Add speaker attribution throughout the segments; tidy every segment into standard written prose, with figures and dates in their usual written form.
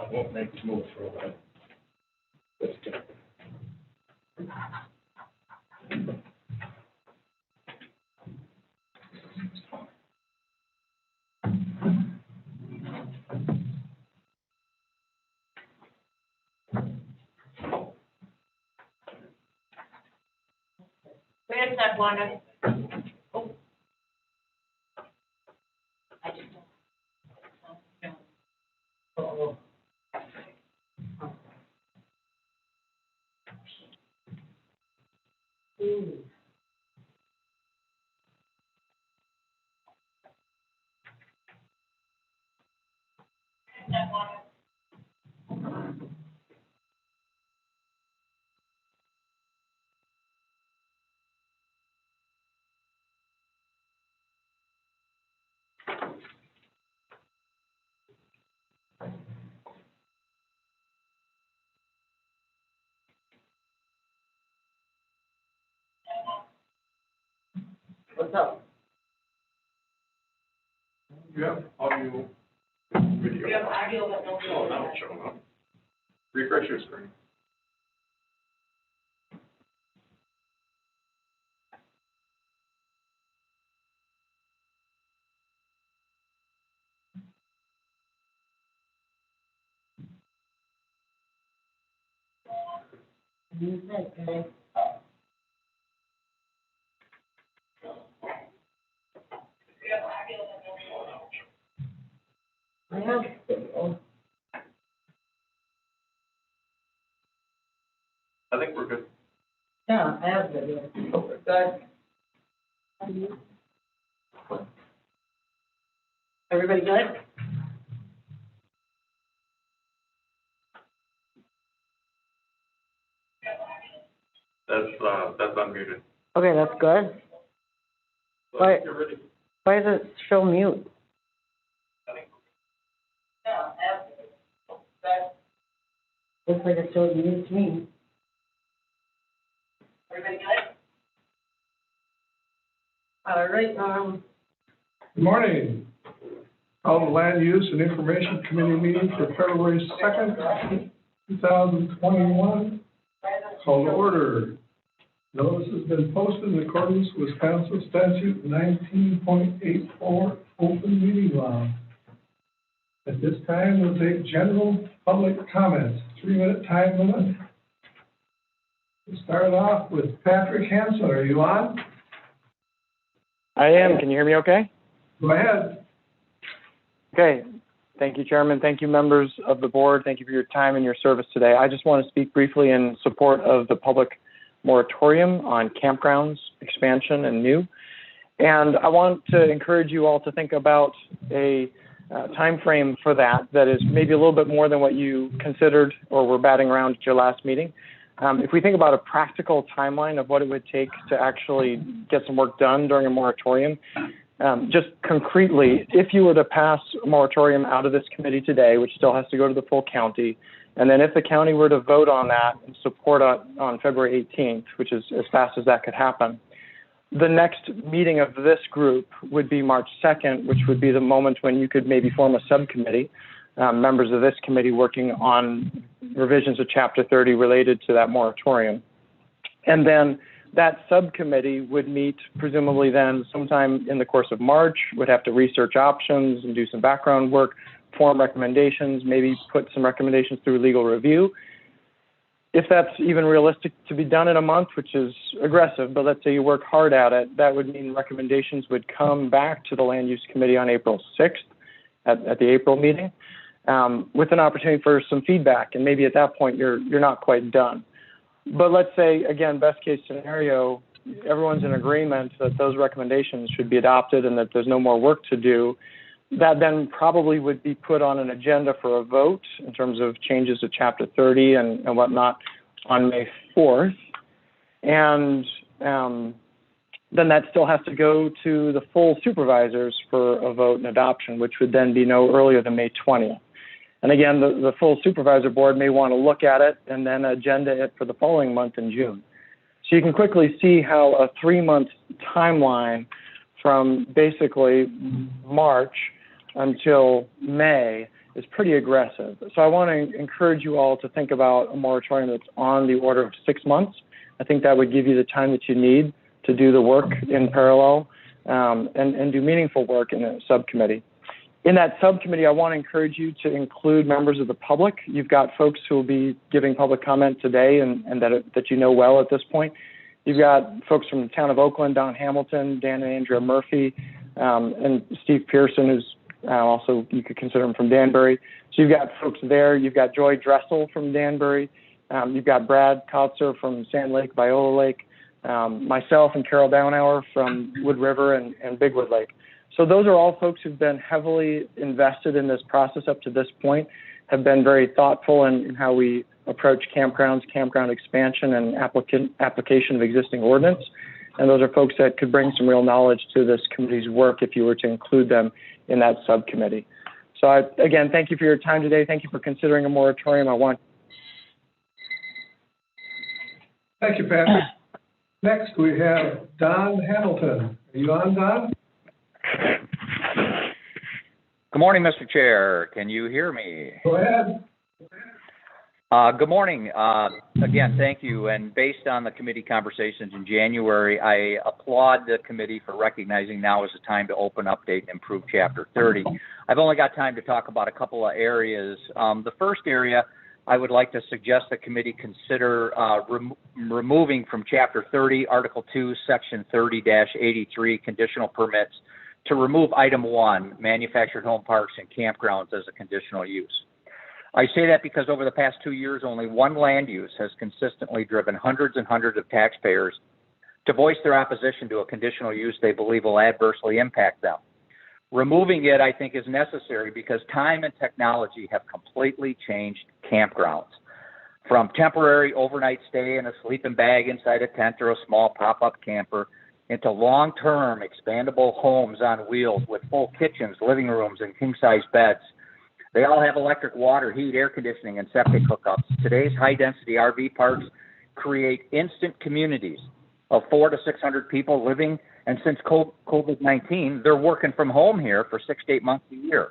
Speaker 1: I won't make the move for a while. Let's go.
Speaker 2: Wait a sec, Wanda. Oh. I just don't. Oh. Ooh. What's up?
Speaker 1: You have audio, video.
Speaker 2: We have audio, but no
Speaker 1: Oh,
Speaker 2: video.
Speaker 1: now it's showing up. Refresh your screen.
Speaker 2: Okay. I have video.
Speaker 1: I think we're good.
Speaker 2: Yeah, I have video. Good. Everybody good?
Speaker 1: That's unmuted.
Speaker 2: Okay, that's good.
Speaker 1: So
Speaker 2: Right.
Speaker 1: you're ready.
Speaker 2: Why does it show mute? Looks like it showed mute to me. Everybody good? All right,
Speaker 3: Good morning. Call the Land Use and Information Committee meeting for February 2nd, 2021. Call to order. Notice has been posted in accordance with Wisconsin Statute 19.84, open meeting law. At this time, we'll take general public comments, 3-minute time limit. We'll start off with Patrick Hansen. Are you on?
Speaker 4: I am. Can you hear me okay?
Speaker 3: Go ahead.
Speaker 4: Okay. Thank you, Chairman. Thank you, members of the board. Thank you for your time and your service today. I just want to speak briefly in support of the public moratorium on campgrounds, expansion, and new. And I want to encourage you all to think about a time frame for that is maybe a little bit more than what you considered or were batting around at your last meeting. If we think about a practical timeline of what it would take to actually get some work done during a moratorium, just concretely, if you were to pass a moratorium out of this committee today, which still has to go to the full county, and then if the county were to vote on that and support it on February 18th, which is as fast as that could happen, the next meeting of this group would be March 2nd, which would be the moment when you could maybe form a subcommittee, members of this committee working on revisions of Chapter 30 related to that moratorium. And then that subcommittee would meet presumably then sometime in the course of March, would have to research options and do some background work, form recommendations, maybe put some recommendations through legal review. If that's even realistic to be done in a month, which is aggressive, but let's say you work hard at it, that would mean recommendations would come back to the Land Use Committee on April 6th at the April meeting with an opportunity for some feedback. And maybe at that point you're not quite done. But let's say, again, best case scenario, everyone's in agreement that those recommendations should be adopted and that there's no more work to do. That then probably would be put on an agenda for a vote in terms of changes to Chapter 30 and whatnot on May 4th. And then that still has to go to the full supervisors for a vote and adoption, which would then be no earlier than May 20th. And again, the full supervisor board may want to look at it and then agenda it for the following month in June. So you can quickly see how a 3-month timeline from basically March until May is pretty aggressive. So I want to encourage you all to think about a moratorium that's on the order of 6 months. I think that would give you the time that you need to do the work in parallel and do meaningful work in a subcommittee. In that subcommittee, I want to encourage you to include members of the public. You've got folks who will be giving public comment today and that you know well at this point. You've got folks from the town of Oakland, Don Hamilton, Dan and Andrea Murphy, and Steve Pearson, who's also, you could consider him from Danbury. So you've got folks there. You've got Joy Dressel from Danbury. You've got Brad Kotzer from Sand Lake, Viola Lake, myself and Carol Downhour from Wood River and Bigwood Lake. So those are all folks who've been heavily invested in this process up to this point, have been very thoughtful in how we approach campgrounds, campground expansion, and application of existing ordinance. And those are folks that could bring some real knowledge to this committee's work if you were to include them in that subcommittee. So again, thank you for your time today. Thank you for considering a moratorium.
Speaker 3: Thank you, Patrick. Next, we have Don Hamilton. Are you on, Don?
Speaker 5: Good morning, Mr. Chair. Can you hear me?
Speaker 3: Go ahead.
Speaker 5: Good morning. Again, thank you. And based on the committee conversations in January, I applaud the committee for recognizing now is the time to open, update, and improve Chapter 30. I've only got time to talk about a couple of areas. The first area I would like to suggest the committee consider removing from Chapter 30, Article 2, Section 30-83, conditional permits, to remove Item 1, manufactured home parks and campgrounds as a conditional use. I say that because over the past 2 years, only one land use has consistently driven hundreds and hundreds of taxpayers to voice their opposition to a conditional use they believe will adversely impact them. Removing it, I think, is necessary because time and technology have completely changed campgrounds. From temporary overnight stay in a sleeping bag inside a tent or a small pop-up camper into long-term expandable homes on wheels with full kitchens, living rooms, and king-size beds. They all have electric, water, heat, air conditioning, and septic hookups. Today's high-density RV parks create instant communities of 400 to 600 people living, and since COVID-19, they're working from home here for 6 to 8 months a year.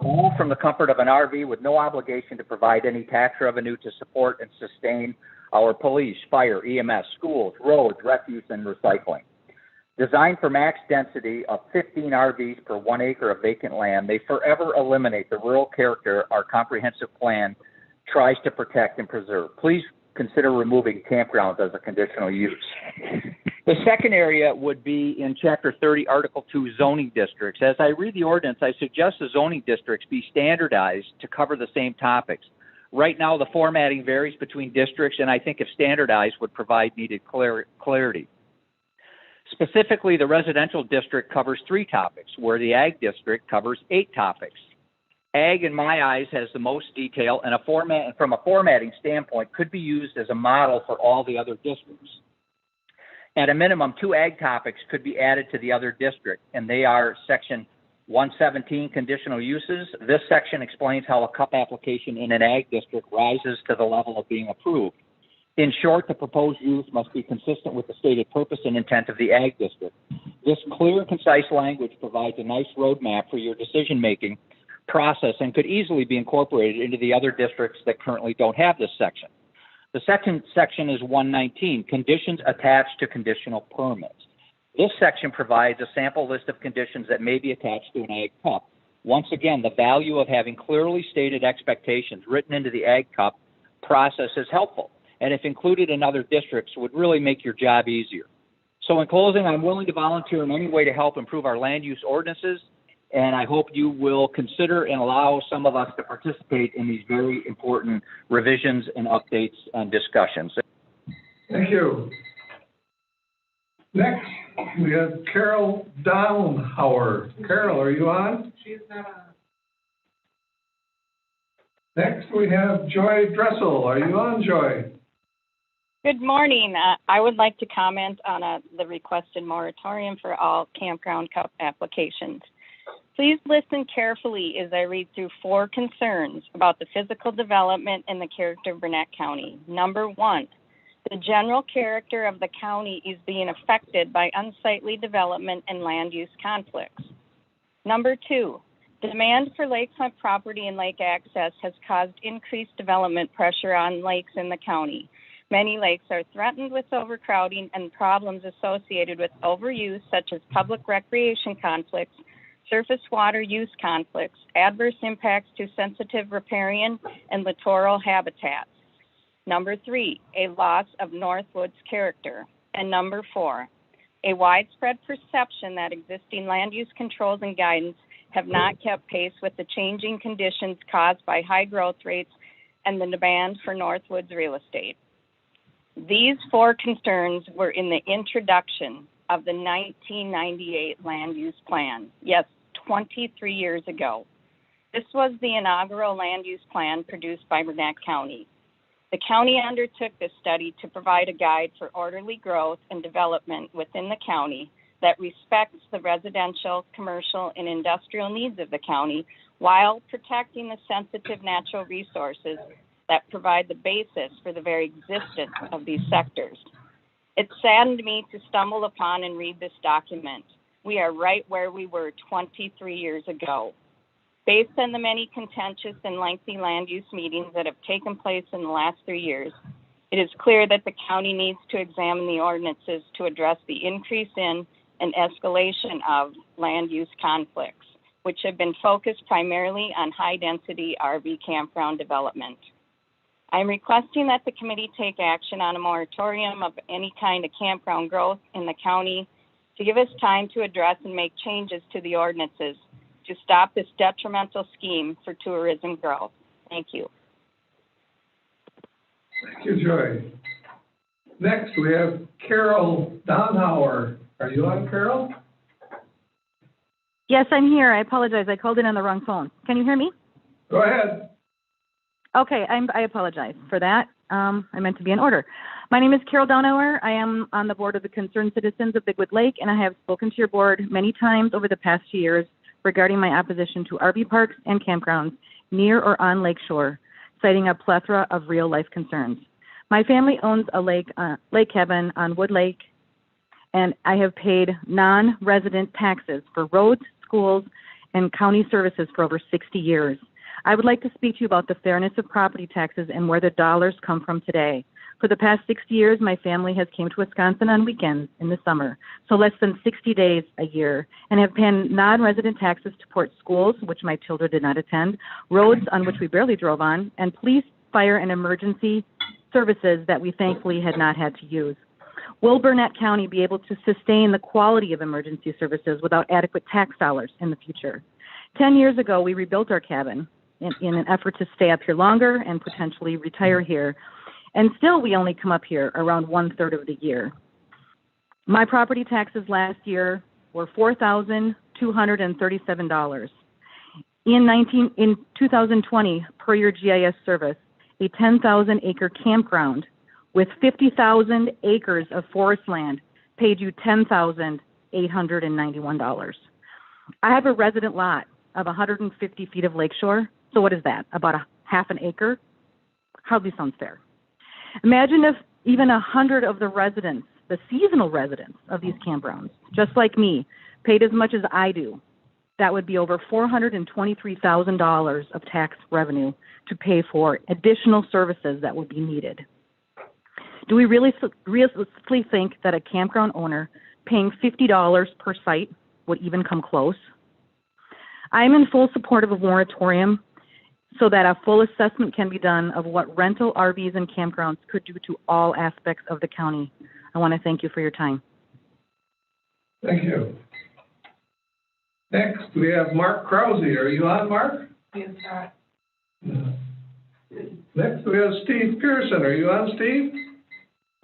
Speaker 5: All from the comfort of an RV with no obligation to provide any tax revenue to support and sustain our police, fire, EMS, schools, roads, refuse, and recycling. Designed for max density of 15 RVs per 1 acre of vacant land, they forever eliminate the rural character our comprehensive plan tries to protect and preserve. Please consider removing campgrounds as a conditional use. The second area would be in Chapter 30, Article 2, zoning districts. As I read the ordinance, I suggest the zoning districts be standardized to cover the same topics. Right now, the formatting varies between districts, and I think if standardized would provide needed clarity. Specifically, the residential district covers 3 topics, where the ag district covers 8 topics. Ag, in my eyes, has the most detail, and from a formatting standpoint, could be used as a model for all the other districts. At a minimum, 2 ag topics could be added to the other district, and they are Section 117, conditional uses. This section explains how a CUP application in an ag district rises to the level of being approved. In short, the proposed use must be consistent with the stated purpose and intent of the ag district. This clear and concise language provides a nice roadmap for your decision-making process and could easily be incorporated into the other districts that currently don't have this section. The second section is 119, conditions attached to conditional permits. This section provides a sample list of conditions that may be attached to an ag CUP. Once again, the value of having clearly stated expectations written into the ag CUP process is helpful, and if included in other districts would really make your job easier. So in closing, I'm willing to volunteer in any way to help improve our land use ordinances, and I hope you will consider and allow some of us to participate in these very important revisions and updates and discussions.
Speaker 3: Thank you. Next, we have Carol Downhour. Carol, are you on?
Speaker 2: She's not on.
Speaker 3: Next, we have Joy Dressel. Are you on, Joy?
Speaker 6: Good morning. I would like to comment on the requested moratorium for all campground CUP applications. Please listen carefully as I read through 4 concerns about the physical development and the character of Burnett County. Number 1, the general character of the county is being affected by unsightly development and land use conflicts. Number 2, Demand for lakefront property and lake access has caused increased development pressure on lakes in the county. Many lakes are threatened with overcrowding and problems associated with overuse, such as public recreation conflicts, surface water use conflicts, adverse impacts to sensitive riparian and littoral habitats. Number 3, a loss of Northwoods character. And number 4, a widespread perception that existing land use controls and guidance have not kept pace with the changing conditions caused by high growth rates and the demand for Northwoods real estate. These 4 concerns were in the introduction of the 1998 Land Use Plan. Yes, 23 years ago. This was the inaugural land use plan produced by Burnett County. The county undertook this study to provide a guide for orderly growth and development within the county that respects the residential, commercial, and industrial needs of the county while protecting the sensitive natural resources that provide the basis for the very existence of these sectors. It saddened me to stumble upon and read this document. We are right where we were 23 years ago. Based on the many contentious and lengthy land use meetings that have taken place in the last 3 years, it is clear that the county needs to examine the ordinances to address the increase in and escalation of land use conflicts, which have been focused primarily on high-density RV campground development. I am requesting that the committee take action on a moratorium of any kind of campground growth in the county to give us time to address and make changes to the ordinances to stop this detrimental scheme for tourism growth. Thank you.
Speaker 3: Thank you, Joy. Next, we have Carol Donhauer. Are you on, Carol?
Speaker 7: Yes, I'm here. I apologize. I called in on the wrong phone. Can you hear me?
Speaker 3: Go ahead.
Speaker 7: Okay, I apologize for that. I meant to be in order. My name is Carol Donauer. I am on the board of the Concerned Citizens of Bigwood Lake, and I have spoken to your board many times over the past 2 years regarding my opposition to RV parks and campgrounds near or on Lake Shore, citing a plethora of real-life concerns. My family owns a lake cabin on Wood Lake, and I have paid non-resident taxes for roads, schools, and county services for over 60 years. I would like to speak to you about the fairness of property taxes and where the dollars come from today. For the past 60 years, my family has came to Wisconsin on weekends in the summer, so less than 60 days a year, and have paid non-resident taxes to support schools, which my children did not attend, roads on which we barely drove on, and police, fire, and emergency services that we thankfully had not had to use. Will Burnett County be able to sustain the quality of emergency services without adequate tax dollars in the future? 10 years ago, we rebuilt our cabin in an effort to stay up here longer and potentially retire here. And still, we only come up here around 1/3 of the year. My property taxes last year were $4,237. In 2020, per your GIS service, a 10,000-acre campground with 50,000 acres of forest land paid you $10,891. I have a resident lot of 150 feet of lakeshore. So what is that? About a half an acre? Hardly sounds fair. Imagine if even 100 of the residents, the seasonal residents of these campgrounds, just like me, paid as much as I do. That would be over $423,000 of tax revenue to pay for additional services that would be needed. Do we really realistically think that a campground owner paying $50 per site would even come close? I am in full support of a moratorium so that a full assessment can be done of what rental RVs and campgrounds could do to all aspects of the county. I want to thank you for your time.
Speaker 3: Thank you. Next, we have Mark Krause. Are you on, Mark?
Speaker 2: Yes, sir.
Speaker 3: Next, we have Steve Pearson. Are you on, Steve?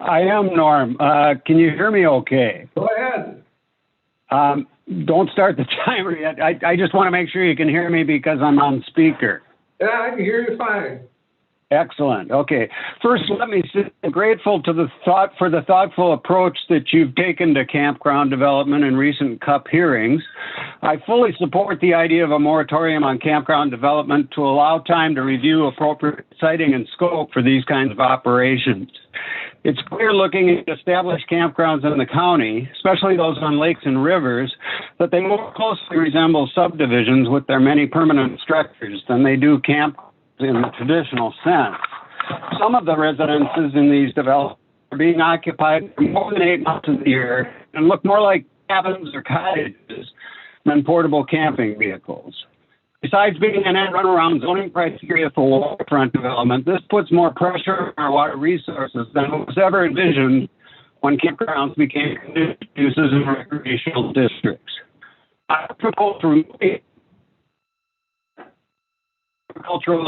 Speaker 8: I am, Norm. Can you hear me okay?
Speaker 3: Go ahead.
Speaker 8: Don't start the timer yet. I just want to make sure you can hear me because I'm on speaker.
Speaker 3: Yeah, I can hear you fine.
Speaker 8: Excellent. Okay. First, let me say I'm grateful to the thoughtful approach that you've taken to campground development in recent CUP hearings. I fully support the idea of a moratorium on campground development to allow time to review appropriate siting and scope for these kinds of operations. It's clear looking at established campgrounds in the county, especially those on lakes and rivers, that they more closely resemble subdivisions with their many permanent structures than they do camp in the traditional sense. Some of the residences in these developments are being occupied for more than 8 months of the year and look more like cabins or cottages than portable camping vehicles. Besides being an end run around zoning criteria for waterfront development, this puts more pressure on our water resources than was ever envisioned when campgrounds became conditional uses in recreational districts. Agricultural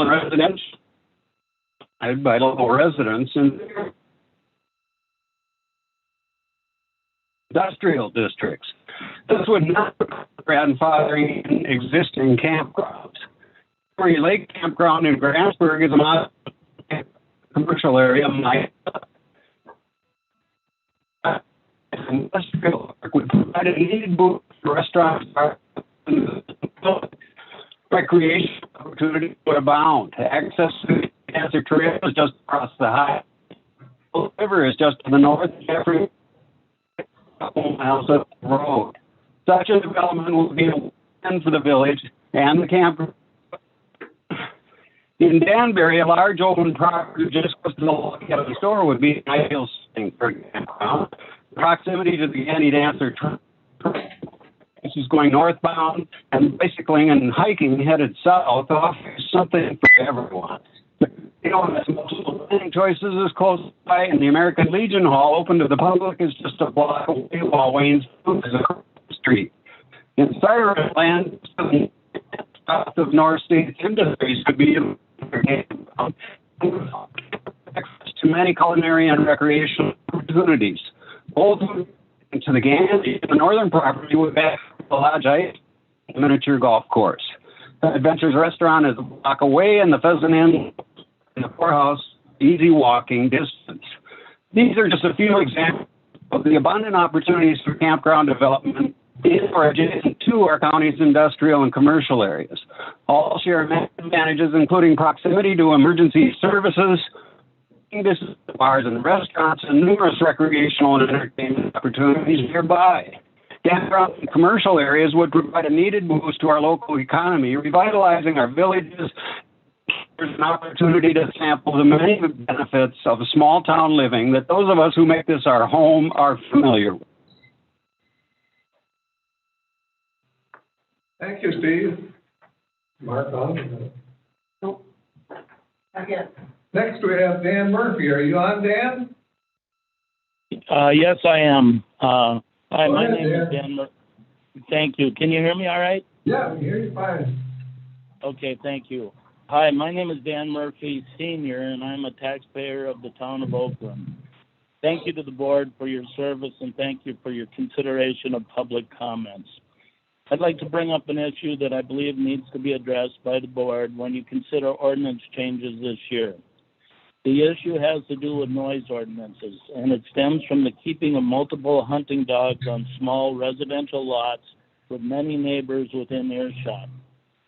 Speaker 8: and residential by local residents and industrial districts. This would not be grandfathering in existing campgrounds. Prairie Lake Campground in Grantsburg is a modern commercial area. Industrial park would provide a needed boost for restaurants, recreation opportunities would abound. Access to the Cancer Trail is just across the highway. The river is just to the north, every couple miles up the road. Such a development will be a win for the village and the campground. In Danbury, a large open property just close to the local store would be an ideal setting for a campground. Proximity to the Annie Dancer this is going northbound, and bicycling and hiking headed south offers something for everyone. You know, there's multiple dining choices is close by, and the American Legion Hall, open to the public, is just a block away, while Wayne's Food is across the street. In Siren Land, south of North States Industries could be access to many culinary and recreational opportunities. Both to the Ganges, the northern property would back the Lodge Ice miniature golf course. The Adventures Restaurant is a block away, and the Pheasant Inn and the courthouse, easy walking distance. These are just a few examples of the abundant opportunities for campground development in or adjacent to our county's industrial and commercial areas. All share many advantages, including proximity to emergency services, bars and restaurants, and numerous recreational and entertainment opportunities nearby. Campground and commercial areas would provide a needed boost to our local economy, revitalizing our villages. There's an opportunity to sample the many benefits of small town living that those of us who make this our home are familiar with.
Speaker 3: Thank you, Steve. Mark on.
Speaker 2: Nope. Not yet.
Speaker 3: Next, we have Dan Murphy. Are you on, Dan?
Speaker 9: Yes, I am. Hi,
Speaker 3: Go
Speaker 9: my
Speaker 3: ahead,
Speaker 9: name is
Speaker 3: Dan.
Speaker 9: Dan Murphy. Thank you. Can you hear me all right?
Speaker 3: Yeah, we hear you fine.
Speaker 9: Okay, thank you. Hi, my name is Dan Murphy, Senior, and I'm a taxpayer of the town of Oakland. Thank you to the board for your service, and thank you for your consideration of public comments. I'd like to bring up an issue that I believe needs to be addressed by the board when you consider ordinance changes this year. The issue has to do with noise ordinances, and it stems from the keeping of multiple hunting dogs on small residential lots with many neighbors within earshot.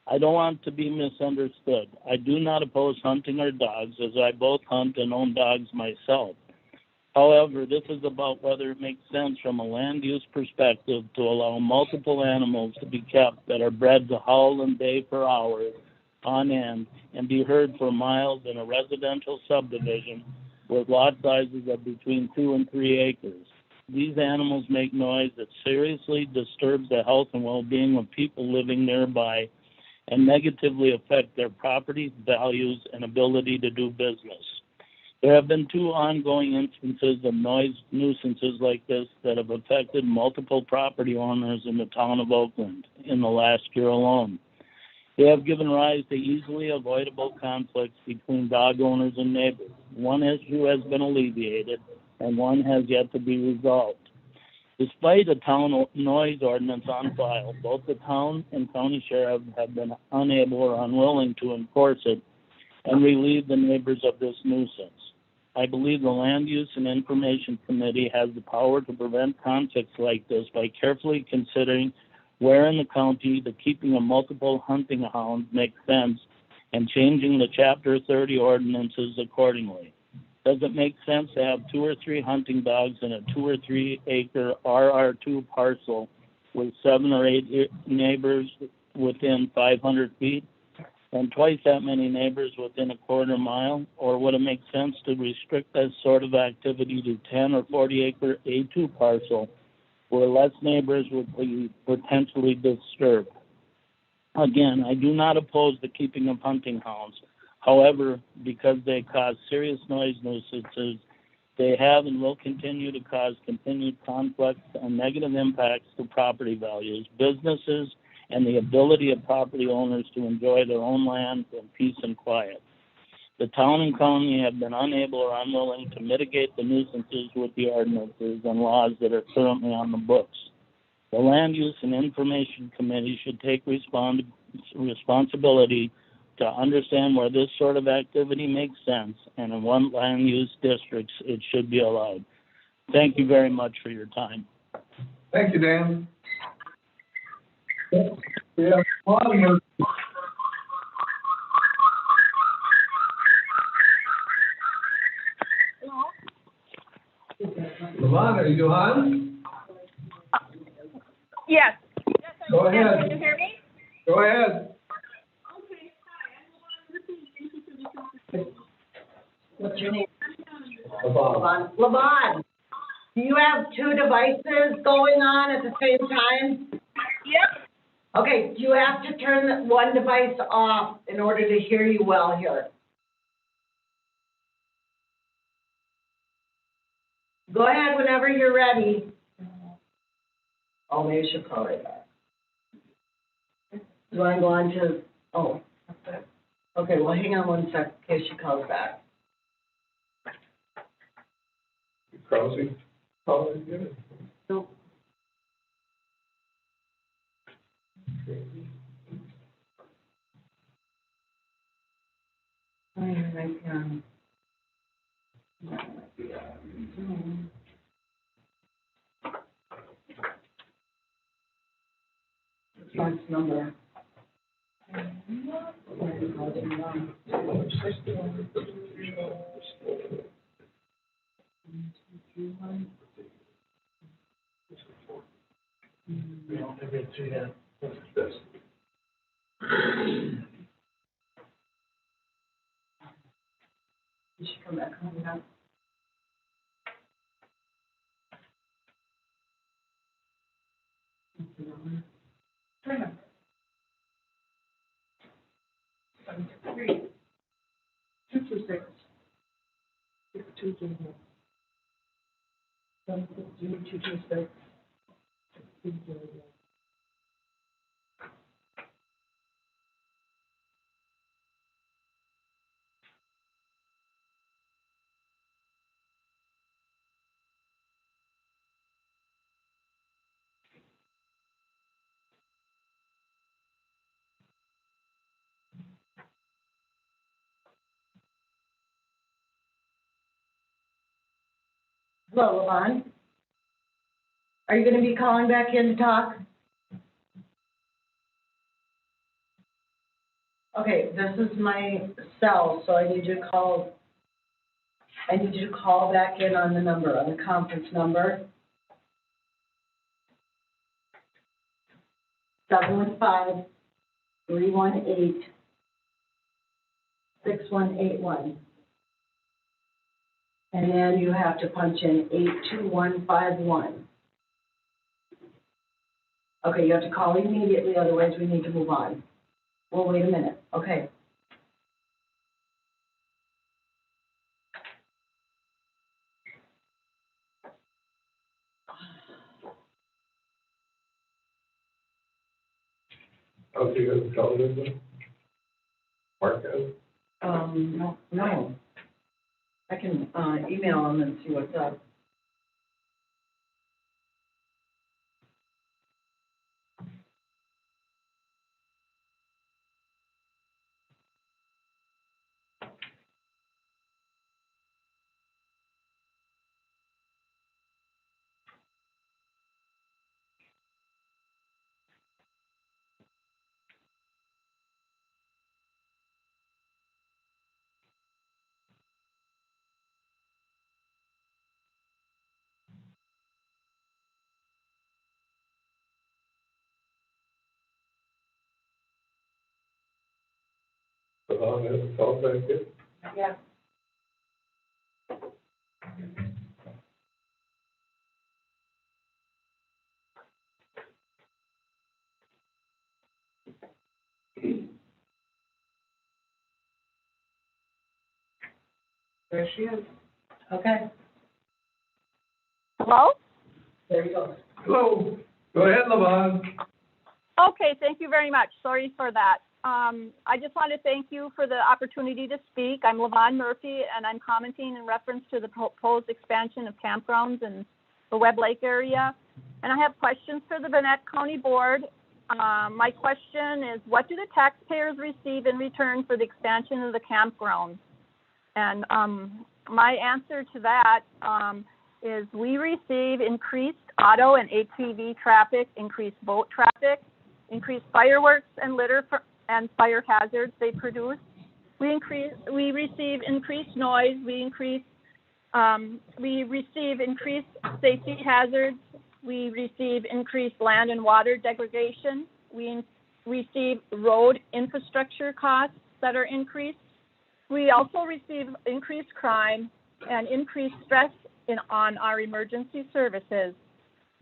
Speaker 9: I don't want to be misunderstood. I do not oppose hunting or dogs, as I both hunt and own dogs myself. However, this is about whether it makes sense from a land use perspective to allow multiple animals to be kept that are bred to howl and bay for hours on end and be heard for miles in a residential subdivision with lot sizes of between 2 and 3 acres. These animals make noise that seriously disturbs the health and well-being of people living nearby and negatively affect their property values and ability to do business. There have been 2 ongoing instances of noise nuisances like this that have affected multiple property owners in the town of Oakland in the last year alone. They have given rise to easily avoidable conflicts between dog owners and neighbors. One issue has been alleviated, and one has yet to be resolved. Despite a town noise ordinance on file, both the town and county sheriff have been unable or unwilling to enforce it and relieve the neighbors of this nuisance. I believe the Land Use and Information Committee has the power to prevent conflicts like this by carefully considering where in the county the keeping of multiple hunting hounds makes sense and changing the Chapter 30 ordinances accordingly. Does it make sense to have 2 or 3 hunting dogs in a 2 or 3 acre RR2 parcel with 7 or 8 neighbors within 500 feet and twice that many neighbors within a quarter mile? Or would it make sense to restrict this sort of activity to 10 or 40 acre A2 parcel where less neighbors would be potentially disturbed? Again, I do not oppose the keeping of hunting hounds. However, because they cause serious noise nuisances, they have and will continue to cause continued conflicts and negative impacts to property values, businesses, and the ability of property owners to enjoy their own land in peace and quiet. The town and county have been unable or unwilling to mitigate the nuisances with the ordinances and laws that are currently on the books. The Land Use and Information Committee should take responsibility to understand where this sort of activity makes sense, and in what land use districts it should be allowed. Thank you very much for your time.
Speaker 3: Thank you, Dan. We have Lon. Lon, are you on?
Speaker 10: Yes.
Speaker 3: Go ahead.
Speaker 10: Can you hear me?
Speaker 3: Go ahead.
Speaker 2: What's your name? Levon. Levon, do you have 2 devices going on at the same time?
Speaker 10: Yep.
Speaker 2: Okay, do you have to turn one device off in order to hear you well here? Go ahead whenever you're ready. Oh, maybe she'll call right back. You want to go on to, oh, okay, well, hang on one sec in case she calls back.
Speaker 3: Krause, call it again.
Speaker 2: Nope. Right here. Response number. You should come back on that. Hello, Levon. Are you going to be calling back in to talk? Okay, this is my cell, so I need you to call back in on the number, on the conference number. 715-318-6181. And then you have to punch in 82151. Okay, you have to call immediately, otherwise we need to move on. Well, wait a minute, okay.
Speaker 3: Okay, you have a television? Mark has?
Speaker 2: No. I can, email them and see what's up.
Speaker 3: Sounds like it.
Speaker 2: Yeah. There she is. Okay,
Speaker 6: Hello?
Speaker 2: there you go.
Speaker 3: Hello, go ahead, Levon.
Speaker 6: Okay, thank you very much. Sorry for that. I just want to thank you for the opportunity to speak. I'm Levon Murphy, and I'm commenting in reference to the proposed expansion of campgrounds in the Webb Lake area. And I have questions for the Bannock County Board. My question is, what do the taxpayers receive in return for the expansion of the campgrounds? And my answer to that is we receive increased auto and ATV traffic, increased boat traffic, increased fireworks and litter and fire hazards they produce. We receive increased noise. We receive increased safety hazards. We receive increased land and water degradation. We receive road infrastructure costs that are increased. We also receive increased crime and increased stress on our emergency services.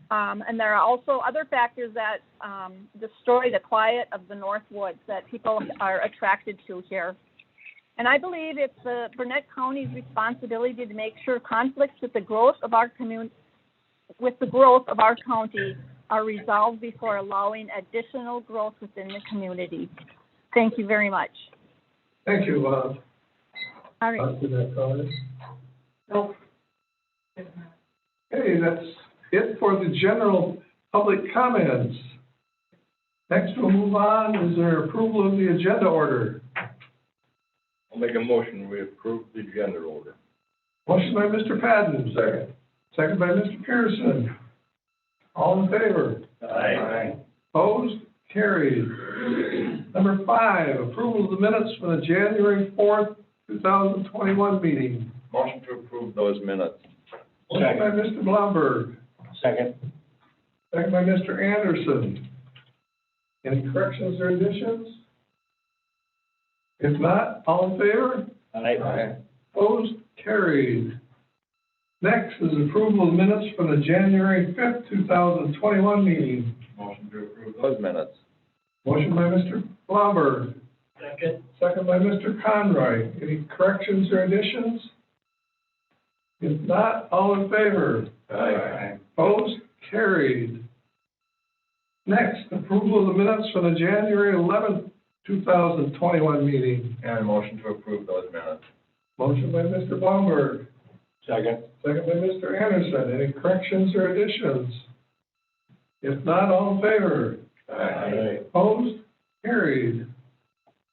Speaker 6: And there are also other factors that destroy the quiet of the North Woods that people are attracted to here. And I believe it's the Burnett County's responsibility to make sure conflicts with the growth of our county are resolved before allowing additional growth within the community. Thank you very much.
Speaker 3: Thank you,
Speaker 6: All right.
Speaker 3: After that comment.
Speaker 2: No.
Speaker 3: Okay, that's it for the general public comments. Next, we'll move on. Is there approval of the agenda order?
Speaker 1: I'll make a motion, we approve the agenda order.
Speaker 3: Motion by Mr. Padden. Second. Second by Mr. Pearson. All in favor?
Speaker 1: Aye.
Speaker 3: Opposed? Carried. Number 5, approval of the minutes for the January 4th, 2021 meeting.
Speaker 1: Motion to approve those minutes.
Speaker 3: Motion by Mr. Blumberg.
Speaker 9: Second.
Speaker 3: Second by Mr. Anderson. Any corrections or additions? If not, all in favor?
Speaker 9: Aye.
Speaker 3: Opposed? Carried. Next is approval of minutes from the January 5th, 2021 meeting.
Speaker 1: Motion to approve those minutes.
Speaker 3: Motion by Mr. Blumberg.
Speaker 9: Second.
Speaker 3: Second by Mr. Conroy. Any corrections or additions? If not, all in favor?
Speaker 1: Aye.
Speaker 3: Opposed? Carried. Next, approval of the minutes from the January 11th, 2021 meeting.
Speaker 1: And motion to approve those minutes.
Speaker 3: Motion by Mr. Blumberg.
Speaker 9: Second.
Speaker 3: Second by Mr. Anderson. Any corrections or additions? If not, all in favor?
Speaker 1: Aye.
Speaker 3: Opposed? Carried.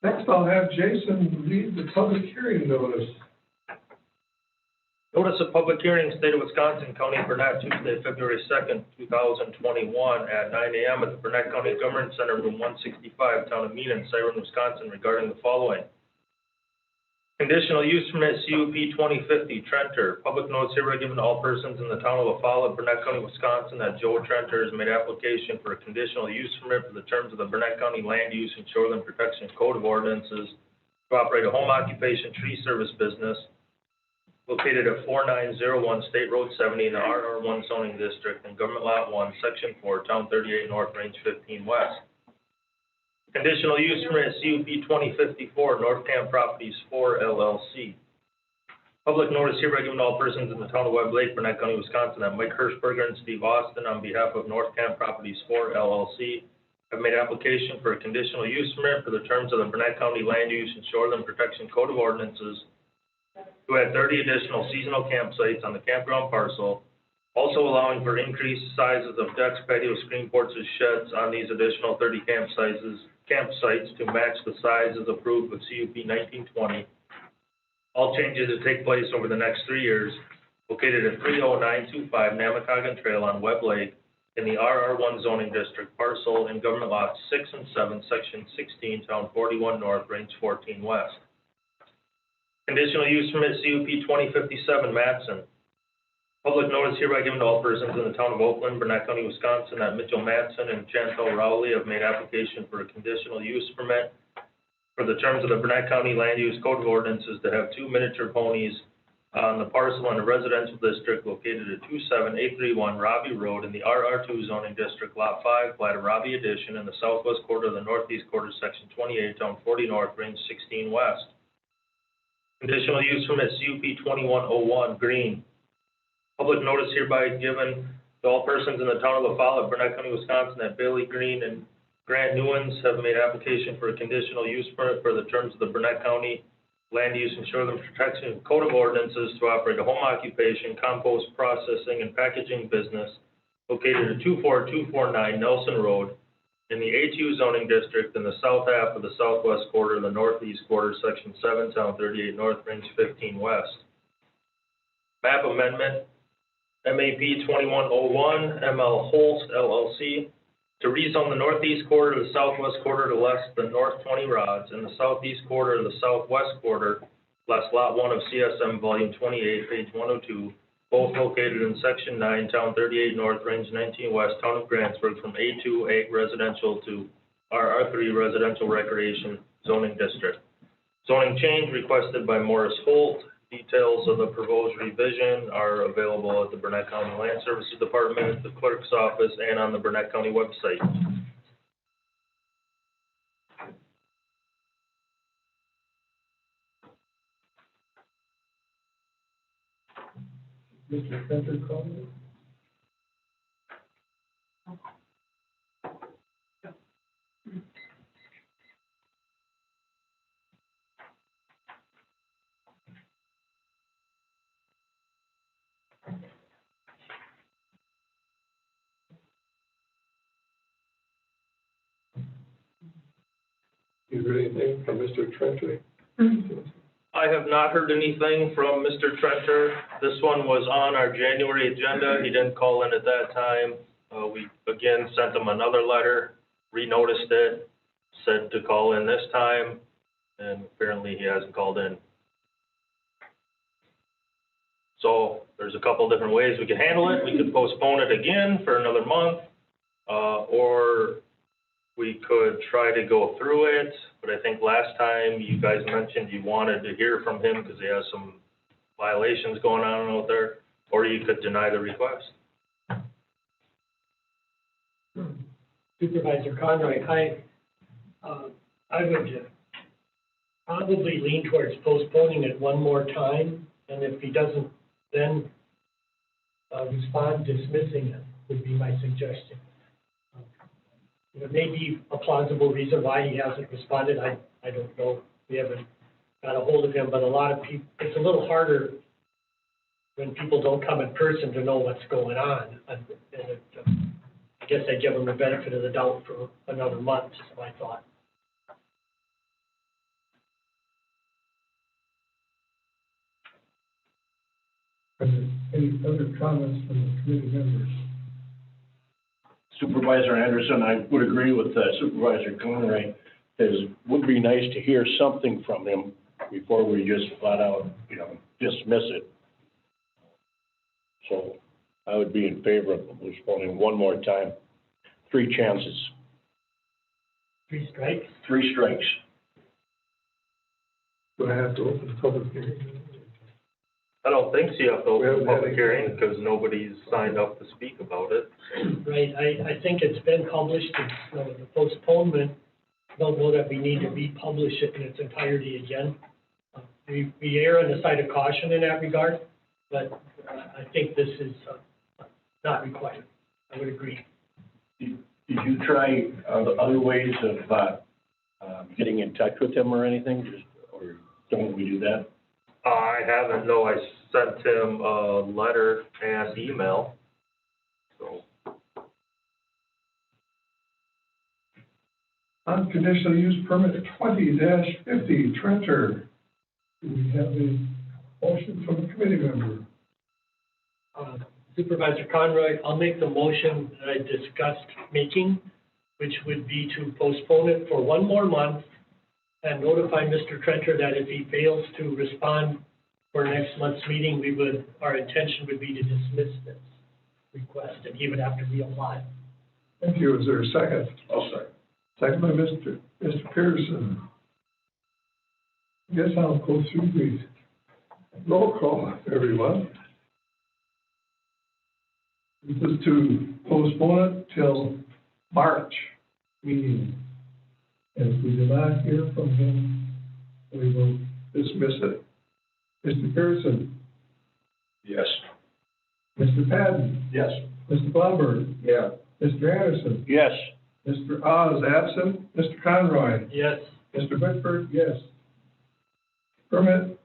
Speaker 3: Next, I'll have Jason read the public hearing notice.
Speaker 10: Notice of public hearing, State of Wisconsin, County of Burnett, Tuesday, February 2nd, 2021, at 9 a.m. at the Burnett County Government Center, Room 165, Town of Meaden, Siren, Wisconsin, regarding the following. Conditional use permit, CUP 2050, Trenter. Public notice hereby given to all persons in the town of La Folla, Burnett County, Wisconsin, that Joe Trenter has made application for a conditional use permit for the terms of the Burnett County Land Use and Shoreline Protection Code of Ordinances to operate a home occupation tree service business located at 4901 State Road 70 in the RR1 zoning district in Government Lot 1, Section 4, Town 38 North, Range 15 West. Conditional use permit, CUP 2054, North Camp Properties 4 LLC. Public notice hereby given to all persons in the town of Webb Lake, Burnett County, Wisconsin, that Mike Hirschberger and Steve Austin, on behalf of North Camp Properties 4 LLC, have made application for a conditional use permit for the terms of the Burnett County Land Use and Shoreline Protection Code of Ordinances to add 30 additional seasonal campsites on the campground parcel, also allowing for increased sizes of decks, patios, screen porches, and sheds on these additional 30 campsites to match the sizes approved with CUP 1920. All changes to take place over the next 3 years, located at 30925 Namakagon Trail on Webb Lake in the RR1 zoning district parcel in Government Lots 6 and 7, Section 16, Town 41 North, Range 14 West. Conditional use permit, CUP 2057, Matson. Public notice hereby given to all persons in the town of Oakland, Burnett County, Wisconsin, that Mitchell Matson and Chantel Rowley have made application for a conditional use permit for the terms of the Burnett County Land Use Code of Ordinances to have 2 miniature ponies on the parcel in the residential district located at 27831 Robbie Road in the RR2 zoning district, Lot 5, plat of Robbie Addition in the southwest quarter of the northeast quarter, Section 28, Town 40 North, Range 16 West. Conditional use permit CUP 2101, Green. Public notice hereby given to all persons in the town of La Follette, Burnett County, Wisconsin, that Bailey Green and Grant Newens have made application for a conditional use permit for the terms of the Burnett County Land Use and Shoreline Protection Code of Ordinances to operate a home occupation, compost processing, and packaging business located at 24249 Nelson Road in the A2 zoning district in the south half of the southwest quarter, the northeast quarter, Section 7, Town 38 North, Range 15 West. Map amendment, MAP 2101, ML Holst LLC, to rezone the northeast quarter to the southwest quarter to less than north 20 rods, and the southeast quarter to the southwest quarter, less lot 1 of CSM volume 28, page 102, both located in section 9, town 38 north, range 19 west, town of Grantsburg, from A2 ag residential to RR3 residential recreation zoning district. Zoning change requested by Morris Holt. Details of the proposed revision are available at the Burnett County Land Services Department, the clerk's office, and on the Burnett County website.
Speaker 3: Mr. Trenter, comment? Is there anything from Mr. Trenter?
Speaker 10: I have not heard anything from Mr. Trenter. This one was on our January agenda. He didn't call in at that time. We again sent him another letter, re-noticed it, said to call in this time, and apparently he hasn't called in. So there's a couple different ways we could handle it. We could postpone it again for another month, or we could try to go through it, but I think last time you guys mentioned you wanted to hear from him because he has some violations going on out there, or you could deny the request.
Speaker 11: Supervisor Conroy, I would probably lean towards postponing it one more time, and if he doesn't then respond, dismissing it would be my suggestion. There may be a plausible reason why he hasn't responded. I don't know. We haven't got a hold of him, but a lot of people, it's a little harder when people don't come in person to know what's going on. And I guess I give them the benefit of the doubt for another month, is my thought.
Speaker 3: Any other comments from the committee members?
Speaker 1: Supervisor Anderson, I would agree with Supervisor Conroy. It would be nice to hear something from him before we just flat out, dismiss it. So I would be in favor of postponing one more time. 3 chances.
Speaker 11: 3 strikes?
Speaker 1: 3 strikes.
Speaker 3: Do I have to open the public hearing?
Speaker 10: I don't think so. You have to open the public hearing because nobody's signed up to speak about it.
Speaker 11: Right, I think it's been published, it's, the postponement, I don't know that we need to republish it in its entirety again. We err on the side of caution in that regard, but I think this is not required. I would agree.
Speaker 1: Did you try other ways of getting in touch with him or anything, or don't we do that?
Speaker 10: I haven't, no, I sent him a letter and email, so.
Speaker 3: On conditional use permit 20-50, Trenter, do we have a motion from the committee member?
Speaker 11: Supervisor Conroy, I'll make the motion that I discussed making, which would be to postpone it for one more month and notify Mr. Trenter that if he fails to respond for next month's meeting, our intention would be to dismiss this request, and he would have to reapply.
Speaker 3: Thank you. Is there a second?
Speaker 1: I'll second.
Speaker 3: Second by Mr. Pearson. I guess I'll go through these. Roll call, everyone. This is to postpone it till March meeting. And if we do not hear from him, we will dismiss it. Mr. Pearson?
Speaker 1: Yes.
Speaker 3: Mr. Patton?
Speaker 1: Yes.
Speaker 3: Mr. Blumberg?
Speaker 1: Yeah.
Speaker 3: Mr. Anderson?
Speaker 1: Yes.
Speaker 3: Mr. Oz absent. Mr. Conroy?
Speaker 11: Yes.
Speaker 3: Mr. Whitford? Yes. Permit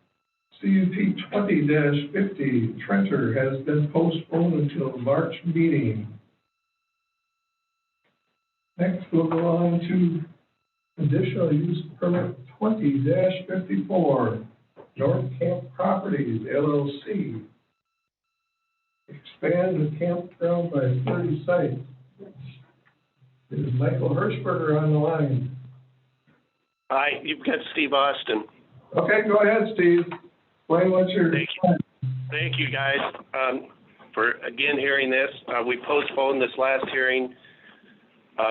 Speaker 3: CUP 20-50 Trenter has been postponed until March meeting. Next, we'll go on to conditional use permit 20-54 North Camp Properties LLC. Expand the campground by 30 sites. Is Michael Hirschberger on the line?
Speaker 12: Hi, you've got Steve Austin.
Speaker 3: Okay, go ahead, Steve. Explain what you're.
Speaker 12: Thank you, guys, for again hearing this. We postponed this last hearing.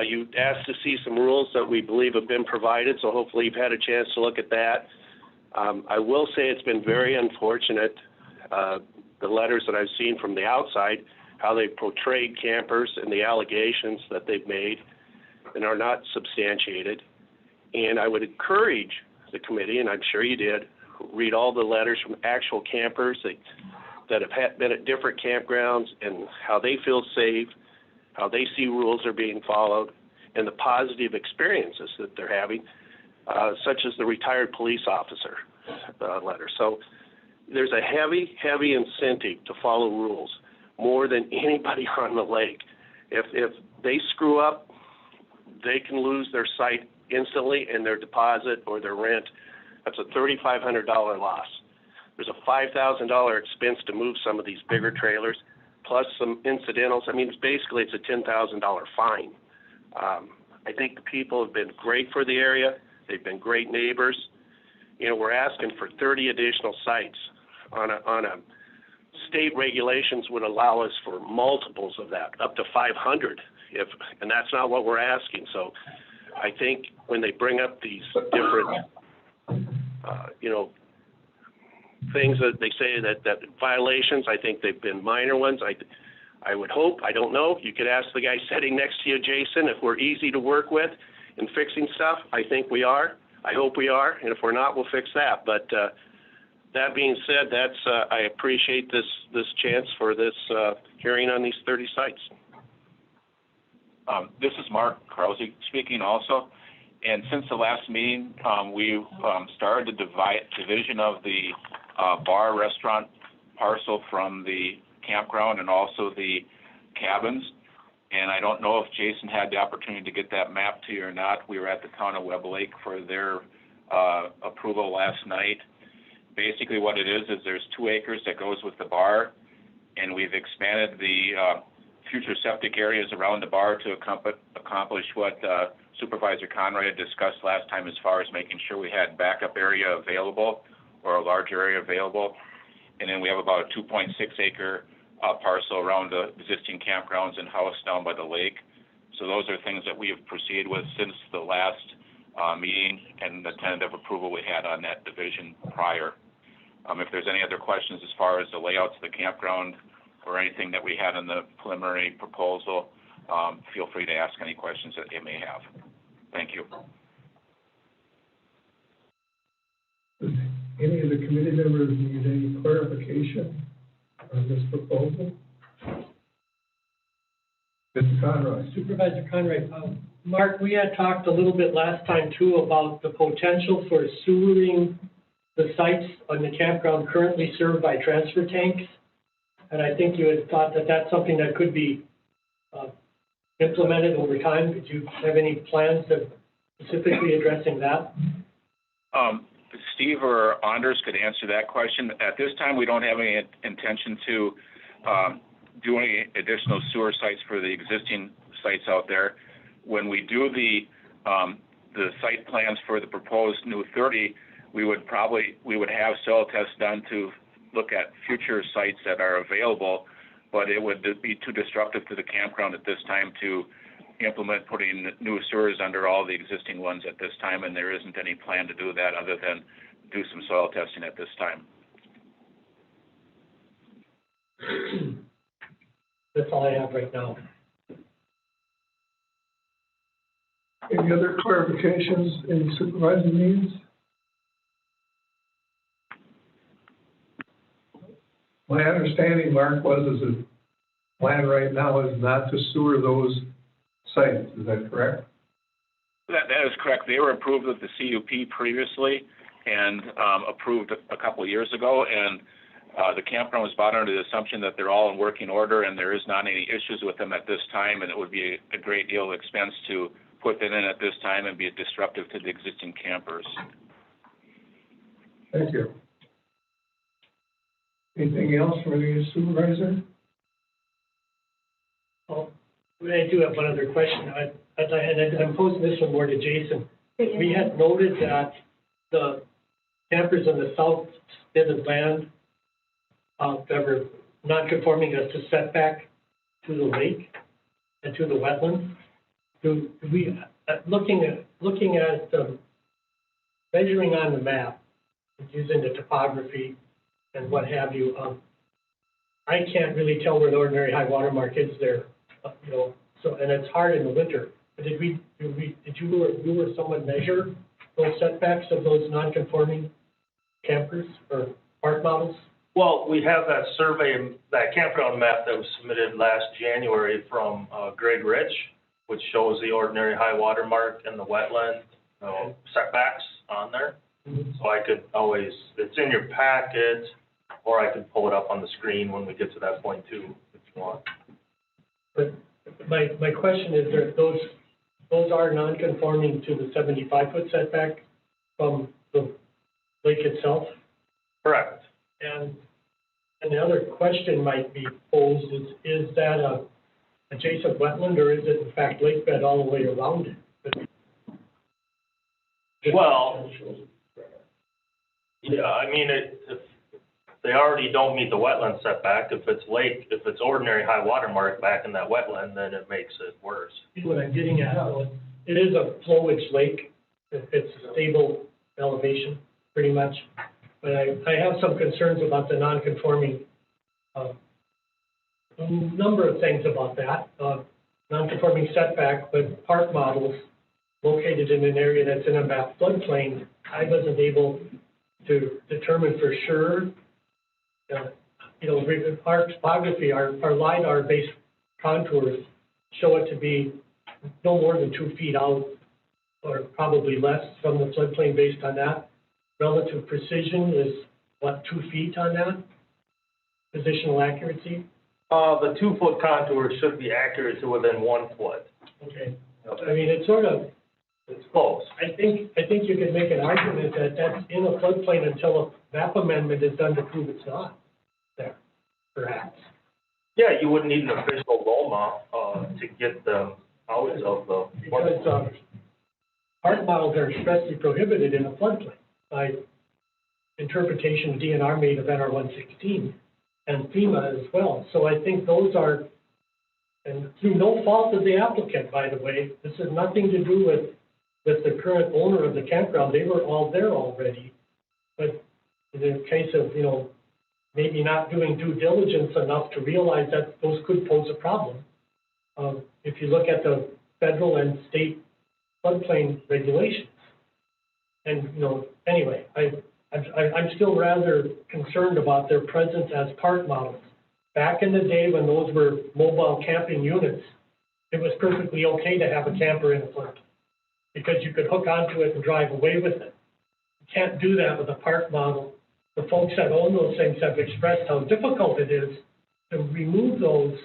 Speaker 12: You asked to see some rules that we believe have been provided, so hopefully you've had a chance to look at that. I will say it's been very unfortunate, the letters that I've seen from the outside, how they've portrayed campers and the allegations that they've made and are not substantiated. And I would encourage the committee, and I'm sure you did, read all the letters from actual campers that have been at different campgrounds and how they feel safe, how they see rules are being followed, and the positive experiences that they're having, such as the retired police officer letter. So there's a heavy, heavy incentive to follow rules more than anybody on the lake. If they screw up, they can lose their site instantly and their deposit or their rent. That's a $3,500 loss. There's a $5,000 expense to move some of these bigger trailers, plus some incidentals. I mean, it's a $10,000 fine. I think the people have been great for the area. They've been great neighbors. You know, we're asking for 30 additional sites on a state regulations would allow us for multiples of that, up to 500, and that's not what we're asking. So I think when they bring up these different, things that they say that violations, I think they've been minor ones. I would hope, I don't know, you could ask the guy sitting next to you, Jason, if we're easy to work with in fixing stuff. I think we are. I hope we are, and if we're not, we'll fix that. But that being said, I appreciate this chance for this hearing on these 30 sites.
Speaker 13: This is Mark Krause speaking also. And since the last meeting, we've started the division of the bar restaurant parcel from the campground and also the cabins. And I don't know if Jason had the opportunity to get that map to you or not. We were at the town of Webb Lake for their approval last night. Basically what it is there's 2 acres that goes with the bar, and we've expanded the future septic areas around the bar to accomplish what Supervisor Conroy had discussed last time as far as making sure we had backup area available or a larger area available. And then we have about a 2.6 acre parcel around the existing campgrounds and house down by the lake. So those are things that we have proceeded with since the last meeting and the tentative approval we had on that division prior. If there's any other questions as far as the layouts of the campground or anything that we had in the preliminary proposal, feel free to ask any questions that you may have. Thank you.
Speaker 3: Does any of the committee members need any clarification on this proposal? Mr. Conroy.
Speaker 11: Supervisor Conroy, Mark, we had talked a little bit last time too about the potential for sewering the sites on the campground currently served by transfer tanks. And I think you had thought that that's something that could be implemented over time. Did you have any plans of specifically addressing that?
Speaker 13: Steve or Anders could answer that question. At this time, we don't have any intention to do any additional sewer sites for the existing sites out there. When we do the site plans for the proposed new 30, we would have soil tests done to look at future sites that are available, but it would be too disruptive to the campground at this time to implement putting new sewers under all the existing ones at this time, and there isn't any plan to do that other than do some soil testing at this time.
Speaker 11: That's all I have right now.
Speaker 3: Any other clarifications, any supervisor needs? My understanding, Mark, is the plan right now is not to sewer those sites. Is that correct?
Speaker 13: That is correct. They were approved with the CUP previously and approved a couple of years ago, and the campground was bought under the assumption that they're all in working order and there is not any issues with them at this time, and it would be a great deal of expense to put that in at this time and be disruptive to the existing campers.
Speaker 3: Thank you. Anything else from any supervisor?
Speaker 11: Oh, I do have one other question. I'm posing this one more to Jason. We had noted that the campers on the south bit of land that were non-conforming as to setback to the lake and to the wetlands. Do we, looking at measuring on the map, using the topography and what have you, I can't really tell where the ordinary high water mark is there, so, and it's hard in the winter. But did you or someone measure those setbacks of those non-conforming campers or park models?
Speaker 10: Well, we have that survey, that campground map that was submitted last January from Greg Rich, which shows the ordinary high water mark and the wetland setbacks on there. So I could always, it's in your packet, or I could pull it up on the screen when we get to that point too, if you want.
Speaker 11: But my question is, those are non-conforming to the 75-foot setback from the lake itself?
Speaker 10: Correct.
Speaker 11: And the other question might be posed is that a adjacent wetland, or is it in fact lake bed all the way around it?
Speaker 10: Well, yeah, I mean, if they already don't meet the wetland setback, if it's ordinary high water mark back in that wetland, then it makes it worse.
Speaker 11: What I'm getting at, it is a flowage lake. It's a stable elevation, pretty much. But I have some concerns about the non-conforming, a number of things about that. Non-conforming setback, but park models located in an area that's in a map floodplain, I wasn't able to determine for sure. Our topography, our LiDAR-based contours show it to be no more than 2 feet out, or probably less from the floodplain based on that. Relative precision is, 2 feet on that? Positional accuracy?
Speaker 10: The 2-foot contour should be accurate to within 1 foot.
Speaker 11: Okay. I mean, it's close. I think you could make an argument that that's in a floodplain until a map amendment is done to prove it's not there, perhaps.
Speaker 10: Yeah, you wouldn't need an official LOMA to get them out of the floodplain.
Speaker 11: Because park models are expressly prohibited in a floodplain by interpretation DNR made of NR 116 and FEMA as well. So I think those are, and through no fault of the applicant, by the way, this has nothing to do with the current owner of the campground. They were all there already. But in the case of, maybe not doing due diligence enough to realize that those could pose a problem. If you look at the federal and state floodplain regulations. And, anyway, I'm still rather concerned about their presence as park models. Back in the day when those were mobile camping units, it was perfectly okay to have a camper in a floodplain because you could hook onto it and drive away with it. You can't do that with a park model. The folks that own those things have expressed how difficult it is to remove those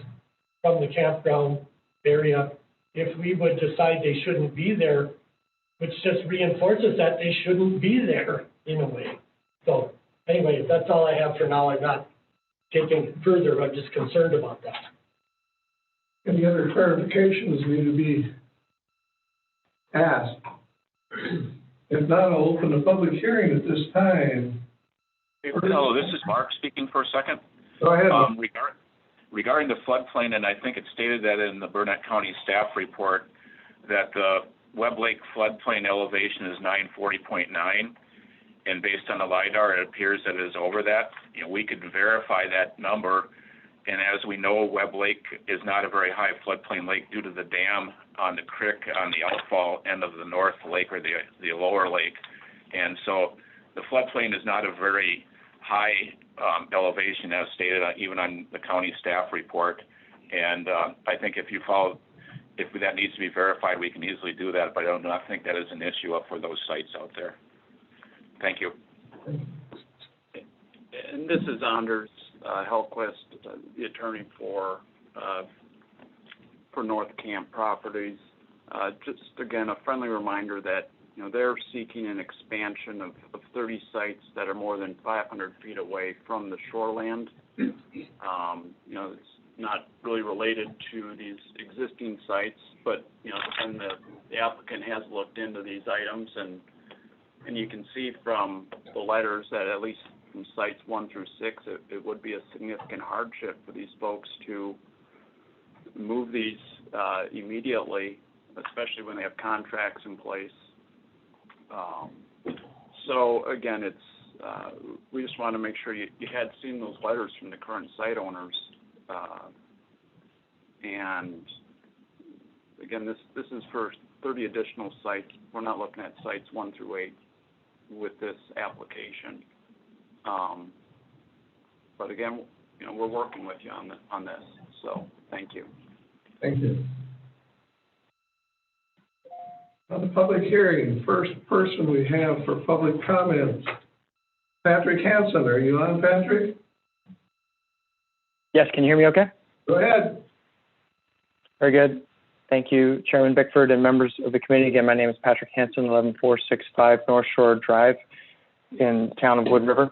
Speaker 11: from the campground area if we would decide they shouldn't be there, which just reinforces that they shouldn't be there in a way. So anyway, that's all I have for now. I'm not taking it further. I'm just concerned about that.
Speaker 3: Any other clarifications need to be asked? If not, I'll open the public hearing at this time.
Speaker 13: Hello, this is Mark speaking for a second.
Speaker 3: Go ahead.
Speaker 13: Regarding the floodplain, and I think it stated that in the Burnett County staff report, that the Webb Lake floodplain elevation is 940.9. and based on the LiDAR, it appears that it is over that. We could verify that number, and as we know, Webb Lake is not a very high floodplain lake due to the dam on the creek on the outfall end of the North Lake or the lower lake, and so the floodplain is not a very high elevation as stated even on the county staff report, and I think if that needs to be verified, we can easily do that, but I do not think that is an issue up for those sites out there. Thank you.
Speaker 14: And this is Anders Hellquist, the attorney for North Camp Properties. Just again, a friendly reminder that they're seeking an expansion of 30 sites that are more than 500 feet away from the shoreland. It's not really related to these existing sites, but and the applicant has looked into these items, and you can see from the letters that at least from sites 1 through 6, it would be a significant hardship for these folks to move these immediately, especially when they have contracts in place. So again, we just want to make sure you had seen those letters from the current site owners. And again, this is for 30 additional sites. We're not looking at sites 1 through 8 with this application. But again, we're working with you on this. So thank you.
Speaker 3: Thank you. On the public hearing, first person we have for public comments, Patrick Hansen. Are you on, Patrick?
Speaker 4: Yes, can you hear me okay?
Speaker 3: Go ahead.
Speaker 4: Very good. Thank you, Chairman Bickford and members of the committee. Again, my name is Patrick Hansen, 11465 North Shore Drive in the town of Wood River.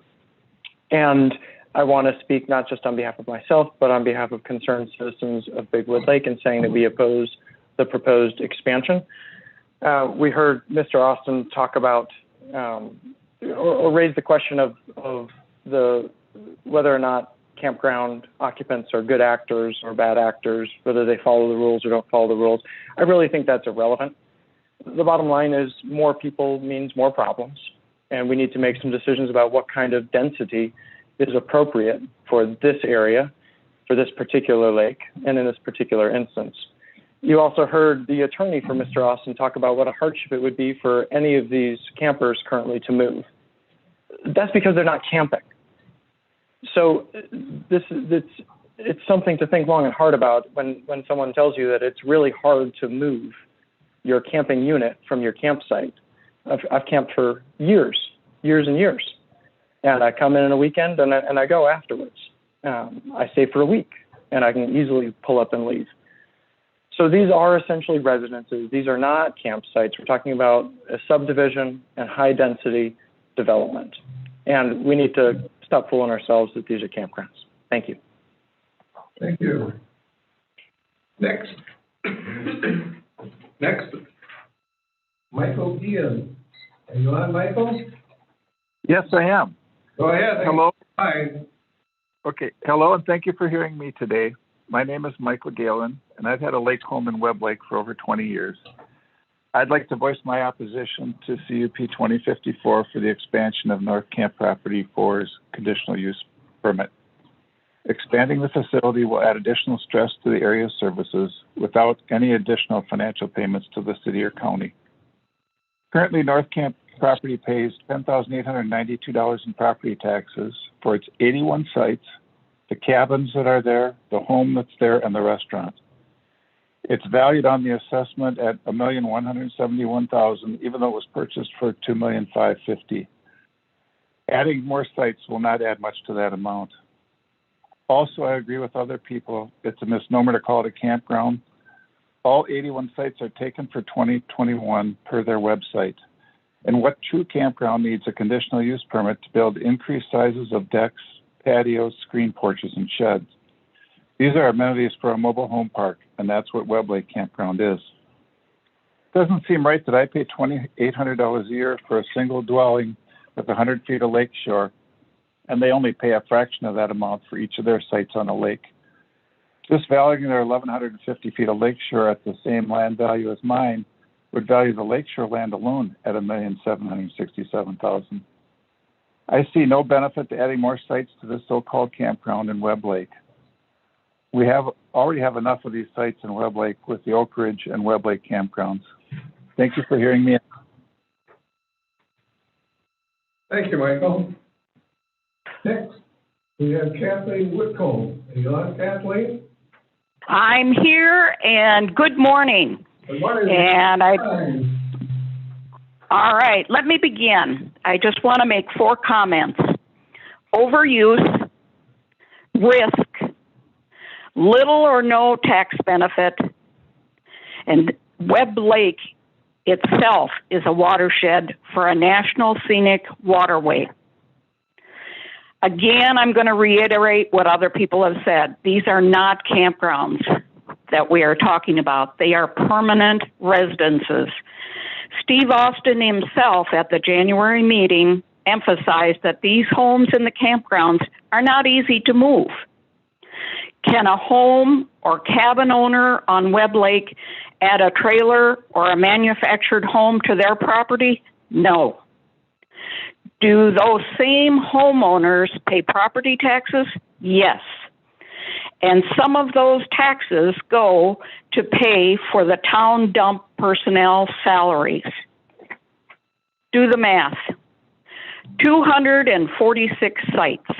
Speaker 4: And I want to speak not just on behalf of myself, but on behalf of concerned citizens of Big Wood Lake in saying that we oppose the proposed expansion. We heard Mr. Austin talk about or raise the question of whether or not campground occupants are good actors or bad actors, whether they follow the rules or don't follow the rules. I really think that's irrelevant. The bottom line is more people means more problems, and we need to make some decisions about what kind of density is appropriate for this area, for this particular lake, and in this particular instance. You also heard the attorney for Mr. Austin talk about what a hardship it would be for any of these campers currently to move. That's because they're not camping. So it's something to think long and hard about when someone tells you that it's really hard to move your camping unit from your campsite. I've camped for years and years. And I come in on a weekend and I go afterwards. I stay for a week and I can easily pull up and leave. So these are essentially residences. These are not campsites. We're talking about a subdivision and high density development. And we need to stop fooling ourselves that these are campgrounds. Thank you.
Speaker 3: Thank you. Next, Michael Ian. Are you on, Michael?
Speaker 15: Yes, I am.
Speaker 3: Go ahead.
Speaker 15: Hello.
Speaker 3: Hi.
Speaker 15: Okay. Hello, and thank you for hearing me today. My name is Michael Galen, and I've had a lake home in Webb Lake for over 20 years. I'd like to voice my opposition to CUP 2054 for the expansion of North Camp Property 4's conditional use permit. Expanding the facility will add additional stress to the area's services without any additional financial payments to the city or county. Currently, North Camp Property pays $10,892 in property taxes for its 81 sites, the cabins that are there, the home that's there, and the restaurant. It's valued on the assessment at $1,171,000, even though it was purchased for $2,550,000. Adding more sites will not add much to that amount. Also, I agree with other people. It's a misnomer to call it a campground. All 81 sites are taken for 2021 per their website. And what true campground needs a conditional use permit to build increased sizes of decks, patios, screen porches, and sheds? These are amenities for a mobile home park, and that's what Webb Lake Campground is. It doesn't seem right that I pay $2,800 a year for a single dwelling with 100 feet of lake shore, and they only pay a fraction of that amount for each of their sites on a lake. Just valuing their 1,150 feet of lakeshore at the same land value as mine would value the lakeshore land alone at $1,767,000. I see no benefit to adding more sites to the so-called campground in Webb Lake. We already have enough of these sites in Webb Lake with the Oak Ridge and Webb Lake campgrounds. Thank you for hearing me.
Speaker 3: Thank you, Michael. Next, we have Kathleen Whitcomb. Are you on, Kathleen?
Speaker 16: I'm here, and good morning.
Speaker 3: Good morning.
Speaker 16: And all right, let me begin. I just want to make 4 comments. Overuse, risk, little or no tax benefit, and Webb Lake itself is a watershed for a national scenic waterway. Again, I'm going to reiterate what other people have said. These are not campgrounds that we are talking about. They are permanent residences. Steve Austin himself at the January meeting emphasized that these homes in the campgrounds are not easy to move. Can a home or cabin owner on Webb Lake add a trailer or a manufactured home to their property? No. Do those same homeowners pay property taxes? Yes. And some of those taxes go to pay for the town dump personnel salaries. Do the math. 246 sites.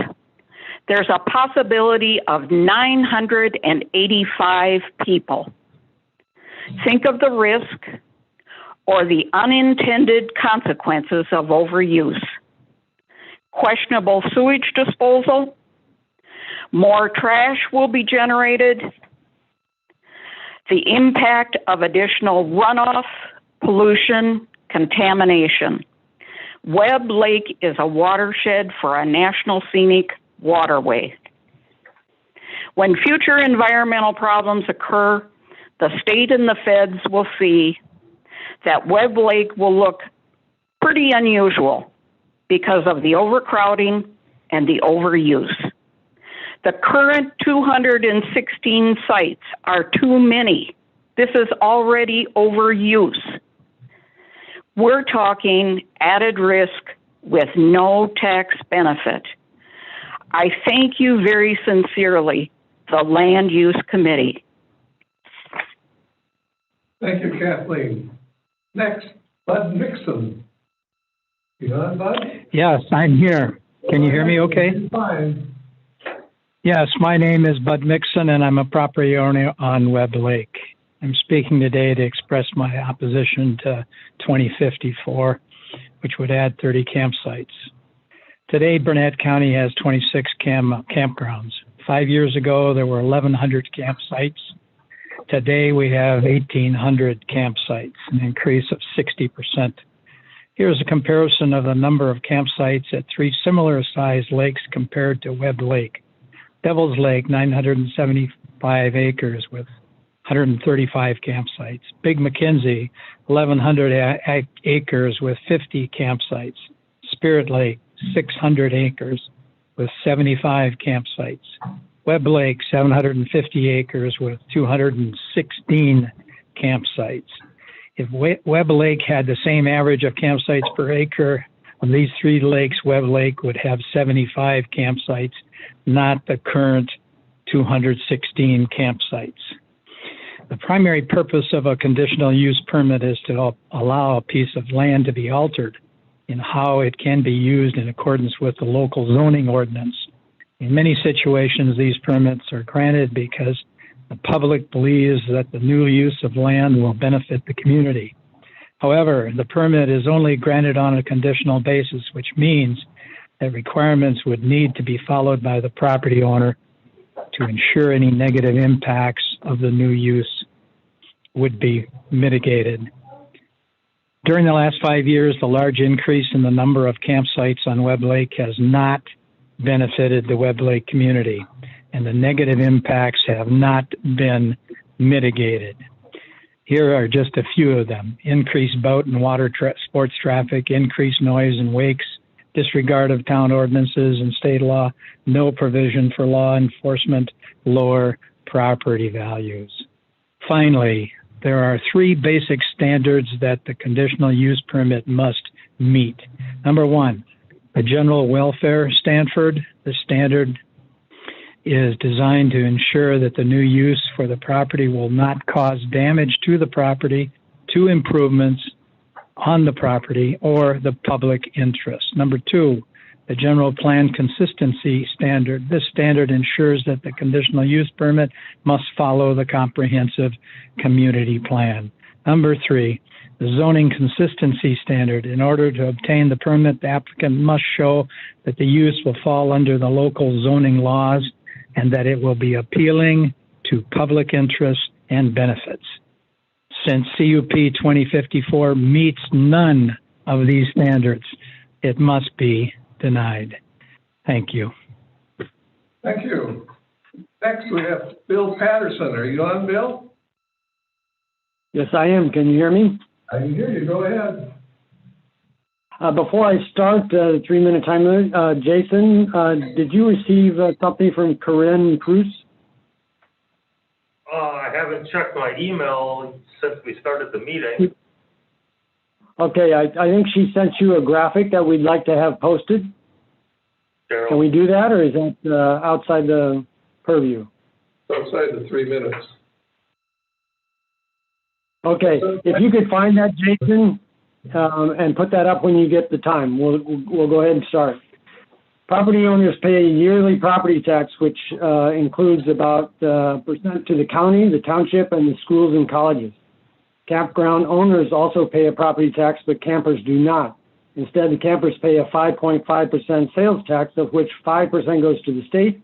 Speaker 16: There's a possibility of 985 people. Think of the risk or the unintended consequences of overuse. Questionable sewage disposal. More trash will be generated. The impact of additional runoff, pollution, contamination. Webb Lake is a watershed for a national scenic waterway. When future environmental problems occur, the state and the feds will see that Webb Lake will look pretty unusual because of the overcrowding and the overuse. The current 216 sites are too many. This is already overuse. We're talking added risk with no tax benefit. I thank you very sincerely, the Land Use Committee.
Speaker 3: Thank you, Kathleen. Next, Bud Mixon. You on, Bud?
Speaker 17: Yes, I'm here. Can you hear me okay?
Speaker 3: Fine.
Speaker 17: Yes, my name is Bud Mixon, and I'm a property owner on Webb Lake. I'm speaking today to express my opposition to 2054, which would add 30 campsites. Today, Burnett County has 26 campgrounds. 5 years ago, there were 1,100 campsites. Today, we have 1,800 campsites, an increase of 60%. Here's a comparison of the number of campsites at 3 similar-sized lakes compared to Webb Lake. Devil's Lake, 975 acres with 135 campsites. Big McKenzie, 1,100 acres with 50 campsites. Spirit Lake, 600 acres with 75 campsites. Webb Lake, 750 acres with 216 campsites. If Webb Lake had the same average of campsites per acre of these 3 lakes, Webb Lake would have 75 campsites, not the current 216 campsites. The primary purpose of a conditional use permit is to allow a piece of land to be altered in how it can be used in accordance with the local zoning ordinance. In many situations, these permits are granted because the public believes that the new use of land will benefit the community. However, the permit is only granted on a conditional basis, which means that requirements would need to be followed by the property owner to ensure any negative impacts of the new use would be mitigated. During the last 5 years, the large increase in the number of campsites on Webb Lake has not benefited the Webb Lake community, and the negative impacts have not been mitigated. Here are just a few of them: increased boat and water sports traffic, increased noise and wakes, disregard of town ordinances and state law, no provision for law enforcement, lower property values. Finally, there are 3 basic standards that the conditional use permit must meet. Number 1, A general welfare Stanford. The standard is designed to ensure that the new use for the property will not cause damage to the property, to improvements on the property, or the public interest. Number 2, the general plan consistency standard. This standard ensures that the conditional use permit must follow the comprehensive community plan. Number 3, the zoning consistency standard. In order to obtain the permit, the applicant must show that the use will fall under the local zoning laws and that it will be appealing to public interest and benefits. Since CUP 2054 meets none of these standards, it must be denied. Thank you.
Speaker 3: Thank you. Next, we have Bill Patterson. Are you on, Bill?
Speaker 18: Yes, I am. Can you hear me?
Speaker 3: I can hear you. Go ahead.
Speaker 18: Before I start the 3-minute time limit, Jason, did you receive something from Corinne Cruz?
Speaker 10: I haven't checked my email since we started the meeting.
Speaker 18: Okay, I think she sent you a graphic that we'd like to have posted.
Speaker 10: Cheryl.
Speaker 18: Can we do that, or is that outside the purview?
Speaker 3: Outside the 3 minutes.
Speaker 18: Okay, if you could find that, Jason, and put that up when you get the time, we'll go ahead and start. Property owners pay a yearly property tax, which includes about percent to the county, the township, and the schools and colleges. Campground owners also pay a property tax, but campers do not. Instead, the campers pay a 5.5% sales tax, of which 5% goes to the state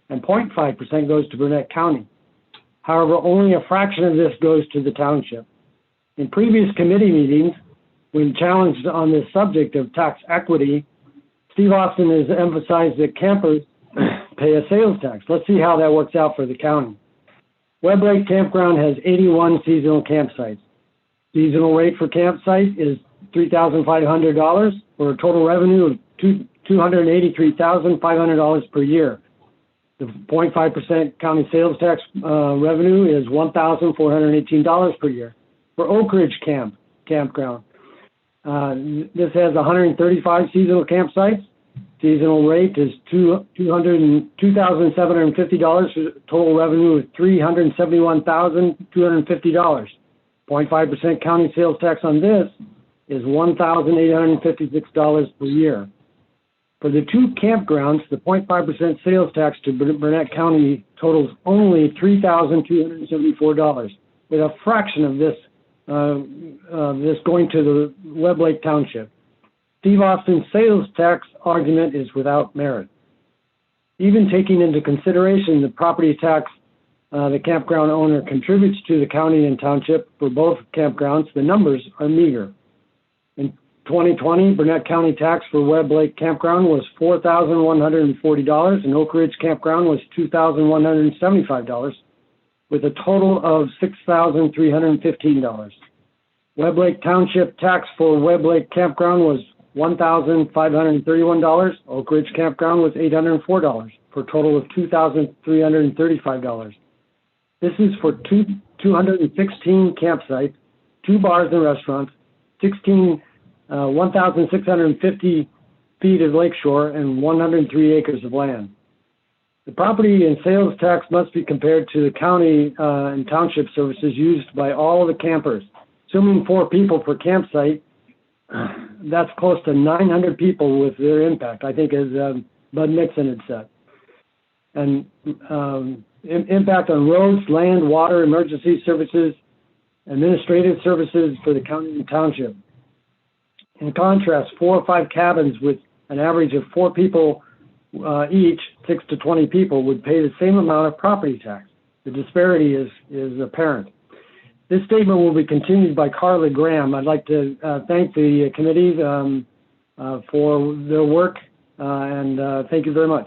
Speaker 18: and 0.5% goes to Burnett County. However, only a fraction of this goes to the township. In previous committee meetings, when challenged on this subject of tax equity, Steve Austin has emphasized that campers pay a sales tax. Let's see how that works out for the county. Webb Lake Campground has 81 seasonal campsites. Seasonal rate for campsite is $3,500 for a total revenue of $283,500 per year. The 0.5% county sales tax revenue is $1,418 per year. For Oak Ridge Campground, this has 135 seasonal campsites. Seasonal rate is $2,750. Total revenue is $371,250. 0.5% county sales tax on this is $1,856 per year. For the 2 campgrounds, the 0.5% sales tax to Burnett County totals only $3,274, with a fraction of this going to the Webb Lake Township. Steve Austin's sales tax argument is without merit. Even taking into consideration the property tax the campground owner contributes to the county and township for both campgrounds, the numbers are meager. In 2020, Burnett County tax for Webb Lake Campground was $4,140, and Oak Ridge Campground was $2,175, with a total of $6,315. Webb Lake Township tax for Webb Lake Campground was $1,531. Oak Ridge Campground was $804, for a total of $2,335. This is for 216 campsites, 2 bars and restaurants, 1,650 feet of lakeshore, and 103 acres of land. The property and sales tax must be compared to the county and township services used by all of the campers. Assuming 4 people per campsite, that's close to 900 people with their impact, I think, as Bud Nixon had said. And impact on roads, land, water, emergency services, administrative services for the county and township. In contrast, 4 or 5 cabins with an average of 4 people each, 6 to 20 people, would pay the same amount of property tax. The disparity is apparent. This statement will be continued by Carla Graham. I'd like to thank the committee for their work, and thank you very much.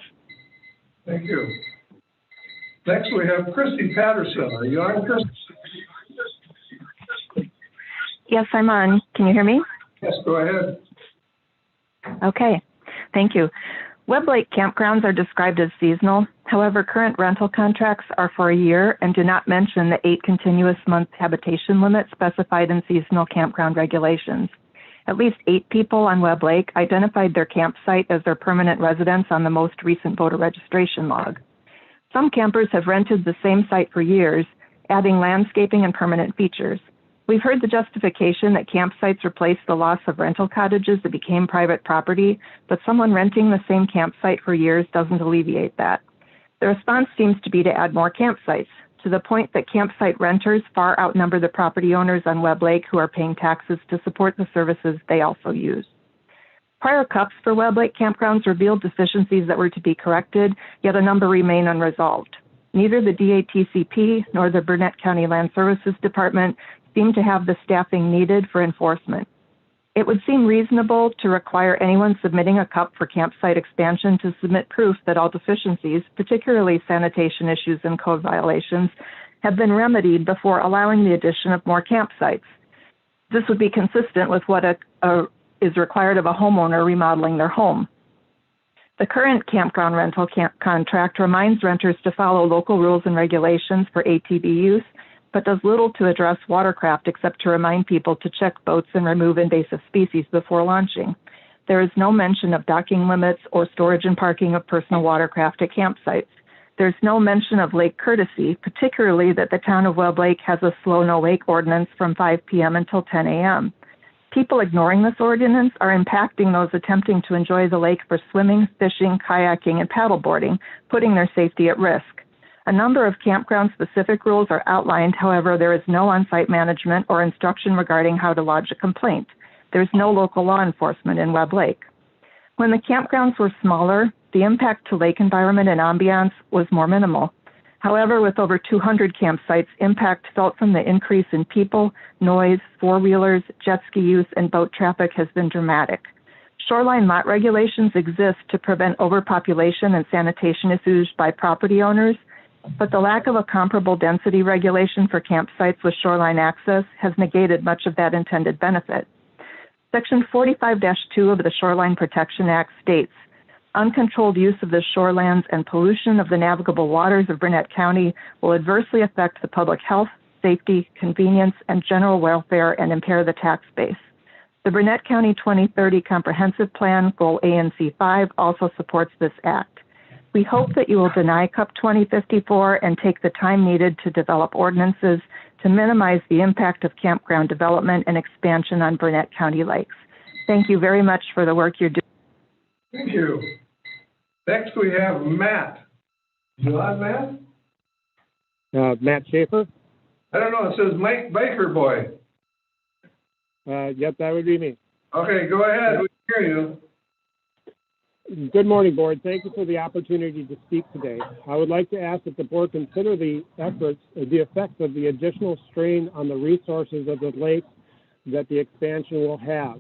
Speaker 3: Thank you. Next, we have Christy Patterson. Are you on, Christy?
Speaker 19: Yes, I'm on. Can you hear me?
Speaker 3: Yes, go ahead.
Speaker 19: Okay, thank you. Webb Lake campgrounds are described as seasonal. However, current rental contracts are for a year and do not mention the 8 continuous month habitation limit specified in seasonal campground regulations. At least 8 people on Webb Lake identified their campsite as their permanent residence on the most recent voter registration log. Some campers have rented the same site for years, adding landscaping and permanent features. We've heard the justification that campsites replace the loss of rental cottages that became private property, but someone renting the same campsite for years doesn't alleviate that. The response seems to be to add more campsites, to the point that campsite renters far outnumber the property owners on Webb Lake who are paying taxes to support the services they also use. Prior CUPs for Webb Lake campgrounds revealed deficiencies that were to be corrected, yet a number remain unresolved. Neither the DATCP nor the Burnett County Land Services Department seem to have the staffing needed for enforcement. It would seem reasonable to require anyone submitting a CUP for campsite expansion to submit proof that all deficiencies, particularly sanitation issues and code violations, have been remedied before allowing the addition of more campsites. This would be consistent with what is required of a homeowner remodeling their home. The current campground rental contract reminds renters to follow local rules and regulations for ATV use, but does little to address watercraft except to remind people to check boats and remove invasive species before launching. There is no mention of docking limits or storage and parking of personal watercraft at campsites. There's no mention of lake courtesy, particularly that the town of Webb Lake has a slow no wake ordinance from 5 p.m. until 10 a.m. People ignoring this ordinance are impacting those attempting to enjoy the lake for swimming, fishing, kayaking, and paddleboarding, putting their safety at risk. A number of campground-specific rules are outlined. However, there is no on-site management or instruction regarding how to lodge a complaint. There's no local law enforcement in Webb Lake. When the campgrounds were smaller, the impact to lake environment and ambiance was more minimal. However, with over 200 campsites, impact felt from the increase in people, noise, four-wheelers, jet ski use, and boat traffic has been dramatic. Shoreline lot regulations exist to prevent overpopulation and sanitation issues by property owners, but the lack of a comparable density regulation for campsites with shoreline access has negated much of that intended benefit. Section 45-2 of the Shoreline Protection Act states, uncontrolled use of the shorelands and pollution of the navigable waters of Burnett County will adversely affect the public health, safety, convenience, and general welfare and impair the tax base. The Burnett County 2030 Comprehensive Plan, Goal A and C5, also supports this act. We hope that you will deny CUP 2054 and take the time needed to develop ordinances to minimize the impact of campground development and expansion on Burnett County lakes. Thank you very much for the work you're doing.
Speaker 3: Thank you. Next we have Matt. You on, Matt?
Speaker 20: Matt Schaefer?
Speaker 3: I don't know, it says Mike Biker Boy.
Speaker 20: Yep, that would be me.
Speaker 3: Okay, go ahead, we can hear you.
Speaker 20: Good morning, Board. Thank you for the opportunity to speak today. I would like to ask that the Board consider the effects of the additional strain on the resources of the lake that the expansion will have.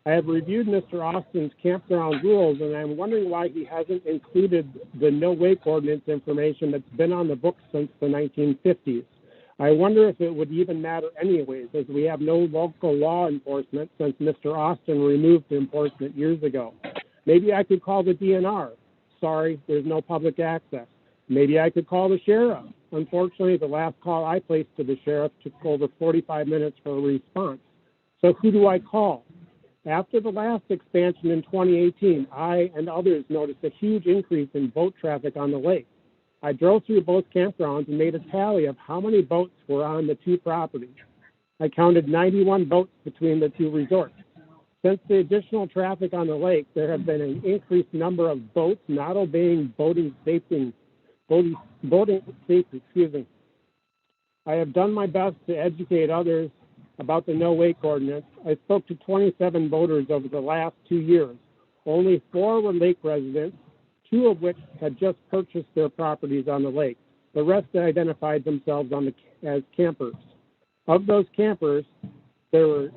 Speaker 20: I have reviewed Mr. Austin's campground rules, and I'm wondering why he hasn't included the no wake ordinance information that's been on the books since the 1950s. I wonder if it would even matter anyways, as we have no local law enforcement since Mr. Austin removed the enforcement years ago. Maybe I could call the DNR. Sorry, there's no public access. Maybe I could call the sheriff. Unfortunately, the last call I placed to the sheriff took over 45 minutes for a response. So who do I call? After the last expansion in 2018, I and others noticed a huge increase in boat traffic on the lake. I drove through both campgrounds and made a tally of how many boats were on the two properties. I counted 91 boats between the two resorts. Since the additional traffic on the lake, there have been an increased number of boats not obeying boating safety. I have done my best to educate others about the no wake ordinance. I spoke to 27 boaters over the last 2 years. Only 4 were lake residents, 2 of which had just purchased their properties on the lake. The rest identified themselves as campers. Of those campers, there were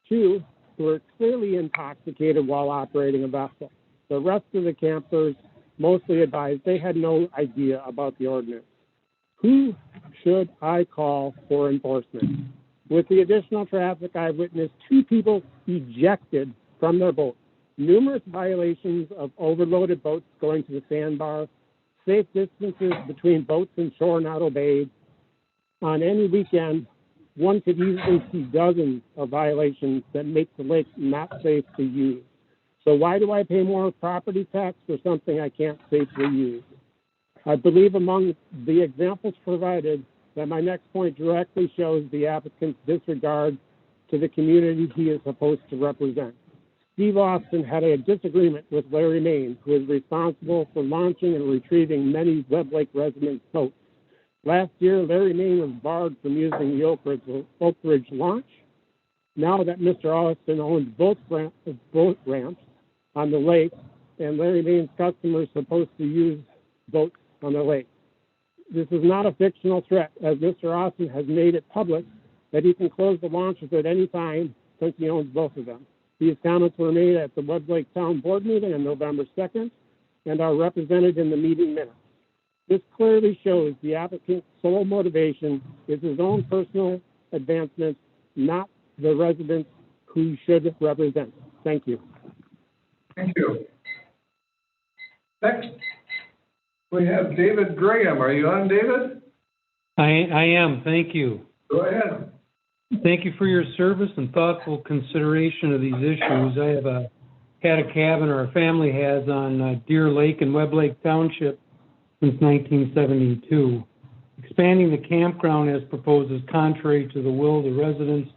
Speaker 20: 2 who were clearly intoxicated while operating a vessel. The rest of the campers mostly advised they had no idea about the ordinance. Who should I call for enforcement? With the additional traffic, I've witnessed 2 people ejected from their boats, numerous violations of overloaded boats going to the sandbar, safe distances between boats and shore not obeyed. On any weekend, one could easily see dozens of violations that make the lake not safe to use. So why do I pay more property tax for something I can't safely use? I believe among the examples provided that my next point directly shows the applicant's disregard to the community he is supposed to represent. Steve Austin had a disagreement with Larry Main, who is responsible for launching and retrieving many Webb Lake residents' boats. Last year, Larry Main was barred from using the Oak Ridge launch. Now that Mr. Austin owns both boat ramps on the lake, and Larry Main's customers are supposed to use boats on the lake. This is not a fictional threat, as Mr. Austin has made it public that he can close the launches at any time since he owns both of them. These comments were made at the Webb Lake Town Board meeting on November 2nd and are represented in the meeting minutes. This clearly shows the applicant's sole motivation is his own personal advancement, not the residents who he should represent. Thank you.
Speaker 3: Thank you. Next, we have David Graham. Are you on, David?
Speaker 21: I am. Thank you.
Speaker 3: Go ahead.
Speaker 21: Thank you for your service and thoughtful consideration of these issues. I have had a cabin, or our family has, on Deer Lake in Webb Lake Township since 1972. Expanding the campground as proposed is contrary to the will of the residents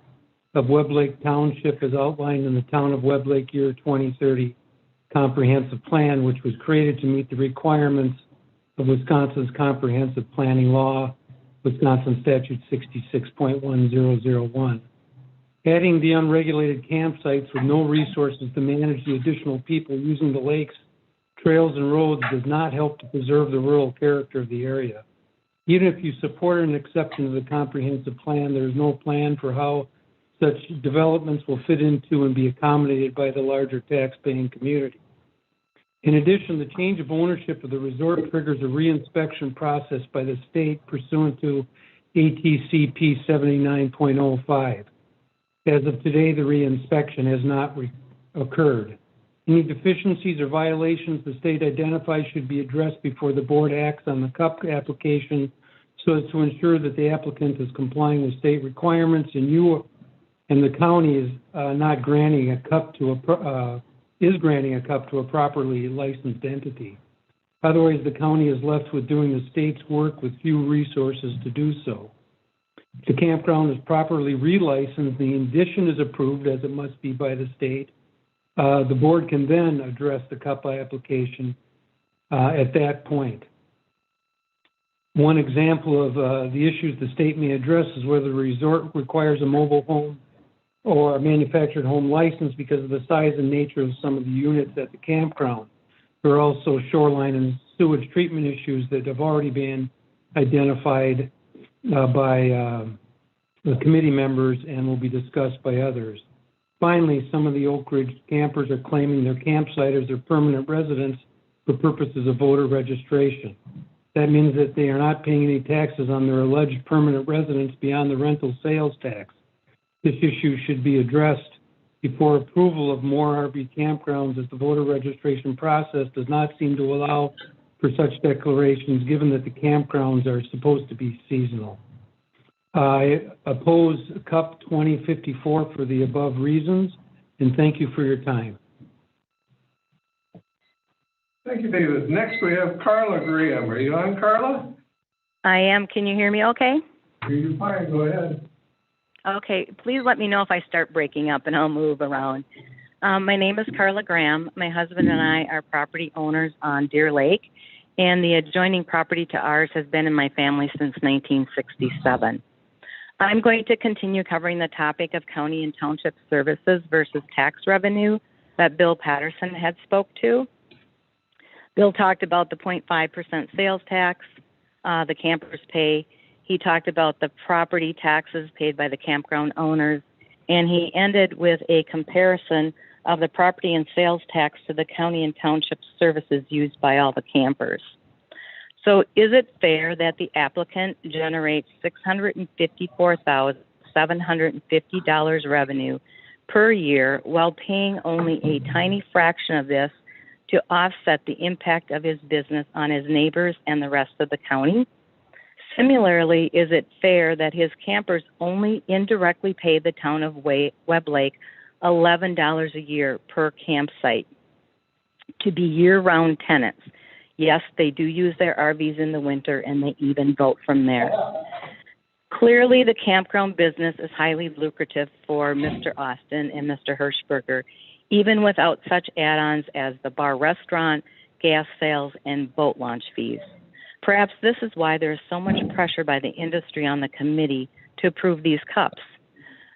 Speaker 21: of Webb Lake Township as outlined in the Town of Webb Lake Year 2030 Comprehensive Plan, which was created to meet the requirements of Wisconsin's Comprehensive Planning Law, Wisconsin Statute 66.1001. Adding the unregulated campsites with no resources to manage the additional people using the lakes, trails, and roads does not help to preserve the rural character of the area. Even if you support an exception to the comprehensive plan, there is no plan for how such developments will fit into and be accommodated by the larger tax-paying community. In addition, the change of ownership of the resort triggers a reinspection process by the state pursuant to ATCP 79.05. As of today, the reinspection has not occurred. Any deficiencies or violations the state identifies should be addressed before the board acts on the CUP application so as to ensure that the applicant is complying with state requirements and you and the county is not granting a CUP to a properly licensed entity. Otherwise, the county is left with doing the state's work with few resources to do so. If the campground is properly relicensed, the addition is approved as it must be by the state. The board can then address the CUP application at that point. One example of the issues the state may address is whether the resort requires a mobile home or a manufactured home license because of the size and nature of some of the units at the campground. There are also shoreline and sewage treatment issues that have already been identified by the committee members and will be discussed by others. Finally, some of the Oak Ridge campers are claiming their campsite as their permanent residence for purposes of voter registration. That means that they are not paying any taxes on their alleged permanent residence beyond the rental sales tax. This issue should be addressed before approval of more RV campgrounds, as the voter registration process does not seem to allow for such declarations, given that the campgrounds are supposed to be seasonal. I oppose CUP 2054 for the above reasons, and thank you for your time.
Speaker 3: Thank you, David. Next, we have Carla Graham. Are you on, Carla?
Speaker 22: I am. Can you hear me okay?
Speaker 3: You're fine. Go ahead.
Speaker 22: Okay. Please let me know if I start breaking up, and I'll move around. My name is Carla Graham. My husband and I are property owners on Deer Lake, and the adjoining property to ours has been in my family since 1967. I'm going to continue covering the topic of county and township services versus tax revenue that Bill Patterson had spoke to. Bill talked about the 0.5% sales tax the campers pay. He talked about the property taxes paid by the campground owners, and he ended with a comparison of the property and sales tax to the county and township services used by all the campers. So is it fair that the applicant generates $654,750 revenue per year while paying only a tiny fraction of this to offset the impact of his business on his neighbors and the rest of the county? Similarly, is it fair that his campers only indirectly pay the town of Webb Lake $11 a year per campsite to be year-round tenants? Yes, they do use their RVs in the winter, and they even vote from there. Clearly, the campground business is highly lucrative for Mr. Austin and Mr. Hirschberger, even without such add-ons as the bar restaurant, gas sales, and boat launch fees. Perhaps this is why there is so much pressure by the industry on the committee to approve these cups.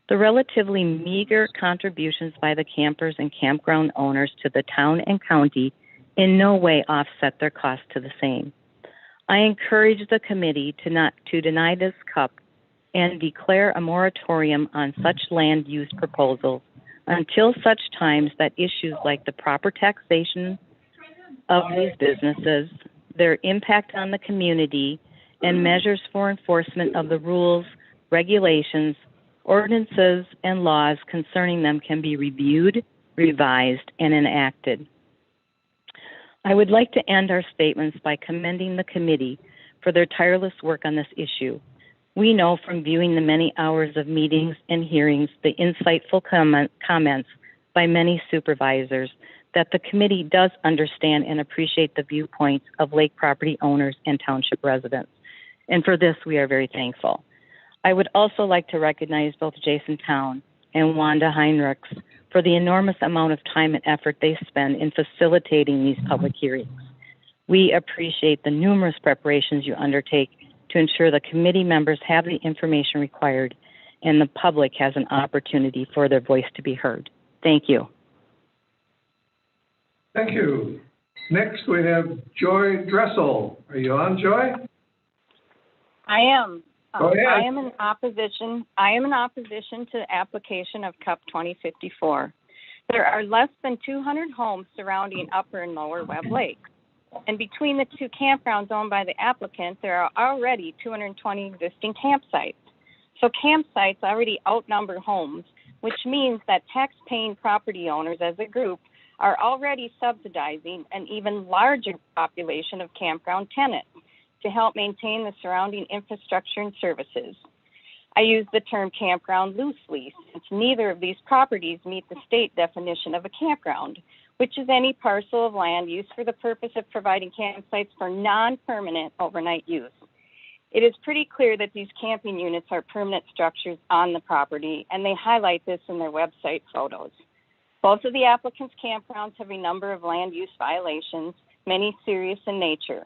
Speaker 22: The relatively meager contributions by the campers and campground owners to the town and county in no way offset their cost to the same. I encourage the committee to deny this cup and declare a moratorium on such land use proposals until such times that issues like the proper taxation of these businesses, their impact on the community, and measures for enforcement of the rules, regulations, ordinances, and laws concerning them can be reviewed, revised, and enacted. I would like to end our statements by commending the committee for their tireless work on this issue. We know from viewing the many hours of meetings and hearings, the insightful comments by many supervisors, that the committee does understand and appreciate the viewpoints of lake property owners and township residents. And for this, we are very thankful. I would also like to recognize both Jason Town and Wanda Heinrichs for the enormous amount of time and effort they spend in facilitating these public hearings. We appreciate the numerous preparations you undertake to ensure the committee members have the information required and the public has an opportunity for their voice to be heard. Thank you.
Speaker 3: Thank you. Next, we have Joy Dressel. Are you on, Joy?
Speaker 6: I am.
Speaker 3: Go ahead.
Speaker 6: I am in opposition to the application of CUP 2054. There are less than 200 homes surrounding Upper and Lower Webb Lake. And between the two campgrounds owned by the applicant, there are already 220 existing campsites. So campsites already outnumber homes, which means that tax-paying property owners as a group are already subsidizing an even larger population of campground tenants to help maintain the surrounding infrastructure and services. I use the term campground loosely, since neither of these properties meet the state definition of a campground, which is any parcel of land used for the purpose of providing campsites for non-permanent overnight use. It is pretty clear that these camping units are permanent structures on the property, and they highlight this in their website photos. Both of the applicants' campgrounds have a number of land use violations, many serious in nature.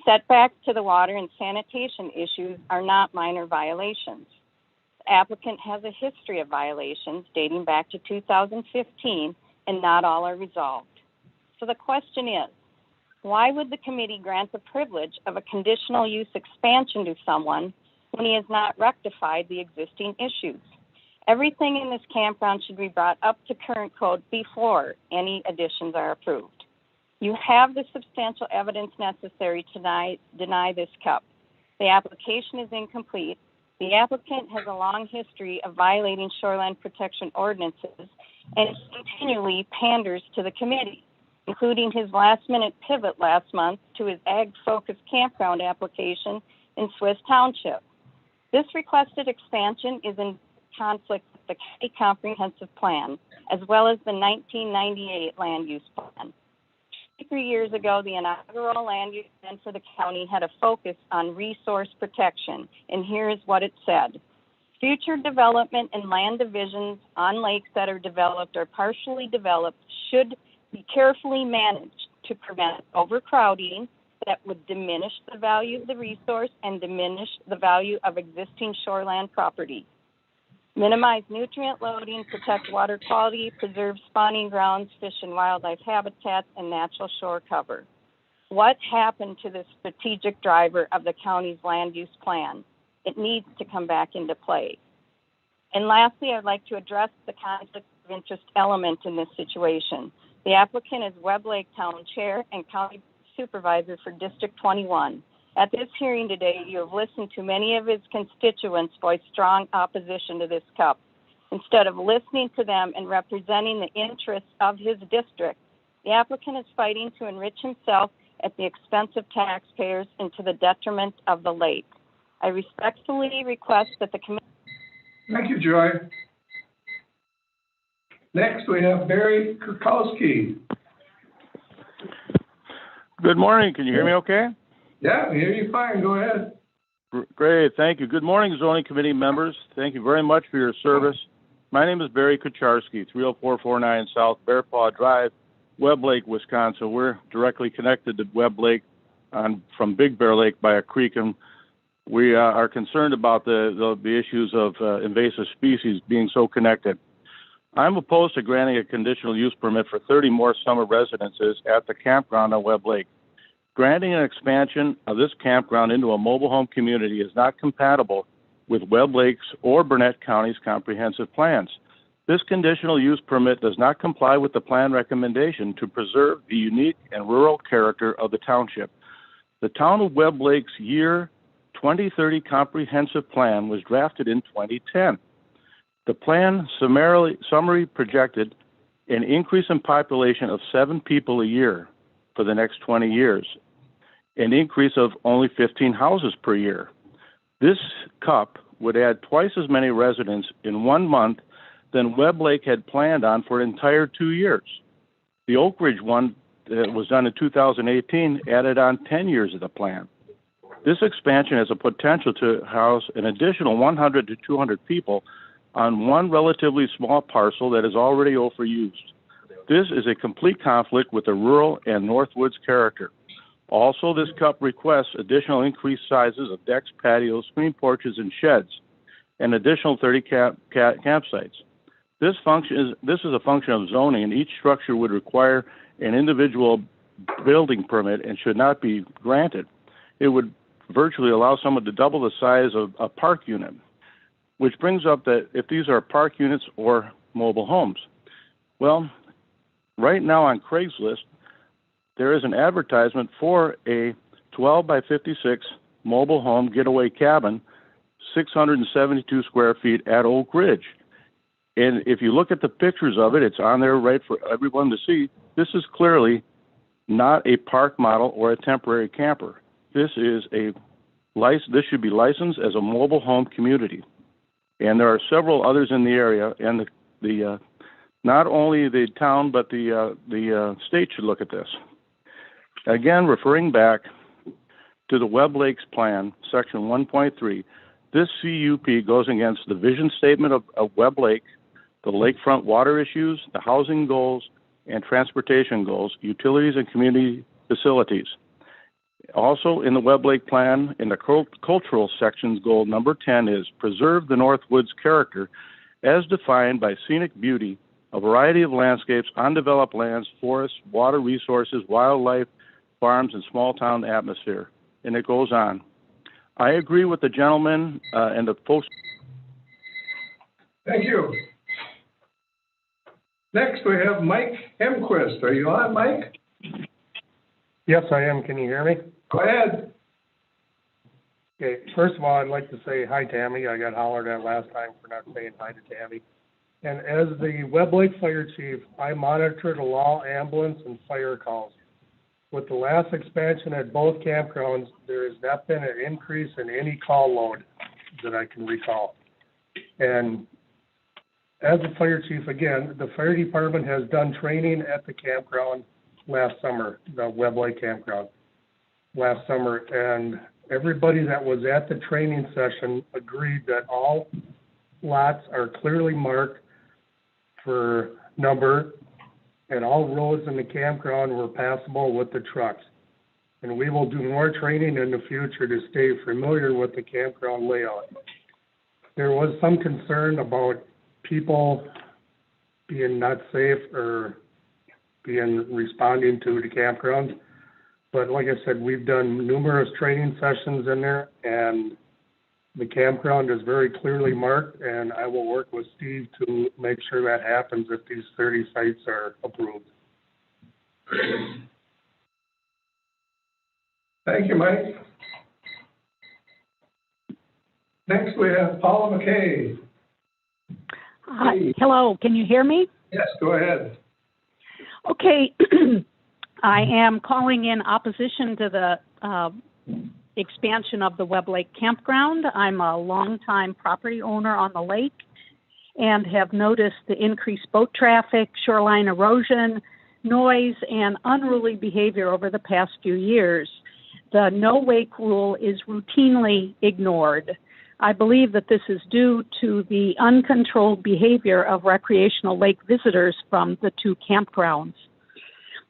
Speaker 6: Setbacks to the water and sanitation issues are not minor violations. The applicant has a history of violations dating back to 2015, and not all are resolved. So the question is, why would the committee grant the privilege of a conditional use expansion to someone when he has not rectified the existing issues? Everything in this campground should be brought up to current code before any additions are approved. You have the substantial evidence necessary to deny this CUP. The application is incomplete. The applicant has a long history of violating shoreline protection ordinances and continually panders to the committee, including his last-minute pivot last month to his ag-focused campground application in Swiss Township. This requested expansion is in conflict with the County Comprehensive Plan, as well as the 1998 Land Use Plan. 3 years ago, the inaugural land use plan for the county had a focus on resource protection, and here is what it said. Future development and land divisions on lakes that are developed or partially developed should be carefully managed to prevent overcrowding that would diminish the value of the resource and diminish the value of existing shoreland property. Minimize nutrient loading, protect water quality, preserve spawning grounds, fish and wildlife habitats, and natural shore cover. What happened to this strategic driver of the county's land use plan? It needs to come back into play. And lastly, I'd like to address the conflict of interest element in this situation. The applicant is Webb Lake Town Chair and County Supervisor for District 21. At this hearing today, you have listened to many of his constituents voice strong opposition to this CUP. Instead of listening to them and representing the interests of his district, the applicant is fighting to enrich himself at the expense of taxpayers and to the detriment of the lake. I respectfully request that the committee.
Speaker 3: Thank you, Joy. Next, we have Barry Kurkowski.
Speaker 5: Good morning. Can you hear me okay?
Speaker 3: Yeah, we hear you fine. Go ahead.
Speaker 5: Great. Thank you. Good morning, zoning committee members. Thank you very much for your service. My name is Barry Kucharski, 30449 South Bear Paw Drive, Webb Lake, Wisconsin. We're directly connected to Webb Lake from Big Bear Lake by a creek, and we are concerned about the issues of invasive species being so connected. I'm opposed to granting a conditional use permit for 30 more summer residences at the campground on Webb Lake. Granting an expansion of this campground into a mobile home community is not compatible with Webb Lake's or Burnett County's comprehensive plans. This conditional use permit does not comply with the plan recommendation to preserve the unique and rural character of the township. The town of Webb Lake's year 2030 comprehensive plan was drafted in 2010. The plan summary projected an increase in population of 7 people a year for the next 20 years, an increase of only 15 houses per year. This CUP would add twice as many residents in 1 month than Webb Lake had planned on for an entire 2 years. The Oak Ridge one that was done in 2018 added on 10 years of the plan. This expansion has a potential to house an additional 100 to 200 people on one relatively small parcel that is already overused. This is a complete conflict with the rural and Northwoods character. Also, this CUP requests additional increased sizes of decks, patios, screen porches, and sheds, and additional 30 campsites. This is a function of zoning, and each structure would require an individual building permit and should not be granted. It would virtually allow someone to double the size of a park unit, which brings up that if these are park units or mobile homes. Well, right now on Craigslist, there is an advertisement for a 12 by 56 mobile home getaway cabin, 672 square feet at Oak Ridge. And if you look at the pictures of it, it's on there right for everyone to see. This is clearly not a park model or a temporary camper. This should be licensed as a mobile home community. And there are several others in the area, and not only the town but the state should look at this. Again, referring back to the Webb Lakes Plan, Section 1.3, this CUP goes against the vision statement of Webb Lake, the lakefront water issues, the housing goals, and transportation goals, utilities and community facilities. Also in the Webb Lake Plan, in the cultural section's goal number 10 is preserve the Northwoods character as defined by scenic beauty, a variety of landscapes, undeveloped lands, forests, water resources, wildlife, farms, and small town atmosphere. And it goes on. I agree with the gentleman and the folks.
Speaker 3: Thank you. Next, we have Mike Hemquist. Are you on, Mike?
Speaker 7: Yes, I am. Can you hear me?
Speaker 3: Go ahead.
Speaker 7: Okay. First of all, I'd like to say hi, Tammy. I got hollered at last time for not saying hi to Tammy. And as the Webb Lake Fire Chief, I monitor the law, ambulance, and fire calls. With the last expansion at both campgrounds, there has not been an increase in any call load that I can recall. And as a fire chief, again, the fire department has done training at the campground last summer, the Webb Lake campground last summer, and everybody that was at the training session agreed that all lots are clearly marked for number, and all roads in the campground were passable with the trucks. And we will do more training in the future to stay familiar with the campground layout. There was some concern about people being not safe or responding to the campground. But like I said, we've done numerous training sessions in there, and the campground is very clearly marked, and I will work with Steve to make sure that happens if these 30 sites are approved.
Speaker 3: Thank you, Mike. Next, we have Paula McKay.
Speaker 23: Hi. Hello, can you hear me?
Speaker 3: Yes, go ahead.
Speaker 23: Okay, I am calling in opposition to the expansion of the Webb Lake Campground. I'm a longtime property owner on the lake and have noticed the increased boat traffic, shoreline erosion, noise, and unruly behavior over the past few years. The no-wake rule is routinely ignored. I believe that this is due to the uncontrolled behavior of recreational lake visitors from the two campgrounds.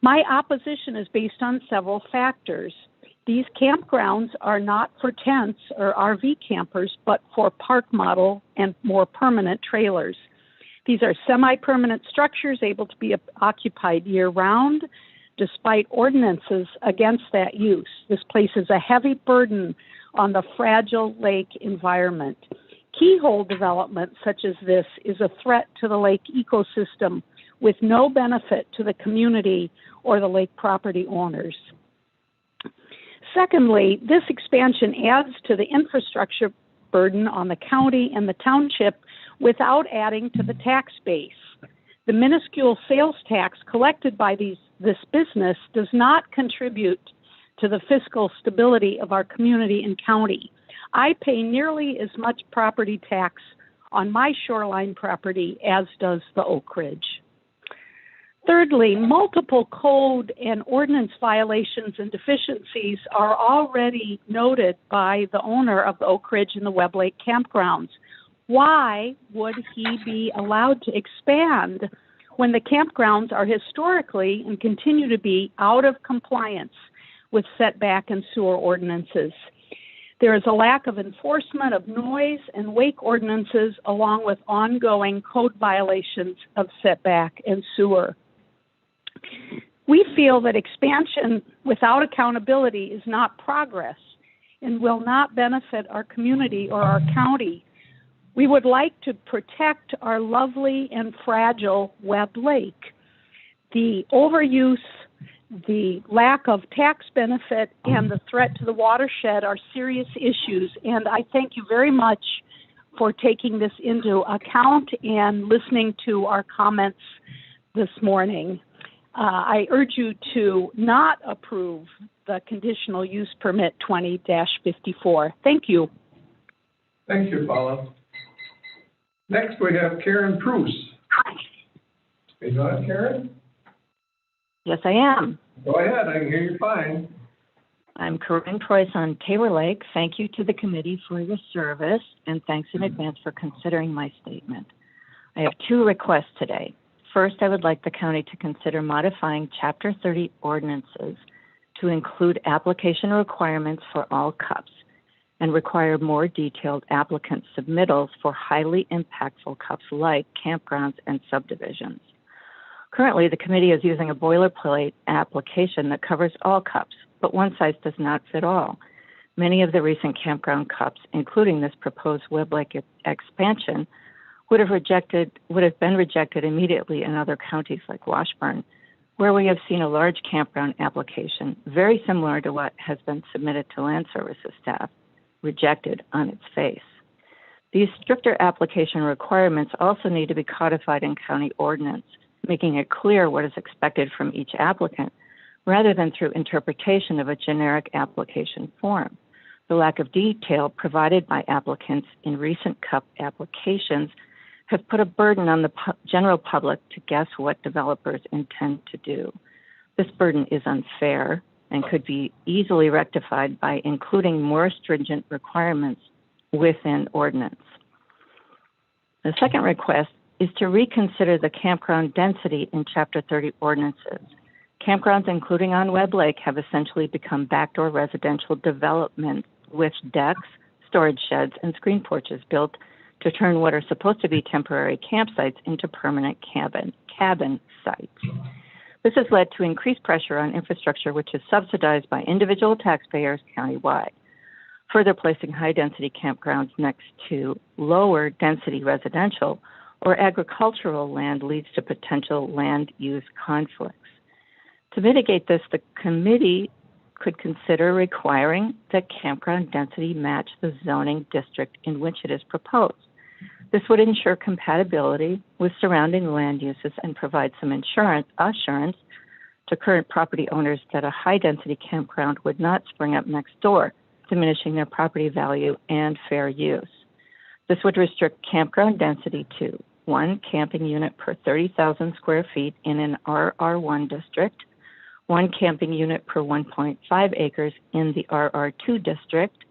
Speaker 23: My opposition is based on several factors. These campgrounds are not for tents or RV campers, but for park model and more permanent trailers. These are semi-permanent structures able to be occupied year-round, despite ordinances against that use. This places a heavy burden on the fragile lake environment. Keyhole development such as this is a threat to the lake ecosystem with no benefit to the community or the lake property owners. Secondly, this expansion adds to the infrastructure burden on the county and the township without adding to the tax base. The minuscule sales tax collected by this business does not contribute to the fiscal stability of our community and county. I pay nearly as much property tax on my shoreline property as does the Oak Ridge. Thirdly, multiple code and ordinance violations and deficiencies are already noted by the owner of the Oak Ridge and the Webb Lake campgrounds. Why would he be allowed to expand when the campgrounds are historically and continue to be out of compliance with setback and sewer ordinances? There is a lack of enforcement of noise and wake ordinances along with ongoing code violations of setback and sewer. We feel that expansion without accountability is not progress and will not benefit our community or our county. We would like to protect our lovely and fragile Webb Lake. The overuse, the lack of tax benefit, and the threat to the watershed are serious issues, and I thank you very much for taking this into account and listening to our comments this morning. I urge you to not approve the conditional use permit 20-54. Thank you.
Speaker 3: Thank you, Paula. Next, we have Karen Preuss. Are you on, Karen?
Speaker 2: Yes, I am.
Speaker 3: Go ahead, I can hear you fine.
Speaker 2: I'm Corinne Preuss on Taylor Lake. Thank you to the committee for your service, and thanks in advance for considering my statement. I have two requests today. First, I would like the county to consider modifying Chapter 30 ordinances to include application requirements for all cups and require more detailed applicant submittals for highly impactful cups like campgrounds and subdivisions. Currently, the committee is using a boilerplate application that covers all cups, but one size does not fit all. Many of the recent campground cups, including this proposed Webb Lake expansion, would have been rejected immediately in other counties like Washburn, where we have seen a large campground application very similar to what has been submitted to Land Services staff, rejected on its face. These stricter application requirements also need to be codified in county ordinance, making it clear what is expected from each applicant, rather than through interpretation of a generic application form. The lack of detail provided by applicants in recent CUP applications has put a burden on the general public to guess what developers intend to do. This burden is unfair and could be easily rectified by including more stringent requirements within ordinance. The second request is to reconsider the campground density in Chapter 30 ordinances. Campgrounds, including on Webb Lake, have essentially become backdoor residential development with decks, storage sheds, and screen porches built to turn what are supposed to be temporary campsites into permanent cabin sites. This has led to increased pressure on infrastructure, which is subsidized by individual taxpayers countywide. Further placing high-density campgrounds next to lower-density residential or agricultural land leads to potential land use conflicts. To mitigate this, the committee could consider requiring that campground density match the zoning district in which it is proposed. This would ensure compatibility with surrounding land uses and provide some assurance to current property owners that a high-density campground would not spring up next door diminishing their property value and fair use. This would restrict campground density to 1 camping unit per 30,000 square feet in an RR1 district, 1 camping unit per 1.5 acres in the RR2 district,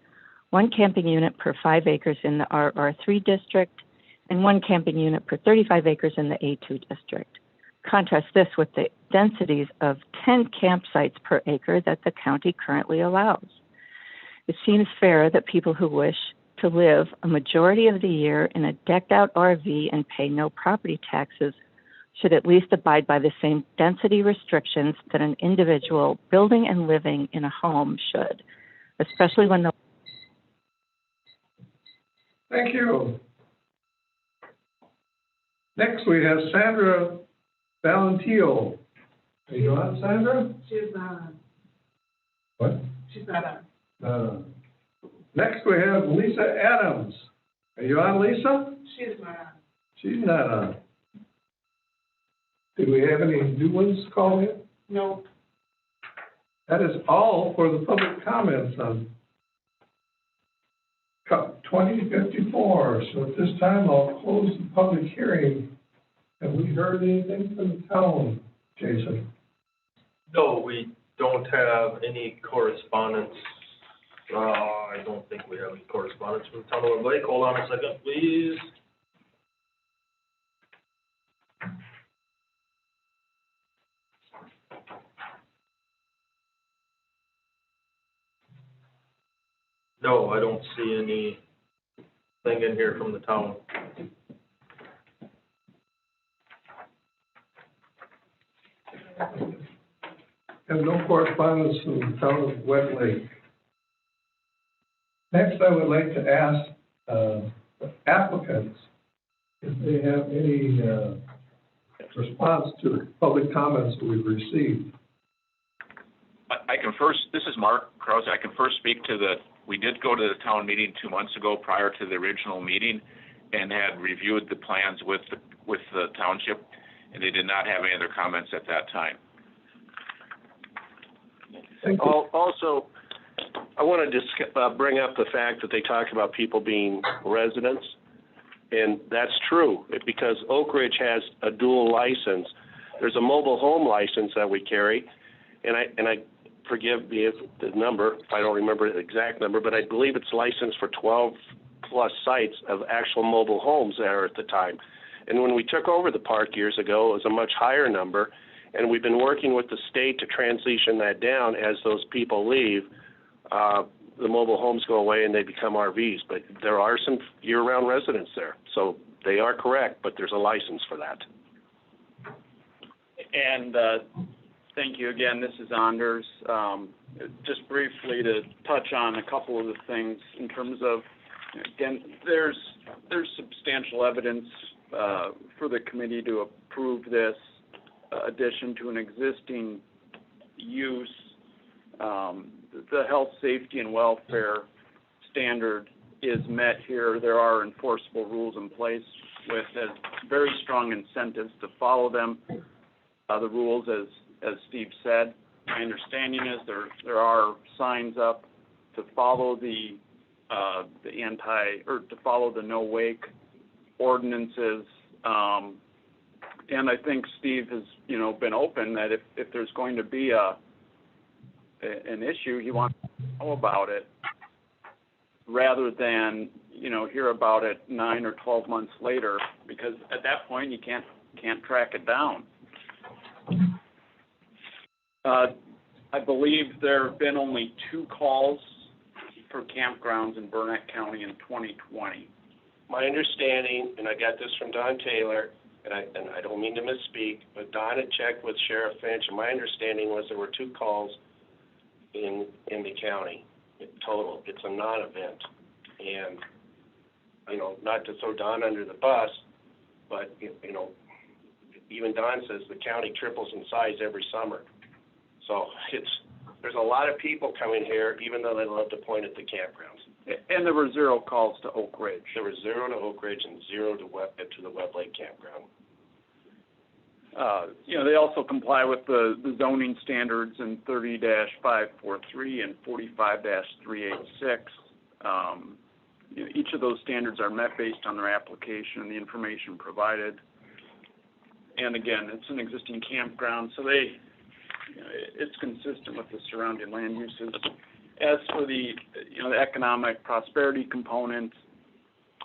Speaker 2: 1 camping unit per 5 acres in the RR3 district, and 1 camping unit per 35 acres in the A2 district. Contrast this with the densities of 10 campsites per acre that the county currently allows. It seems fair that people who wish to live a majority of the year in a decked-out RV and pay no property taxes should at least abide by the same density restrictions that an individual building and living in a home should, especially when the...
Speaker 3: Thank you. Next, we have Sandra Valentillo. Are you on, Sandra?
Speaker 1: She's not on.
Speaker 3: What?
Speaker 1: She's not on.
Speaker 3: Not on. Next, we have Lisa Adams. Are you on, Lisa?
Speaker 1: She's not on.
Speaker 3: She's not on. Did we have any new ones call in?
Speaker 1: No.
Speaker 3: That is all for the public comments on 2054. So at this time, I'll close the public hearing. Have we heard anything from the town, Jason?
Speaker 10: No, we don't have any correspondence. I don't think we have any correspondence from the town of Webb Lake. Hold on a second, please. No, I don't see anything in here from the town.
Speaker 3: Have no correspondence from the town of Webb Lake. Next, I would like to ask applicants if they have any response to the public comments that we've received.
Speaker 13: I can first, this is Mark Krause, I can first speak to we did go to the town meeting 2 months ago prior to the original meeting and had reviewed the plans with the township, and they did not have any other comments at that time.
Speaker 12: Also, I want to just bring up the fact that they talk about people being residents, and that's true because Oak Ridge has a dual license. There's a mobile home license that we carry, and I forgive me if the number, if I don't remember the exact number, but I believe it's licensed for 12 plus sites of actual mobile homes there at the time. And when we took over the park years ago, it was a much higher number, and we've been working with the state to transition that down as those people leave. The mobile homes go away and they become RVs, but there are some year-round residents there. So they are correct, but there's a license for that.
Speaker 14: And thank you again. This is Anders. Just briefly to touch on a couple of the things in terms of, again, there's substantial evidence for the committee to approve this addition to an existing use. The health, safety, and welfare standard is met here. There are enforceable rules in place with very strong incentives to follow them. The rules, as Steve said, my understanding is there are signs up to follow the no wake ordinances. And I think Steve has, been open that if there's going to be an issue, he wants to know about it rather than, hear about it 9 or 12 months later, because at that point you can't track it down. I believe there have been only 2 calls for campgrounds in Burnett County in 2020.
Speaker 12: My understanding, and I got this from Don Taylor, and I don't mean to misspeak, but Don had checked with Sheriff Finch, and my understanding was there were 2 calls in the county in total. It's a non-event. And, not to throw Don under the bus, but, even Don says the county triples in size every summer. So there's a lot of people coming here, even though they love to point at the campgrounds.
Speaker 14: And there were 0 calls to Oak Ridge.
Speaker 12: There were 0 to Oak Ridge and 0 to the Webb Lake campground.
Speaker 14: They also comply with the zoning standards in 30-543 and 45-386. Each of those standards are met based on their application and the information provided. And again, it's an existing campground, so it's consistent with the surrounding land uses. As for the economic prosperity component,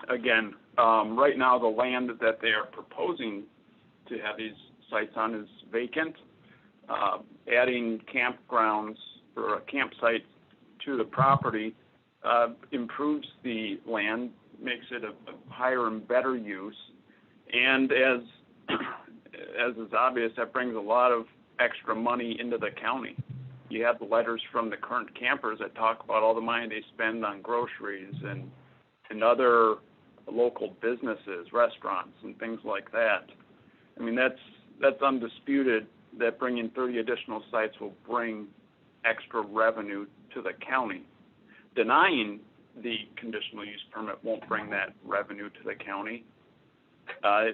Speaker 14: again, right now the land that they are proposing to have these sites on is vacant. Adding campgrounds or a campsite to the property improves the land, makes it a higher and better use, and as is obvious, that brings a lot of extra money into the county. You have the letters from the current campers that talk about all the money they spend on groceries and other local businesses, restaurants, and things like that. I mean, that's undisputed that bringing 30 additional sites will bring extra revenue to the county. Denying the conditional use permit won't bring that revenue to the county.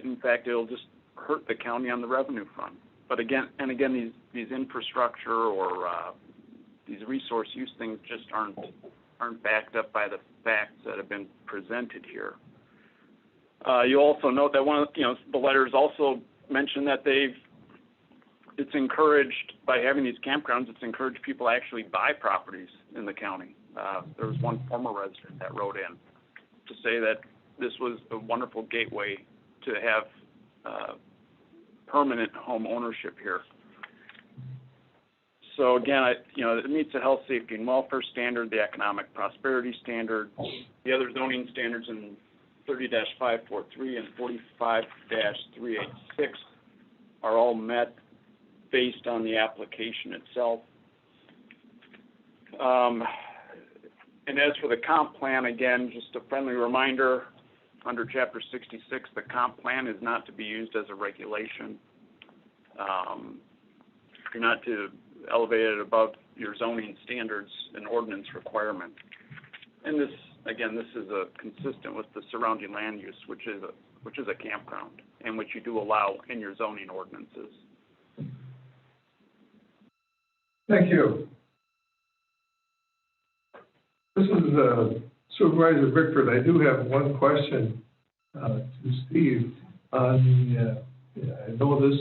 Speaker 14: In fact, it'll just hurt the county on the revenue front. But again, these infrastructure or these resource use things just aren't backed up by the facts that have been presented here. You also note that the letters also mention that it's encouraged, by having these campgrounds, it's encouraged people to actually buy properties in the county. There was one former resident that wrote in to say that this was a wonderful gateway to have permanent home ownership here. So again, it meets the health, safety, and welfare standard, the economic prosperity standard, the other zoning standards in 30-543 and 45-386 are all met based on the application itself. And as for the comp plan, again, just a friendly reminder, under Chapter 66, the comp plan is not to be used as a regulation. You're not to elevate it above your zoning standards and ordinance requirement. And this is consistent with the surrounding land use, which is a campground, and which you do allow in your zoning ordinances.
Speaker 3: Thank you. This is Supervisor Bickford. I do have one question to Steve on I know this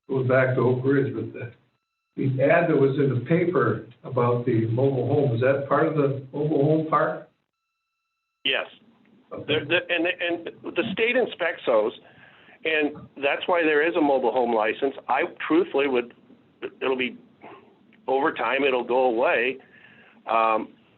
Speaker 3: goes back to Oak Ridge, but the ad that was in the paper about the mobile home, is that part of the mobile home park?
Speaker 12: Yes. And the state inspects those, and that's why there is a mobile home license. I truthfully it'll be, over time, it'll go away.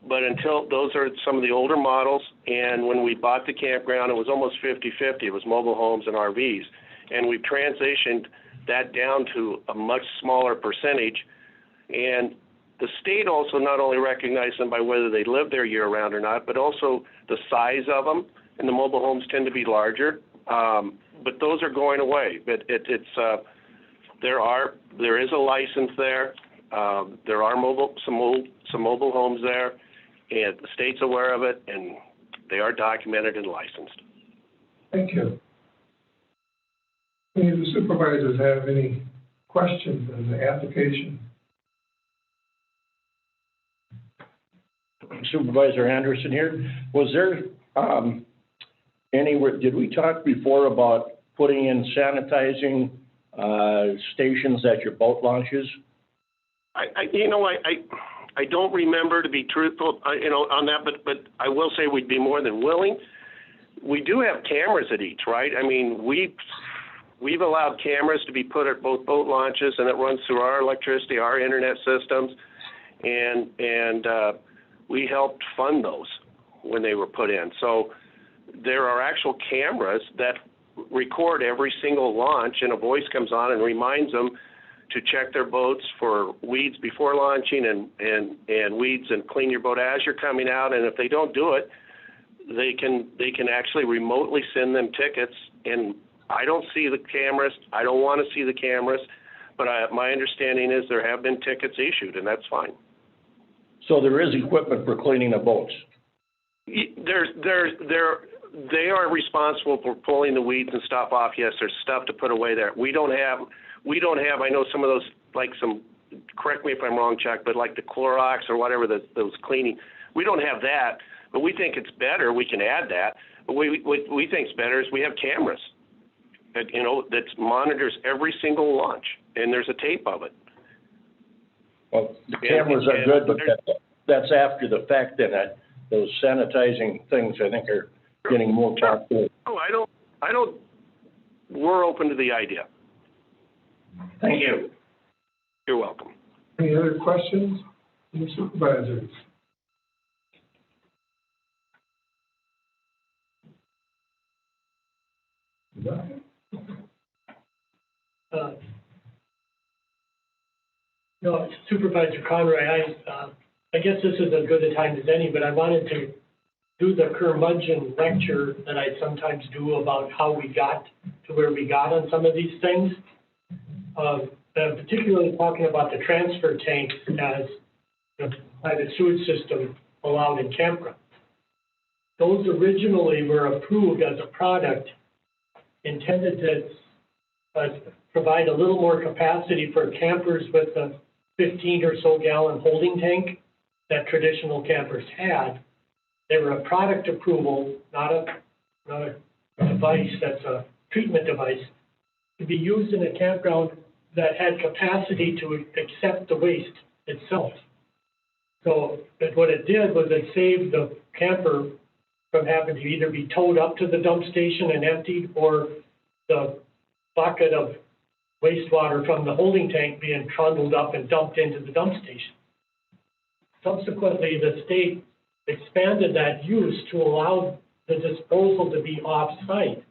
Speaker 12: But until, those are some of the older models, and when we bought the campground, it was almost 50-50. It was mobile homes and RVs. And we've transitioned that down to a much smaller percentage. And the state also not only recognizes them by whether they live there year-round or not, but also the size of them, and the mobile homes tend to be larger. But those are going away. But there is a license there. There are some mobile homes there, and the state's aware of it, and they are documented and licensed.
Speaker 3: Thank you. Any of the supervisors have any questions on the application?
Speaker 8: Supervisor Anderson here. Was there did we talk before about putting in sanitizing stations at your boat launches?
Speaker 12: I don't remember, to be truthful, on that, but I will say we'd be more than willing. We do have cameras at each, right? I mean, we've allowed cameras to be put at both boat launches, and it runs through our electricity, our internet systems, and we helped fund those when they were put in. So there are actual cameras that record every single launch, and a voice comes on and reminds them to check their boats for weeds before launching and weeds, and clean your boat as you're coming out. And if they don't do it, they can actually remotely send them tickets. And I don't see the cameras. I don't want to see the cameras, but my understanding is there have been tickets issued, and that's fine.
Speaker 8: So there is equipment for cleaning the boats?
Speaker 12: They are responsible for pulling the weeds and stuff off. Yes, there's stuff to put away there. we don't have, I know some of those, like some, correct me if I'm wrong, Chuck, but like the Clorox or whatever, those cleaning, we don't have that, but we think it's better, we can add that. But what we think is better is we have cameras that, that monitors every single launch, and there's a tape of it.
Speaker 8: Well, the cameras are good, but that's after the fact, then those sanitizing things, I think, are getting more popular.
Speaker 12: No, I don't, we're open to the idea.
Speaker 8: Thank you.
Speaker 12: You're welcome.
Speaker 3: Any other questions from the supervisors?
Speaker 4: No, Supervisor Conroy, I guess this is as good a time as any, but I wanted to do the curmudgeon lecture that I sometimes do about how we got to where we got on some of these things. Particularly talking about the transfer tanks as the private sewage system allowed in campgrounds. Those originally were approved as a product intended to provide a little more capacity for campers with the 15 or so gallon holding tank that traditional campers had. They were a product approval, not a device that's a treatment device, to be used in a campground that had capacity to accept the waste itself. So what it did was it saved the camper from having to either be towed up to the dump station and emptied, or the bucket of wastewater from the holding tank being trundled up and dumped into the dump station. Subsequently, the state expanded that use to allow the disposal to be off-site,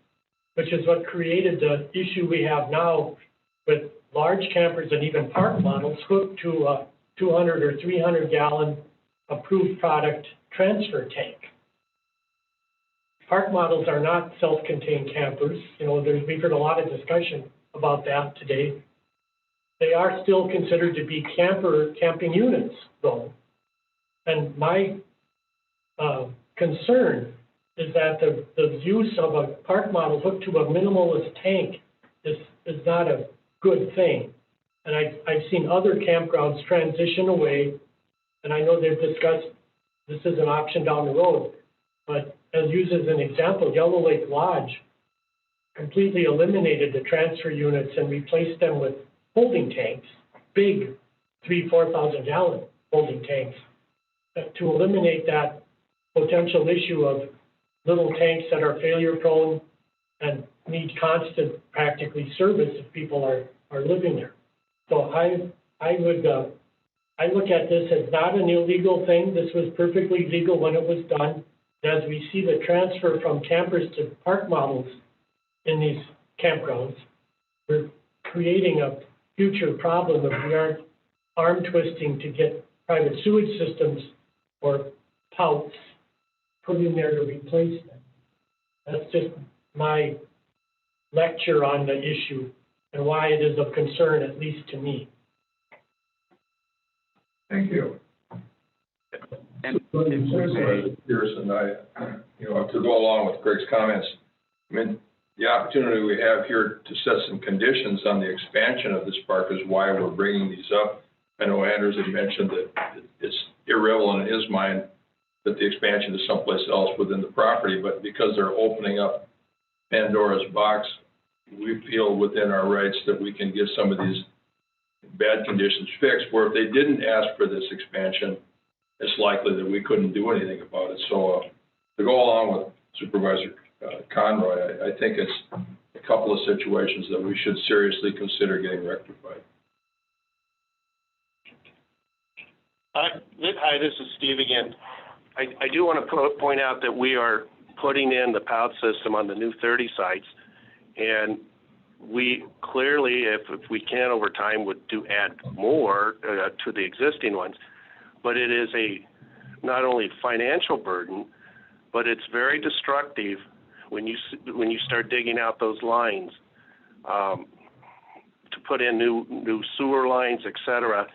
Speaker 4: which is what created the issue we have now with large campers and even park models hooked to a 200 or 300 gallon approved product transfer tank. Park models are not self-contained campers. We've heard a lot of discussion about that today. They are still considered to be camping units, though. And my concern is that the use of a park model hooked to a minimalist tank is not a good thing. And I've seen other campgrounds transition away, and I know they've discussed this is an option down the road, but as used as an example, Yellow Lake Lodge completely eliminated the transfer units and replaced them with holding tanks, big 3,000-4,000 gallon holding tanks, to eliminate that potential issue of little tanks that are failure prone and need constant practically service if people are living there. So I look at this as not an illegal thing. This was perfectly legal when it was done. As we see the transfer from campers to park models in these campgrounds, we're creating a future problem if we aren't arm twisting to get private sewage systems or pouts put in there to replace them. That's just my lecture on the issue and why it is of concern, at least to me.
Speaker 3: Thank you.
Speaker 9: And Pearson, to go along with Greg's comments, I mean, the opportunity we have here to set some conditions on the expansion of this park is why we're bringing these up. I know Anders had mentioned that it's irrelevant in his mind that the expansion is someplace else within the property, but because they're opening up Pandora's box, we feel within our rights that we can get some of these bad conditions fixed, where if they didn't ask for this expansion, it's likely that we couldn't do anything about it. So to go along with Supervisor Conroy, I think it's a couple of situations that we should seriously consider getting rectified.
Speaker 12: Hi, this is Steve again. I do want to point out that we are putting in the pout system on the new 30 sites, and we clearly, if we can over time, would add more to the existing ones. But it is not only financial burden, but it's very destructive when you start digging out those lines to put in new sewer lines, etc.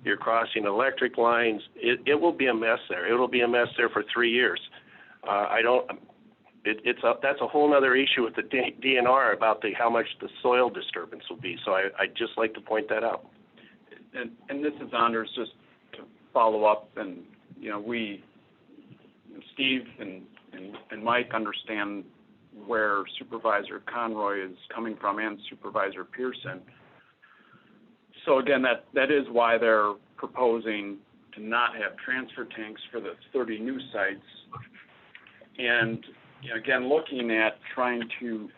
Speaker 12: You're crossing electric lines. It will be a mess there. It will be a mess there for 3 years. that's a whole other issue with the DNR about how much the soil disturbance will be. So I'd just like to point that out.
Speaker 14: And this is Anders, just to follow up, and Steve and Mike understand where Supervisor Conroy is coming from and Supervisor Pearson. So again, that is why they're proposing to not have transfer tanks for the 30 new sites. And again, looking at trying to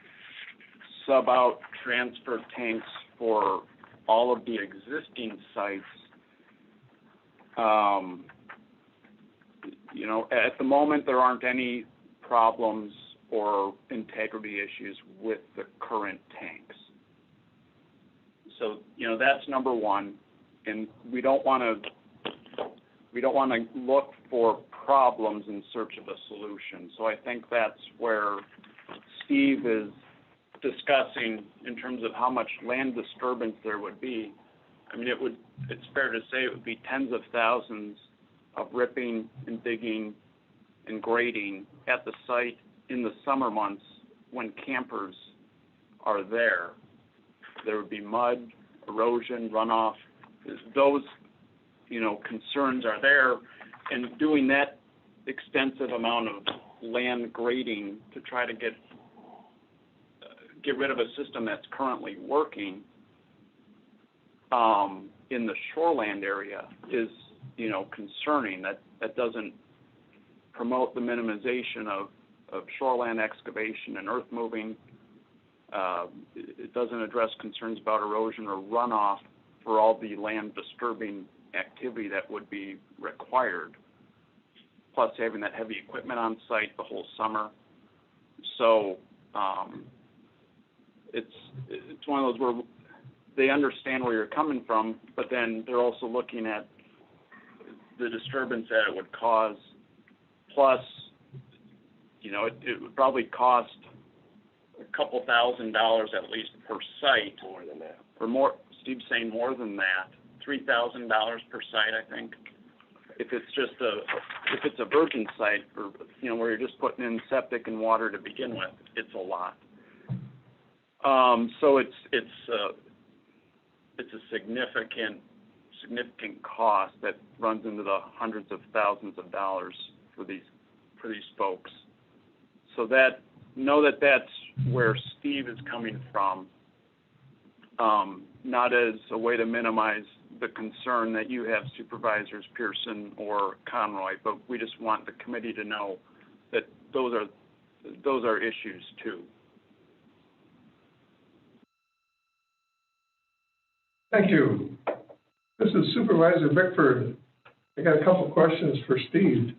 Speaker 14: sub out transfer tanks for all of the existing sites, at the moment there aren't any problems or integrity issues with the current tanks. So, that's number one, and we don't want to look for problems in search of a solution. So I think that's where Steve is discussing in terms of how much land disturbance there would be. I mean, it's fair to say it would be tens of thousands of ripping and digging and grading at the site in the summer months when campers are there. There would be mud, erosion, runoff. Those, concerns are there, and doing that extensive amount of land grading to try to get rid of a system that's currently working in the shoreland area is, concerning. That doesn't promote the minimization of shoreland excavation and earth moving. It doesn't address concerns about erosion or runoff for all the land disturbing activity that would be required, plus having that heavy equipment on site the whole summer. So it's one of those where they understand where you're coming from, but then they're also looking at the disturbance that it would cause, plus, it would probably cost a couple $1,000 at least per site. More than that. Or more, Steve's saying more than that, $3,000 per site, I think. If it's a virgin site, or where you're just putting in septic and water to begin with, it's a lot. So it's a significant cost that runs into the hundreds of thousands of dollars for these folks. So that's where Steve is coming from, not as a way to minimize the concern that you have, Supervisors Pearson or Conroy, but we just want the committee to know that those are issues too.
Speaker 3: Thank you. This is Supervisor Bickford. I got a couple questions for Steve.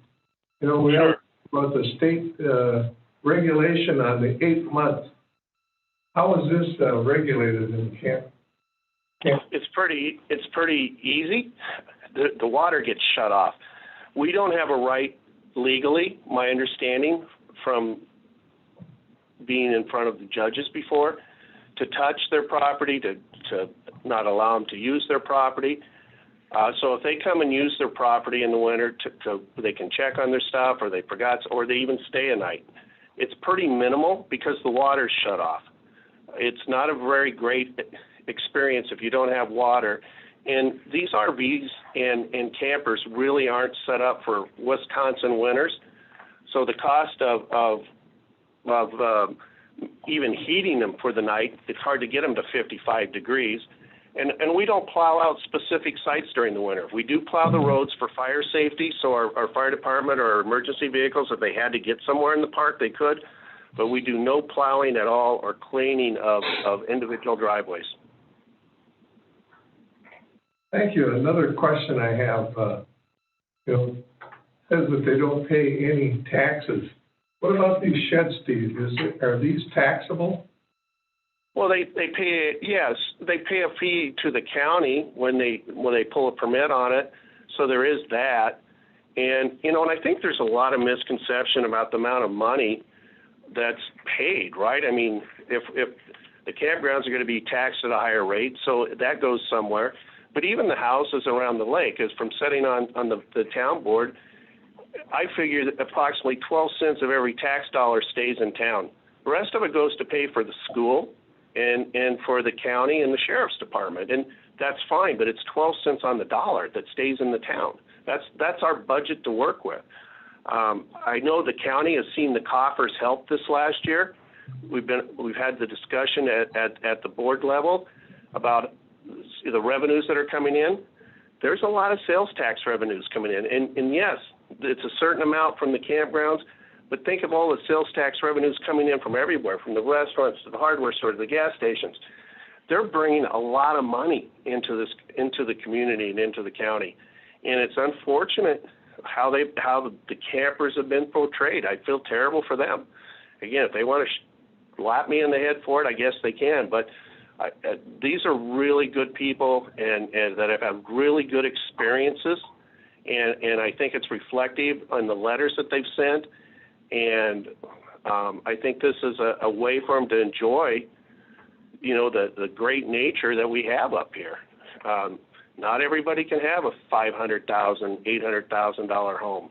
Speaker 3: We have about the state regulation on the 8th month. How is this regulated in camp?
Speaker 12: It's pretty easy. The water gets shut off. We don't have a right legally, my understanding from being in front of the judges before, to touch their property, to not allow them to use their property. So if they come and use their property in the winter, they can check on their stuff, or they forgot, or they even stay a night. It's pretty minimal because the water's shut off. It's not a very great experience if you don't have water. And these RVs and campers really aren't set up for Wisconsin winters. So the cost of even heating them for the night, it's hard to get them to 55 degrees. And we don't plow out specific sites during the winter. We do plow the roads for fire safety, so our fire department or emergency vehicles, if they had to get somewhere in the park, they could. But we do no plowing at all or cleaning of individual driveways.
Speaker 3: Thank you. Another question I have, says that they don't pay any taxes. What about these sheds, Steve? Are these taxable?
Speaker 12: Well, they pay, yes, they pay a fee to the county when they pull a permit on it. So there is that. And, and I think there's a lot of misconception about the amount of money that's paid, right? I mean, if the campgrounds are going to be taxed at a higher rate, so that goes somewhere. But even the houses around the lake, is from sitting on the town board, I figure that approximately 12 cents of every tax dollar stays in town. The rest of it goes to pay for the school and for the county and the sheriff's department. And that's fine, but it's 12 cents on the dollar that stays in the town. That's our budget to work with. I know the county has seen the coffers help this last year. We've had the discussion at the board level about the revenues that are coming in. There's a lot of sales tax revenues coming in, and yes, it's a certain amount from the campgrounds, but think of all the sales tax revenues coming in from everywhere, from the restaurants to the hardware store to the gas stations. They're bringing a lot of money into the community and into the county, and it's unfortunate how the campers have been portrayed. I feel terrible for them. Again, if they want to slap me in the head for it, I guess they can, but these are really good people and that have had really good experiences, and I think it's reflective on the letters that they've sent, and I think this is a way for them to enjoy, the great nature that we have up here. Not everybody can have a $500,000, $800,000 home,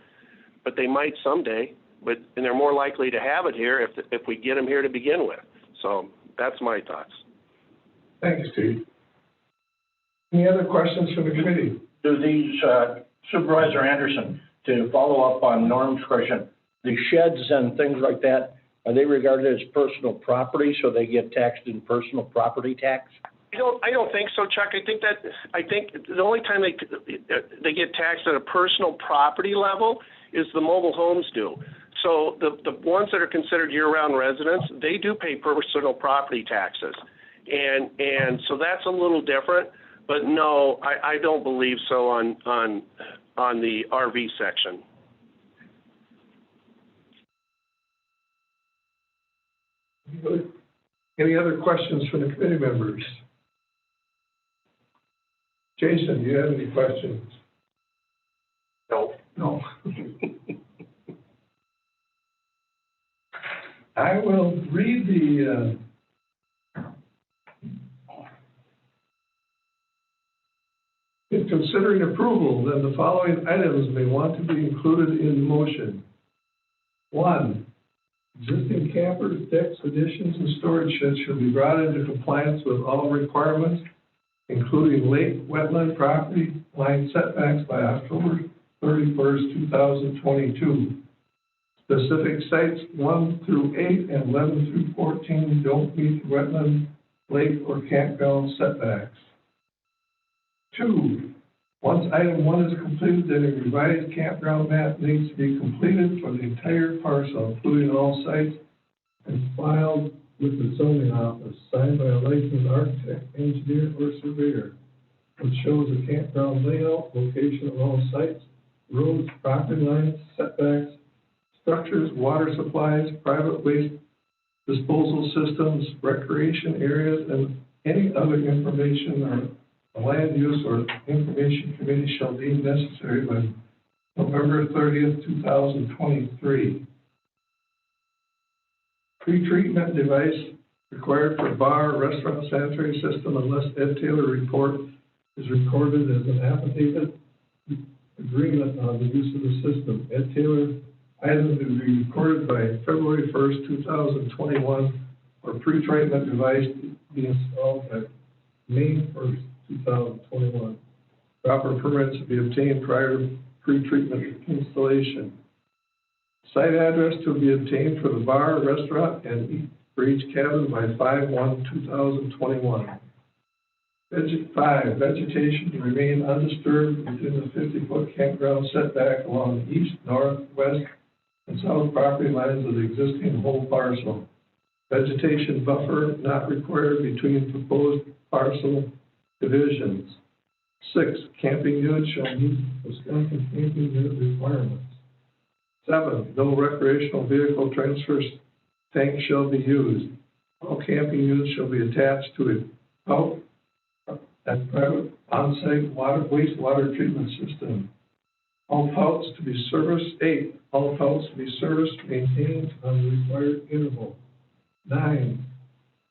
Speaker 12: but they might someday. And they're more likely to have it here if we get them here to begin with. So that's my thoughts.
Speaker 3: Thanks, Steve. Any other questions from the committee?
Speaker 8: Do these, Supervisor Anderson, to follow up on Norm's question, the sheds and things like that, are they regarded as personal property, so they get taxed in personal property tax?
Speaker 12: I don't think so, Chuck. I think the only time they get taxed at a personal property level is the mobile homes do. So the ones that are considered year-round residents, they do pay personal property taxes, and so that's a little different. But no, I don't believe so on the RV section.
Speaker 3: Any other questions from the committee members? Jason, do you have any questions? No. I will read the in considering approval, then the following items may want to be included in the motion. 1, existing campers, decks, additions, and storage sheds shall be brought into compliance with all requirements, including lake, wetland, property line setbacks by October 31st, 2022. Specific sites 1 through 8 and 11 through 14 don't meet wetland, lake, or campground setbacks. 2, once item 1 is completed, then a revised campground map needs to be completed for the entire parcel, including all sites, and filed with the zoning office, signed by a licensed architect, engineer, or surveyor, which shows the campground layout, location of all sites, roads, property lines, setbacks, structures, water supplies, private waste disposal systems, recreation areas, and any other information on the land use or information committee shall deem necessary by November 30th, 2023. Pre-treatment device required for bar, restaurant, sanitary system unless Ed Taylor report is recorded as an affidavit agreement on the use of the system. Ed Taylor item to be recorded by February 1st, 2021, or pre-treatment device to be installed by May 1st, 2021. Proper permits to be obtained prior to pre-treatment installation. Site address to be obtained for the bar, restaurant, and for each cabin by 5/1/2021. 5, vegetation to remain undisturbed within the 50-foot campground setback along the east, north, west, and south property lines of the existing whole parcel. Vegetation buffer not required between proposed parcel divisions. 6, camping units shall meet Wisconsin camping unit requirements. 7, no recreational vehicle transfer tank shall be used. All camping units shall be attached to a out and private on-site wastewater treatment system. All pouts to be serviced. 8, all pouts to be serviced, maintained on the required interval. 9,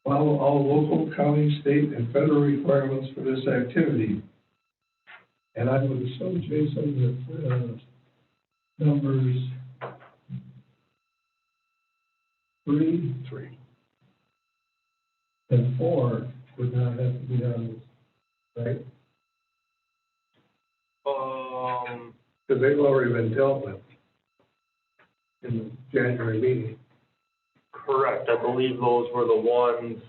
Speaker 3: follow all local, county, state, and federal requirements for this activity. And I would assume, Jason, that numbers 3 and 4 would not have to be done, right? Because they've already been dealt with in the January meeting.
Speaker 10: Correct, I believe those were the ones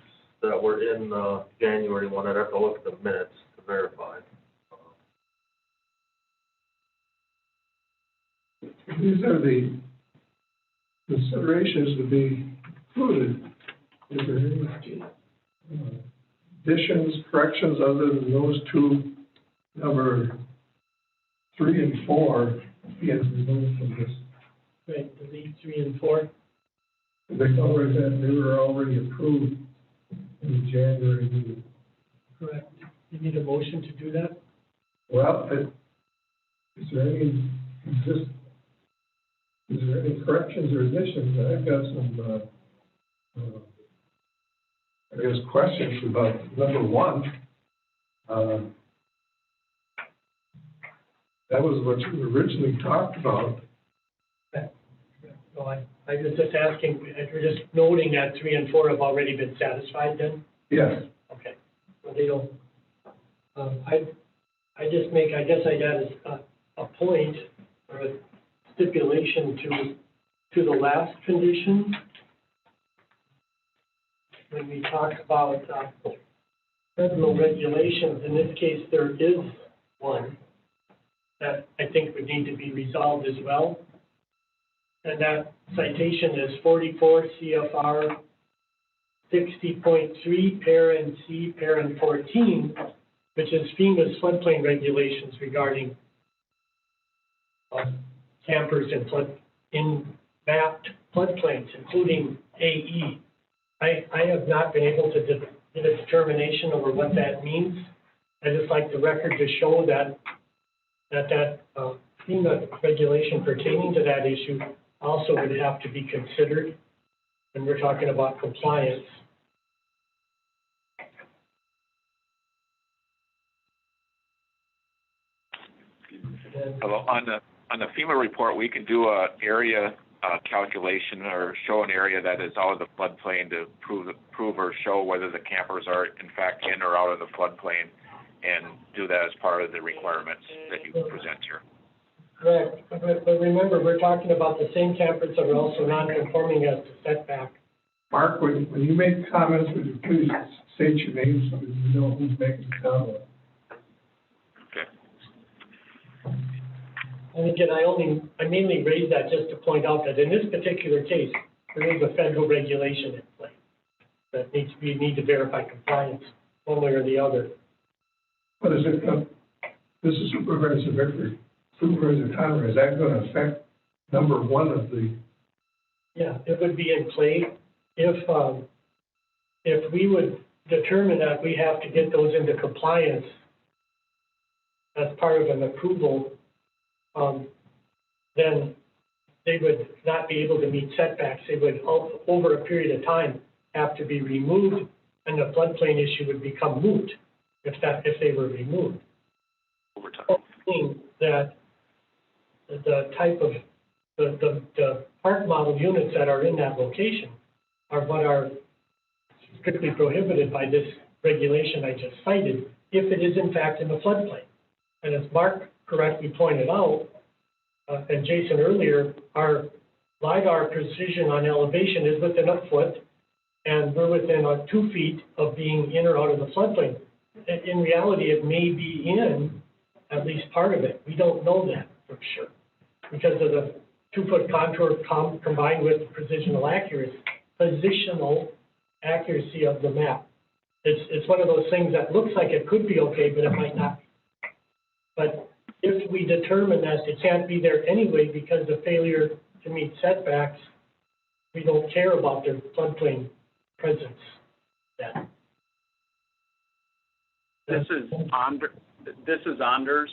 Speaker 10: that were in the January one. I'd have to look at the minutes to verify.
Speaker 3: These are the considerations to be included. Is there any additions, corrections other than those two, number 3 and 4, being removed from this?
Speaker 4: Right, delete 3 and 4.
Speaker 3: They were already approved in the January meeting.
Speaker 4: Correct. You need a motion to do that?
Speaker 3: Well, is there any corrections or additions? I've got some, I guess, questions about number 1. That was what you originally talked about.
Speaker 4: So I was just asking, we're just noting that 3 and 4 have already been satisfied then?
Speaker 3: Yes.
Speaker 4: Okay. So they don't, I just make, I guess I'd add a point or a stipulation to the last condition. When we talk about federal regulations, in this case, there is one that I think would need to be resolved as well. And that citation is 44 CFR 60.3, parent C, parent 14, which is FEMA's floodplain regulations regarding campers in mapped floodplains, including AE. I have not been able to get a determination over what that means. I just like the record to show that FEMA regulation pertaining to that issue also would have to be considered when we're talking about compliance.
Speaker 13: Hello. On the FEMA report, we can do a area calculation or show an area that is out of the floodplain to prove or show whether the campers are in fact in or out of the floodplain, and do that as part of the requirements that you present here.
Speaker 4: Correct, but remember, we're talking about the same campers that are also non-conforming as to setback.
Speaker 3: Mark, when you make comments, would you please state your name so that you know who's making the comment?
Speaker 13: Okay.
Speaker 4: And again, I mainly raised that just to point out that in this particular case, there is a federal regulation in place that we need to verify compliance one way or the other.
Speaker 3: What is it? This is Supervisor Vickery. Supervisor Conrad, is that going to affect number 1 of the?
Speaker 4: Yeah, it would be in play if we would determine that we have to get those into compliance as part of an approval, then they would not be able to meet setbacks. They would, over a period of time, have to be removed, and the floodplain issue would become moot if they were removed.
Speaker 13: Over time.
Speaker 4: Meaning that the type of the park model units that are in that location are what are strictly prohibited by this regulation I just cited, if it is in fact in the floodplain. And as Mark correctly pointed out, and Jason earlier, our LiDAR precision on elevation is within a foot, and we're within 2 feet of being in or out of the floodplain. In reality, it may be in at least part of it. We don't know that for sure because of the 2-foot contour combined with positional accuracy of the map. It's one of those things that looks like it could be okay, but it might not be. But if we determine that it can't be there anyway because of failure to meet setbacks, we don't care about their floodplain presence then.
Speaker 14: This is Anders.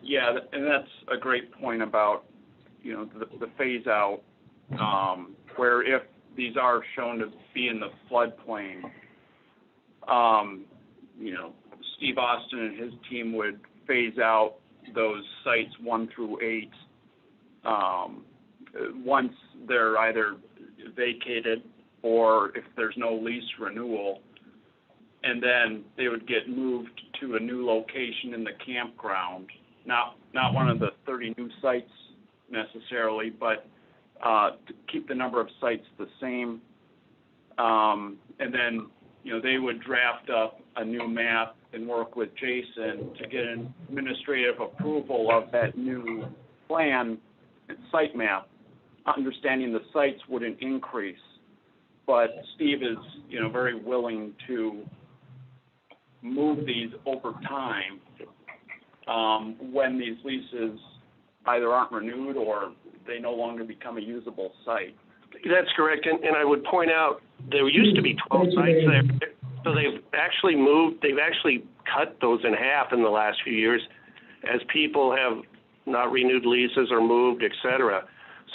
Speaker 14: Yeah, and that's a great point about, the phase out, where if these are shown to be in the floodplain, Steve Austin and his team would phase out those sites 1 through 8, once they're either vacated or if there's no lease renewal, and then they would get moved to a new location in the campground, not one of the 30 new sites necessarily, but to keep the number of sites the same. And then, they would draft up a new map and work with Jason to get an administrative approval of that new plan and site map, understanding the sites wouldn't increase. But Steve is, very willing to move these over time when these leases either aren't renewed or they no longer become a usable site.
Speaker 12: That's correct, and I would point out there used to be 12 sites there, so they've actually cut those in half in the last few years as people have not renewed leases or moved, et cetera.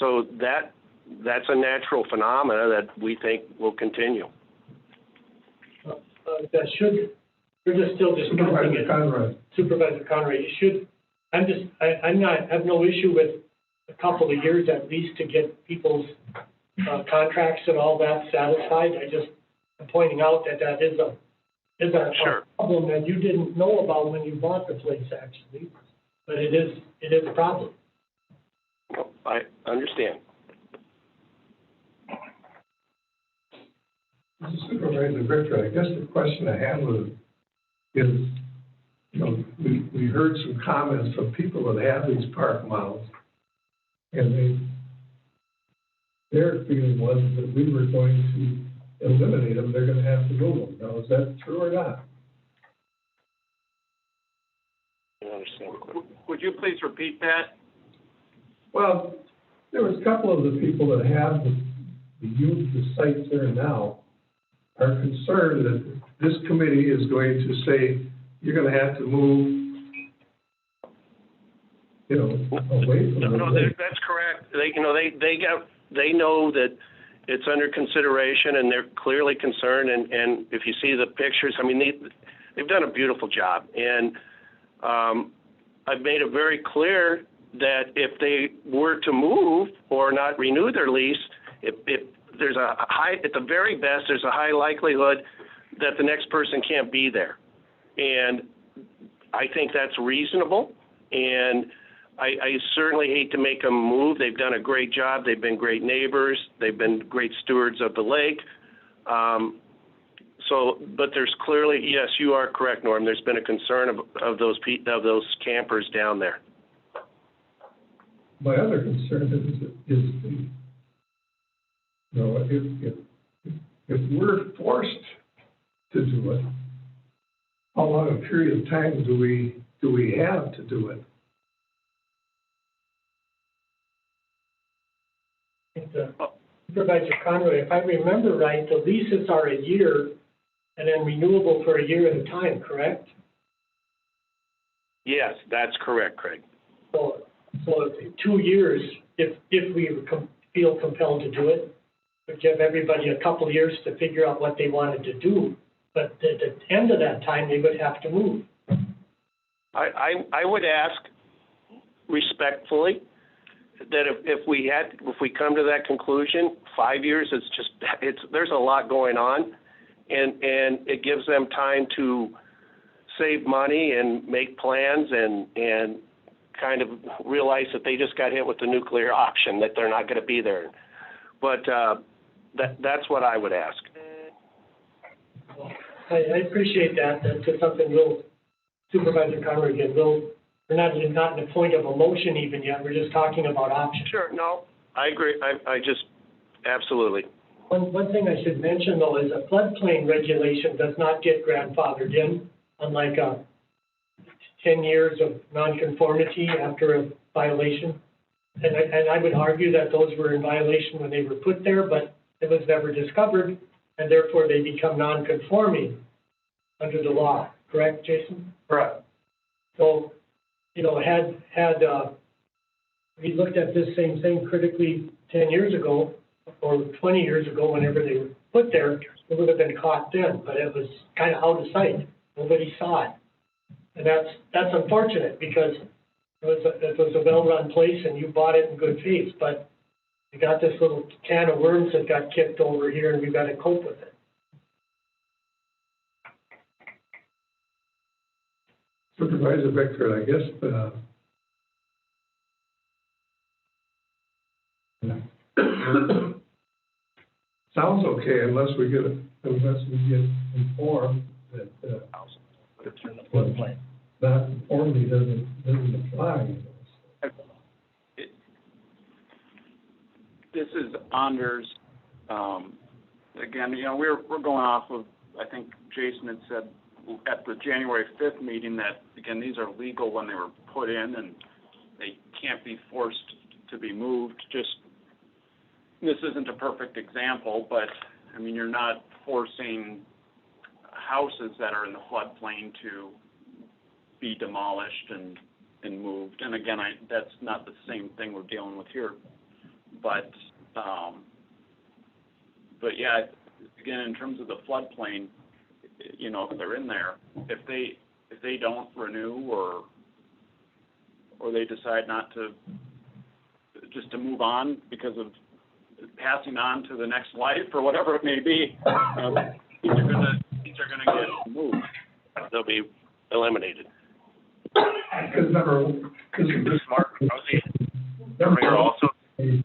Speaker 12: So that's a natural phenomena that we think will continue.
Speaker 4: We're just still discussing it.
Speaker 3: Conrad.
Speaker 4: Supervisor Conrad, I have no issue with a couple of years at least to get people's contracts and all that satisfied. I'm pointing out that is a problem that you didn't know about when you bought the place, actually, but it is a problem.
Speaker 12: I understand.
Speaker 3: Supervisor Victor, I guess the question I have is, we heard some comments from people that have these park models, and their feeling was that we were going to eliminate them, they're going to have to move them. Now, is that true or not?
Speaker 12: I understand.
Speaker 14: Would you please repeat that?
Speaker 3: Well, there was a couple of the people that have the sites there now are concerned that this committee is going to say, you're going to have to move, away from them.
Speaker 12: No, that's correct. They know that it's under consideration, and they're clearly concerned. And if you see the pictures, I mean, they've done a beautiful job. And I've made it very clear that if they were to move or not renew their lease, there's at the very best, there's a high likelihood that the next person can't be there. And I think that's reasonable. And I certainly hate to make them move. They've done a great job. They've been great neighbors. They've been great stewards of the lake. But there's clearly, yes, you are correct, Norm. There's been a concern of those campers down there.
Speaker 3: My other concern is if we're forced to do it, how long a period of time do we have to do it?
Speaker 4: Supervisor Conroy, if I remember right, the leases are a year and then renewable for a year at a time, correct?
Speaker 12: Yes, that's correct, Craig.
Speaker 4: So 2 years, if we feel compelled to do it, would give everybody a couple of years to figure out what they wanted to do. But at the end of that time, they would have to move.
Speaker 12: I would ask respectfully that if we come to that conclusion, 5 years, there's a lot going on, and it gives them time to save money and make plans and kind of realize that they just got hit with the nuclear option, that they're not going to be there. But that's what I would ask.
Speaker 4: I appreciate that. That's just something Supervisor Conroy, again, we're not in the point of a motion even yet. We're just talking about options.
Speaker 12: Sure, no, I agree. I just, absolutely.
Speaker 4: One thing I should mention, though, is a floodplain regulation does not get grandfathered in, unlike 10 years of nonconformity after a violation. And I would argue that those were in violation when they were put there, but it was never discovered, and therefore they become nonconforming under the law. Correct, Jason?
Speaker 3: Correct.
Speaker 4: So, had we looked at this same thing critically 10 years ago or 20 years ago, whenever they were put there, it would have been caught then, but it was kind of out of sight. Nobody saw it. And that's unfortunate, because it was a well-run place and you bought it in good faith, but you got this little can of worms that got kicked over here and we've got to cope with it.
Speaker 3: Supervisor Victor, I guess, sounds okay unless we get informed that, that conformity doesn't apply.
Speaker 14: This is Anders. Again, we're going off of, I think Jason had said at the January 5th meeting that, again, these are legal when they were put in and they can't be forced to be moved. This isn't a perfect example, but, I mean, you're not forcing houses that are in the floodplain to be demolished and moved. And again, that's not the same thing we're dealing with here. But yeah, again, in terms of the floodplain, if they're in there, if they don't renew or they decide not to, just to move on because of passing on to the next life or whatever it may be, these are gonna get moved.
Speaker 12: They'll be eliminated.
Speaker 13: Smart housing. Also, we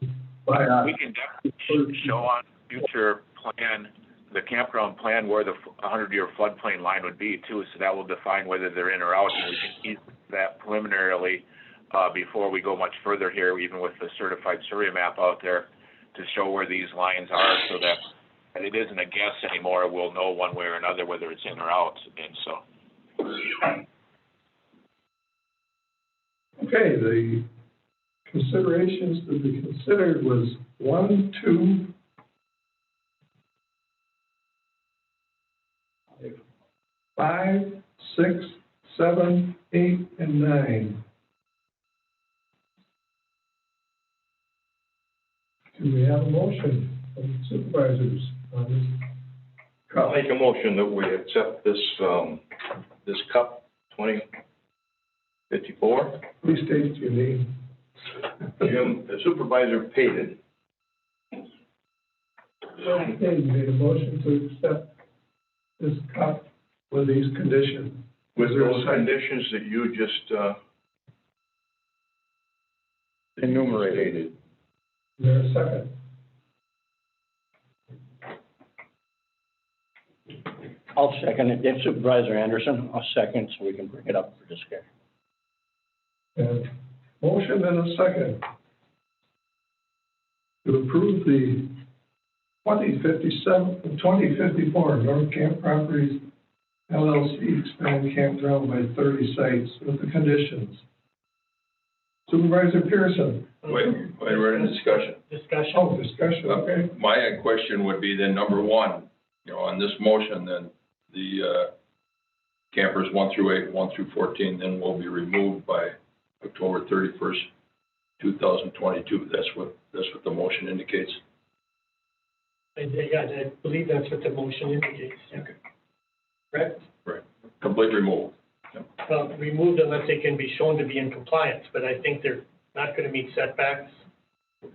Speaker 13: can definitely show on future plan, the campground plan, where the 100-year floodplain line would be too, so that will define whether they're in or out, and we can use that preliminarily before we go much further here, even with the certified survey map out there, to show where these lines are, so that it isn't a guess anymore. We'll know one way or another whether it's in or out, and so.
Speaker 3: Okay, the considerations to be considered was 1, 2, 5, 6, 7, 8, and 9. Can we have a motion from supervisors on this?
Speaker 8: I'll make a motion that we accept this, this CUP 2054.
Speaker 3: Please state your name.
Speaker 8: Jim, the supervisor paid it.
Speaker 3: Okay, you made a motion to accept this CUP with these conditions.
Speaker 8: With those conditions that you just enumerated.
Speaker 3: Is there a second?
Speaker 8: I'll second it. If Supervisor Anderson, I'll second so we can bring it up for discussion.
Speaker 3: And motion and a second to approve the 2054 North Camp Properties LLC expand campground by 30 sites with the conditions. Supervisor Pearson.
Speaker 9: Wait, we're in discussion.
Speaker 4: Discussion.
Speaker 3: Oh, discussion, okay.
Speaker 9: My question would be then, number one, on this motion, then the campers 1 through 8, 1 through 14, then will be removed by October 31st, 2022. That's what the motion indicates.
Speaker 4: I believe that's what the motion indicates.
Speaker 9: Okay.
Speaker 4: Correct?
Speaker 9: Right. Complete removal.
Speaker 4: Well, removed unless they can be shown to be in compliance, but I think they're not going to meet setbacks.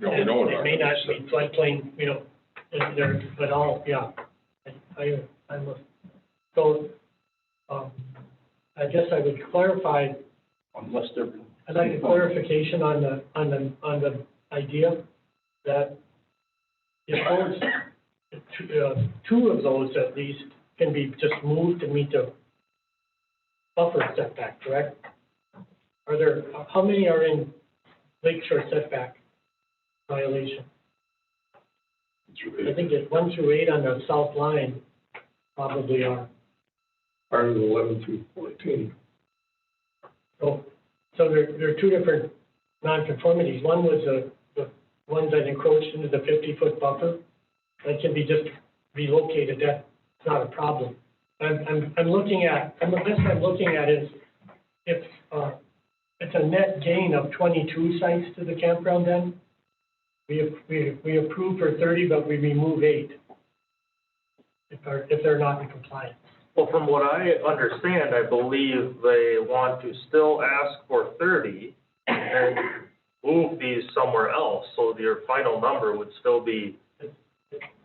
Speaker 9: No, we know
Speaker 4: they may not meet floodplain, but all, yeah. So, I guess I would clarify.
Speaker 8: Unless they're.
Speaker 4: I'd like a clarification on the idea that if those, two of those at least can be just moved to meet the buffer setback, correct? How many are in lakeshore setback violation? I think it's 1 through 8 on the south line probably are.
Speaker 3: Part of the 11 through 14.
Speaker 4: So there are two different nonconformities. One was the ones that encroached into the 50-foot buffer. That can be just relocated. That's not a problem. I'm looking at is if it's a net gain of 22 sites to the campground. Then we approve for 30, but we remove 8 if they're not in compliance.
Speaker 10: Well, from what I understand, I believe they want to still ask for 30, and move these somewhere else, so your final number would still be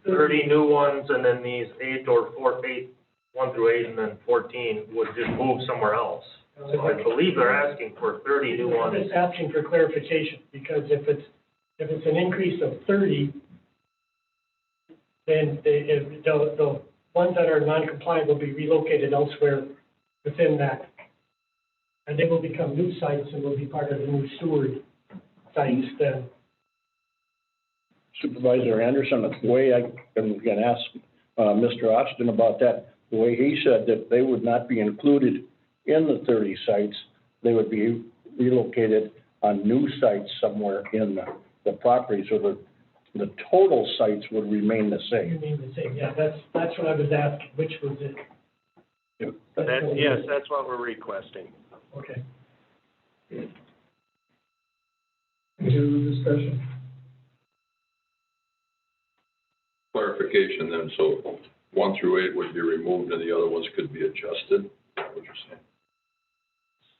Speaker 10: 30 new ones, and then these 8 1 through 8, and then 14 would just move somewhere else. So I believe they're asking for 30 new
Speaker 4: I'm
Speaker 10: ones.
Speaker 4: just asking for clarification, because if it's an increase of 30, then the ones that are non-compliant will be relocated elsewhere within that. And they will become new sites and will be part of the new steward sites then.
Speaker 8: Supervisor Anderson, the way I can ask Mr. Austin about that, the way he said that they would not be included in the 30 sites, they would be relocated on new sites somewhere in the property, so the total sites would remain the same.
Speaker 4: Remain the same, yeah, that's what I was asking, which was it?
Speaker 12: Yes, that's what we're requesting.
Speaker 4: Okay.
Speaker 3: Any other discussion?
Speaker 9: Clarification then, so 1 through 8 would be removed and the other ones could be adjusted, is that what you're saying?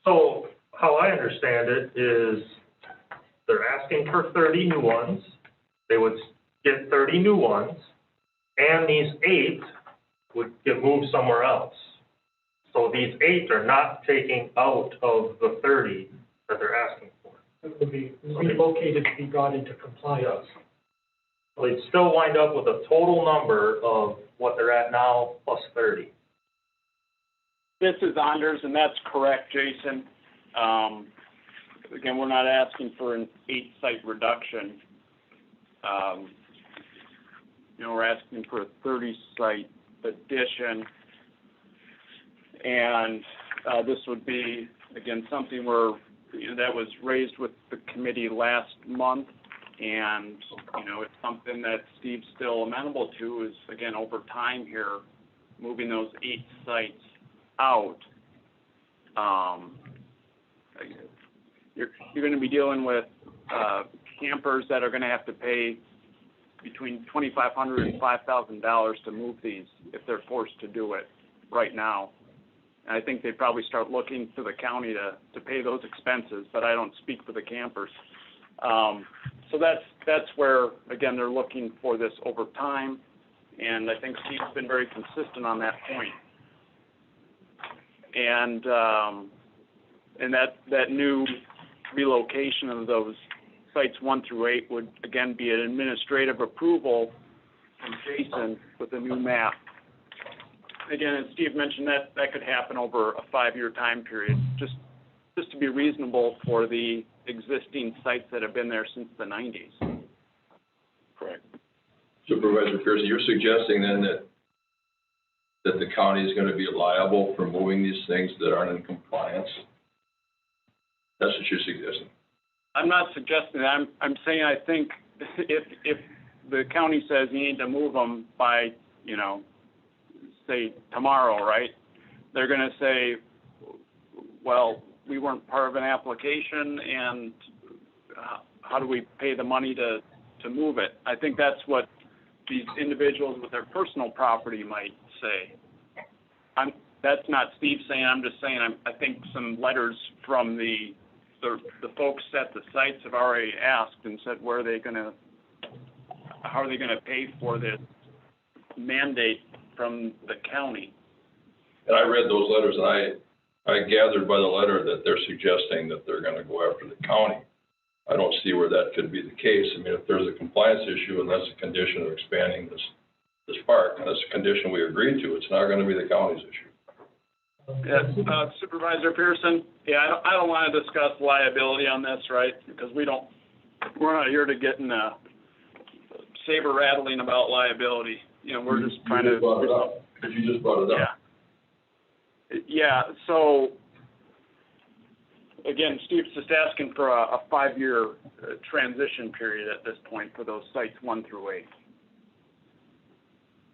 Speaker 10: So how I understand it is they're asking for 30 new ones. They would get 30 new ones, and these 8 would get moved somewhere else. So these 8 are not taking out of the 30 that they're asking for.
Speaker 4: It would be relocated to be brought into compliance.
Speaker 10: So they'd still wind up with a total number of what they're at now plus 30.
Speaker 14: This is Anders, and that's correct, Jason. Again, we're not asking for an 8-site reduction. We're asking for a 30-site addition. And this would be, again, something that was raised with the committee last month. And, it's something that Steve's still amenable to is, again, over time here, moving those 8 sites out. You're going to be dealing with campers that are going to have to pay between $2,500 and $5,000 to move these if they're forced to do it right now. And I think they'd probably start looking to the county to pay those expenses, but I don't speak for the campers. So that's where, again, they're looking for this over time, and I think Steve's been very consistent on that point. And that new relocation of those sites 1 through 8 would, again, be an administrative approval from Jason with a new map. Again, as Steve mentioned, that could happen over a 5-year time period, just to be reasonable for the existing sites that have been there since the 90s.
Speaker 9: Correct. Supervisor Pearson, you're suggesting then that the county is going to be liable for moving these things that aren't in compliance? That's what you're suggesting?
Speaker 14: I'm not suggesting that. I'm saying I think if the county says you need to move them by, say tomorrow, right? They're going to say, well, we weren't part of an application, and how do we pay the money to move it? I think that's what these individuals with their personal property might say. That's not Steve saying. I'm just saying I think some letters from the folks at the sites have already asked and said how are they going to pay for this mandate from the county.
Speaker 9: And I read those letters, and I gathered by the letter that they're suggesting that they're going to go after the county. I don't see where that could be the case. I mean, if there's a compliance issue and that's a condition of expanding this park, and that's a condition we agreed to, it's not going to be the county's issue.
Speaker 14: Yeah, Supervisor Pearson, I don't want to discuss liability on this, right? Because we're not here to get in a saber rattling about liability. We're just trying to.
Speaker 9: Because you just brought it up.
Speaker 14: Yeah. So again, Steve's just asking for a 5-year transition period at this point for those sites 1 through 8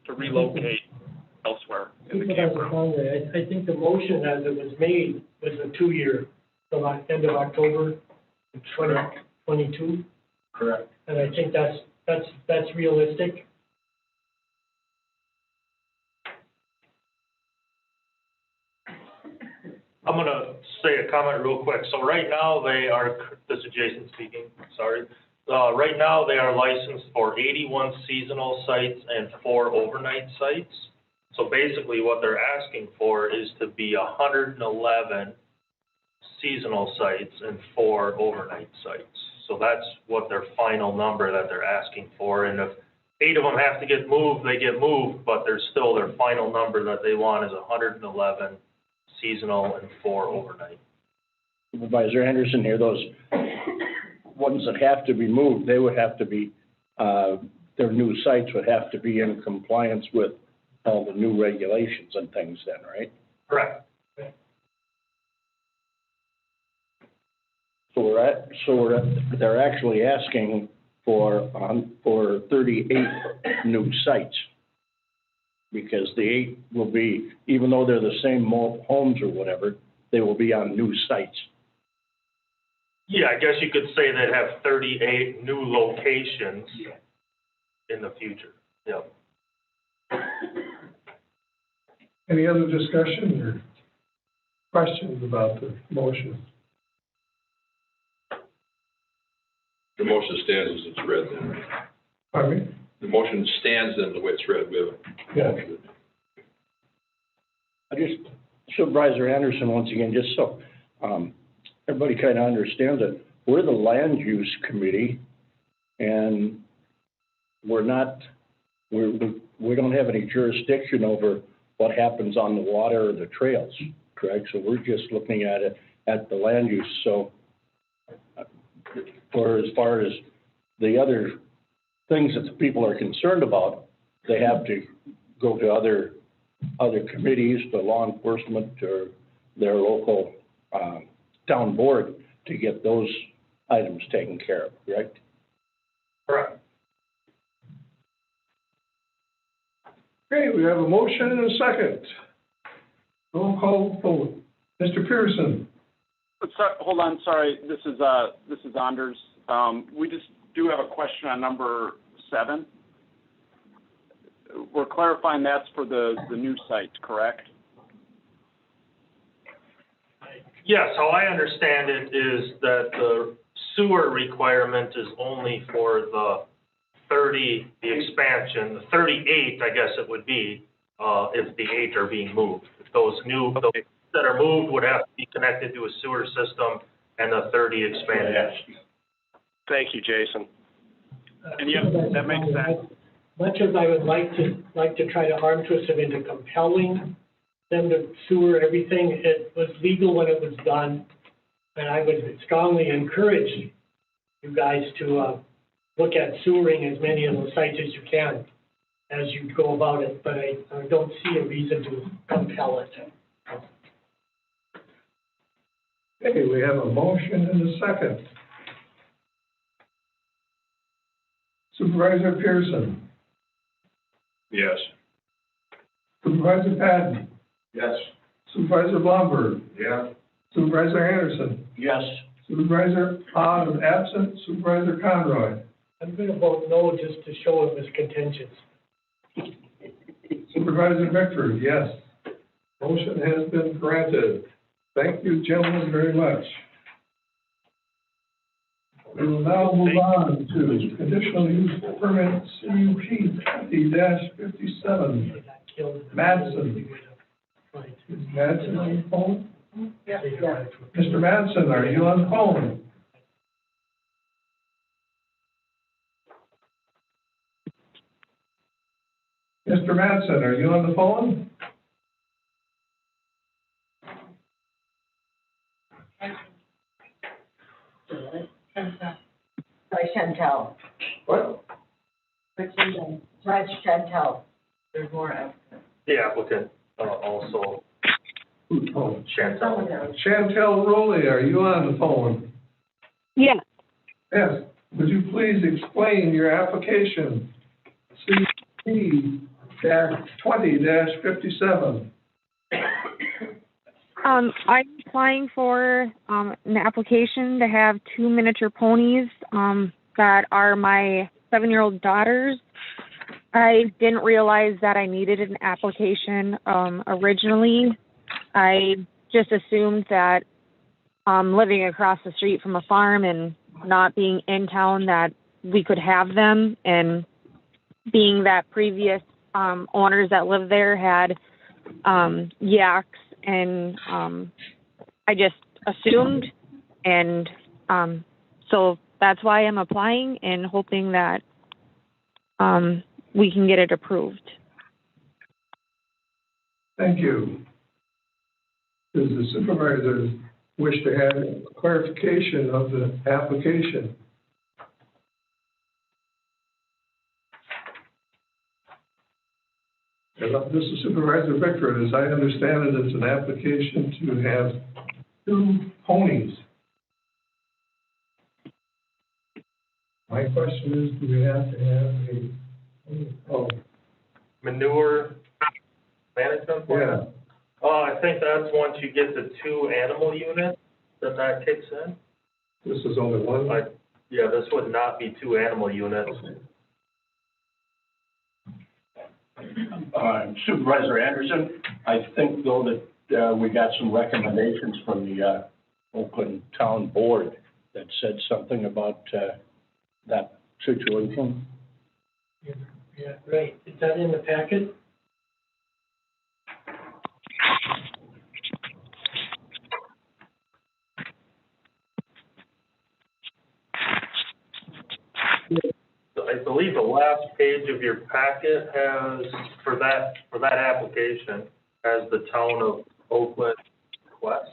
Speaker 14: to relocate elsewhere in the campground.
Speaker 4: I think the motion as it was made was a 2-year, from end of October 2022.
Speaker 8: Correct.
Speaker 4: And I think that's realistic.
Speaker 10: I'm going to say a comment real quick. So right now they are, this is Jason speaking, sorry. Right now they are licensed for 81 seasonal sites and 4 overnight sites. So basically what they're asking for is to be 111 seasonal sites and 4 overnight sites. So that's what their final number that they're asking for. And if 8 of them have to get moved, they get moved, but there's still their final number that they want is 111 seasonal and 4 overnight.
Speaker 8: Supervisor Anderson here, those ones that have to be moved, they would have to be, their new sites would have to be in compliance with all the new regulations and things then, right?
Speaker 10: Correct.
Speaker 8: They're actually asking for 38 new sites. Because the 8 will be, even though they're the same homes or whatever, they will be on new sites.
Speaker 10: Yeah, I guess you could say they'd have 38 new locations in the future. Yep.
Speaker 3: Any other discussion or questions about the motion?
Speaker 9: The motion stands as it's read then.
Speaker 3: Pardon me?
Speaker 9: The motion stands in the way it's read, Webb.
Speaker 3: Yeah.
Speaker 8: Supervisor Anderson, once again, just so everybody kind of understands it, we're the land use committee, and we don't have any jurisdiction over what happens on the water or the trails, correct? So we're just looking at it at the land use. So for as far as the other things that the people are concerned about, they have to go to other committees, to law enforcement, or their local town board to get those items taken care of, correct?
Speaker 10: Correct.
Speaker 3: Okay, we have a motion and a second. Roll call vote. Mr. Pearson?
Speaker 14: Hold on, sorry, this is Anders. We just do have a question on number 7. We're clarifying that's for the new site, correct?
Speaker 10: Yes, how I understand it is that the sewer requirement is only for the 30, the expansion, the 38, I guess it would be, if the 8 are being moved. Those that are moved would have to be connected to a sewer system, and the 30 expanded.
Speaker 12: Thank you, Jason.
Speaker 14: And yeah, that makes sense.
Speaker 4: Much as I would like to try to arm twist them into compelling them to sewer everything, it was legal when it was done, and I would strongly encourage you guys to look at sewering as many of those sites as you can as you go about it, but I don't see a reason to compel it.
Speaker 3: Okay, we have a motion and a second. Supervisor Pearson?
Speaker 9: Yes.
Speaker 3: Supervisor Patton?
Speaker 9: Yes.
Speaker 3: Supervisor Blomberg?
Speaker 9: Yeah.
Speaker 3: Supervisor Anderson?
Speaker 8: Yes.
Speaker 3: Supervisor Hahn is absent. Supervisor Conroy?
Speaker 4: I'm going to vote no just to show him his contentions.
Speaker 3: Supervisor Bickford, yes. Motion has been granted. Thank you, gentlemen, very much. We will now move on to conditional use permit CUP 20-57. Madsen. Is Madsen on the phone?
Speaker 23: Yeah.
Speaker 3: Mr. Madsen, are you on the phone? Mr. Madsen, are you on the phone?
Speaker 11: Try Chantel.
Speaker 3: What?
Speaker 11: Try Chantel. There's more applicants.
Speaker 10: The applicant also, Chantel.
Speaker 3: Chantel Rowley, are you on the phone?
Speaker 23: Yes.
Speaker 3: Yes. Would you please explain your application, CP-20-57?
Speaker 15: I'm applying for an application to have 2 miniature ponies that are my 7-year-old daughter's. I didn't realize that I needed an application originally. I just assumed that living across the street from a farm and not being in town, that we could have them, and being that previous owners that lived there had yaks, and I just assumed, and so that's why I'm applying and hoping that we can get it approved.
Speaker 3: Thank you. Does the supervisor wish to have clarification of the application? This is Supervisor Bickford. As I understand it, it's an application to have 2 ponies. My question is, do we have to have
Speaker 10: Manure management plan?
Speaker 3: Yeah.
Speaker 10: I think that's once you get the 2 animal units, then that kicks in.
Speaker 3: This is only one?
Speaker 10: Yeah, this would not be 2 animal units.
Speaker 8: Supervisor Anderson, I think though that we got some recommendations from the Oakland Town Board that said something about that situation.
Speaker 4: Yeah, right. Is that in the packet?
Speaker 10: I believe the last page of your packet has, for that application, has the town of Oakland request.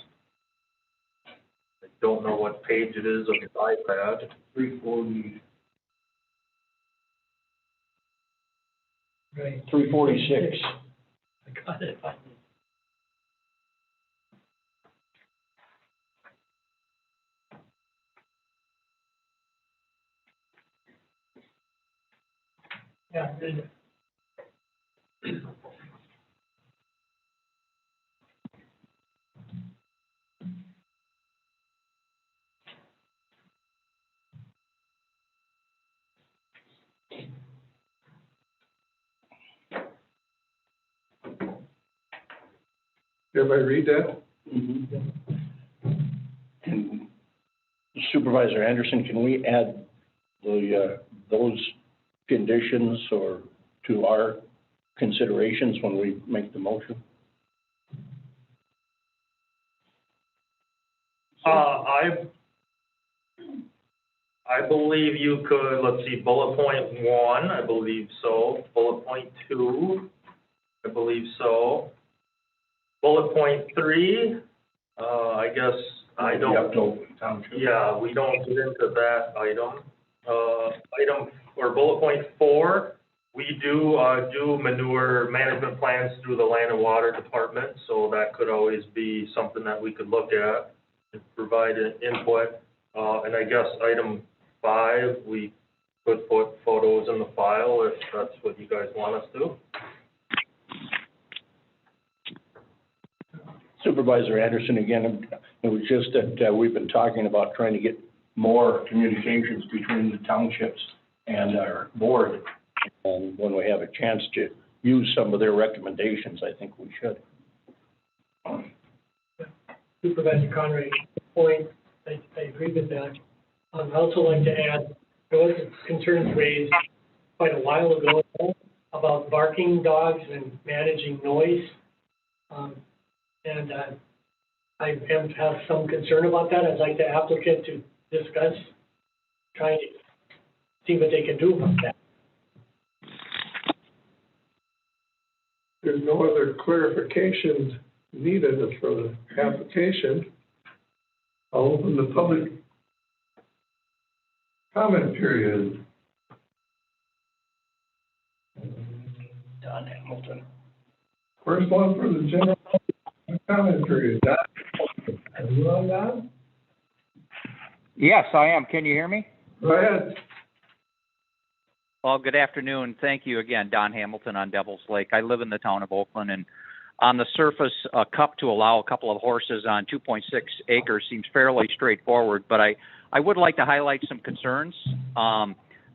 Speaker 10: I don't know what page it is of the iPad.
Speaker 8: 340.
Speaker 4: Right.
Speaker 8: 346.
Speaker 4: I got it. Yeah, good.
Speaker 3: Everybody read that?
Speaker 8: And Supervisor Anderson, can we add those conditions or to our considerations when we make the motion?
Speaker 10: I believe you could, let's see, bullet point 1, I believe so. Bullet point 2, I believe so. Bullet point 3, I guess I don't. Yeah, we don't get into that item. Bullet point 4, we do manure management plans through the Land and Water Department, so that could always be something that we could look at and provide input. And I guess item 5, we could put photos in the file if that's what you guys want us to.
Speaker 8: Supervisor Anderson, again, it was just that we've been talking about trying to get more communications between the townships and our board. And when we have a chance to use some of their recommendations, I think we should.
Speaker 4: Supervisor Conrad, point, I agree with that. I'd also like to add, there was concerns raised quite a while ago about barking dogs and managing noise. And I have some concern about that. I'd like the applicant to discuss, trying to see what they can do about that.
Speaker 3: There's no other clarifications needed for the application. I'll open the public comment period.
Speaker 8: Don Hamilton.
Speaker 3: First one for the general comment period. Don, are you on, Don?
Speaker 16: Yes, I am. Can you hear me?
Speaker 3: Go ahead.
Speaker 16: Well, good afternoon. Thank you again, Don Hamilton on Devil's Lake. I live in the town of Oakland, and on the surface, a cup to allow a couple of horses on 2.6 acres seems fairly straightforward, but I would like to highlight some concerns.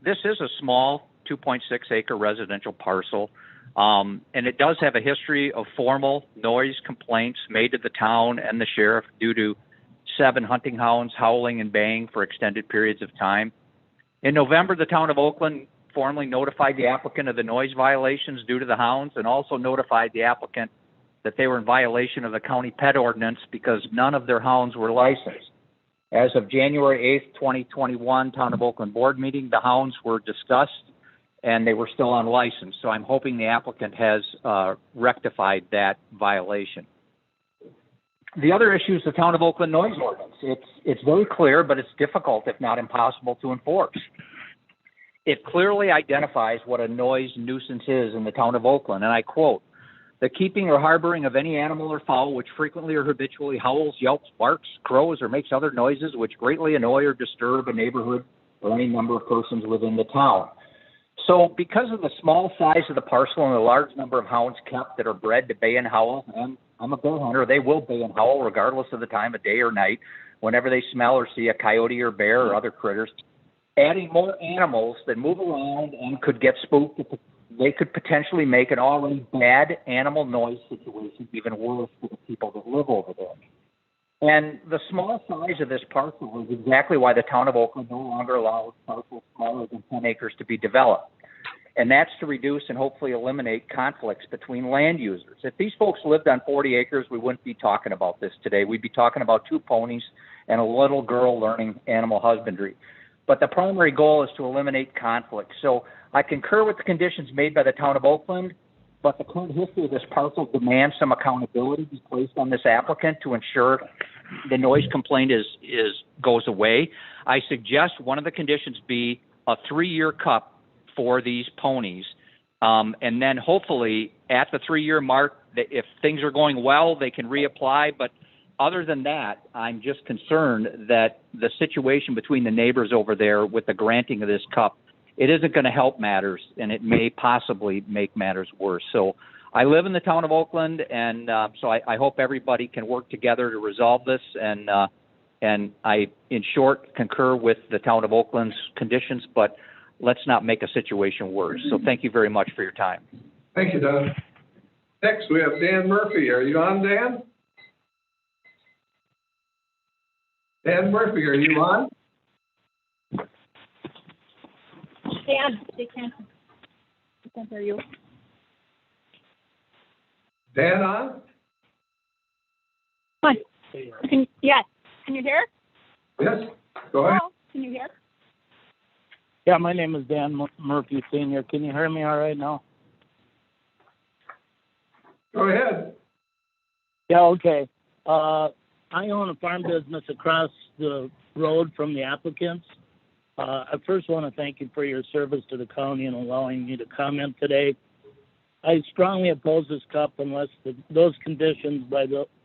Speaker 16: This is a small 2.6 acre residential parcel, and it does have a history of formal noise complaints made to the town and the sheriff due to 7 hunting hounds howling and baying for extended periods of time. In November, the town of Oakland formally notified the applicant of the noise violations due to the hounds and also notified the applicant that they were in violation of the county pet ordinance because none of their hounds were licensed. As of January 8th, 2021, Town of Oakland Board meeting, the hounds were discussed and they were still unlicensed. So I'm hoping the applicant has rectified that violation. The other issue is the Town of Oakland noise ordinance. It's very clear, but it's difficult, if not impossible, to enforce. It clearly identifies what a noise nuisance is in the Town of Oakland, and I quote, "The keeping or harboring of any animal or fowl which frequently or habitually howls, yelps, barks, crows, or makes other noises which greatly annoy or disturb a neighborhood or any number of persons within the town." So because of the small size of the parcel and the large number of hounds kept that are bred to bay and howl, and I'm a bear hunter, they will bay and howl regardless of the time of day or night, whenever they smell or see a coyote or bear or other critters. Adding more animals that move around and could get spooked, they could potentially make an already bad animal noise situation even worse for the people that live over there. And the small size of this parcel is exactly why the Town of Oakland no longer allows parcels smaller than 10 acres to be developed. And that's to reduce and hopefully eliminate conflicts between land users. If these folks lived on 40 acres, we wouldn't be talking about this today. We'd be talking about 2 ponies and a little girl learning animal husbandry. But the primary goal is to eliminate conflict. So I concur with the conditions made by the Town of Oakland, but the current history of this parcel demands some accountability be placed on this applicant to ensure the noise complaint goes away. I suggest one of the conditions be a 3-year cup for these ponies. And then hopefully at the 3-year mark, if things are going well, they can reapply. But other than that, I'm just concerned that the situation between the neighbors over there with the granting of this cup, it isn't going to help matters, and it may possibly make matters worse. So I live in the Town of Oakland, and so I hope everybody can work together to resolve this. And I, in short, concur with the Town of Oakland's conditions, but let's not make a situation worse. So thank you very much for your time.
Speaker 3: Thank you, Don. Next, we have Dan Murphy. Are you on, Dan? Dan Murphy, are you on?
Speaker 17: Dan, they can't hear you.
Speaker 3: Dan on?
Speaker 17: Hi. Yes. Can you hear?
Speaker 3: Yes. Go ahead.
Speaker 17: Hello? Can you hear?
Speaker 18: Yeah, my name is Dan Murphy Sr. Can you hear me all right now?
Speaker 3: Go ahead.
Speaker 18: Yeah, okay. I own a farm business across the road from the applicants. I first want to thank you for your service to the county and allowing me to comment today. I strongly oppose this cup unless those conditions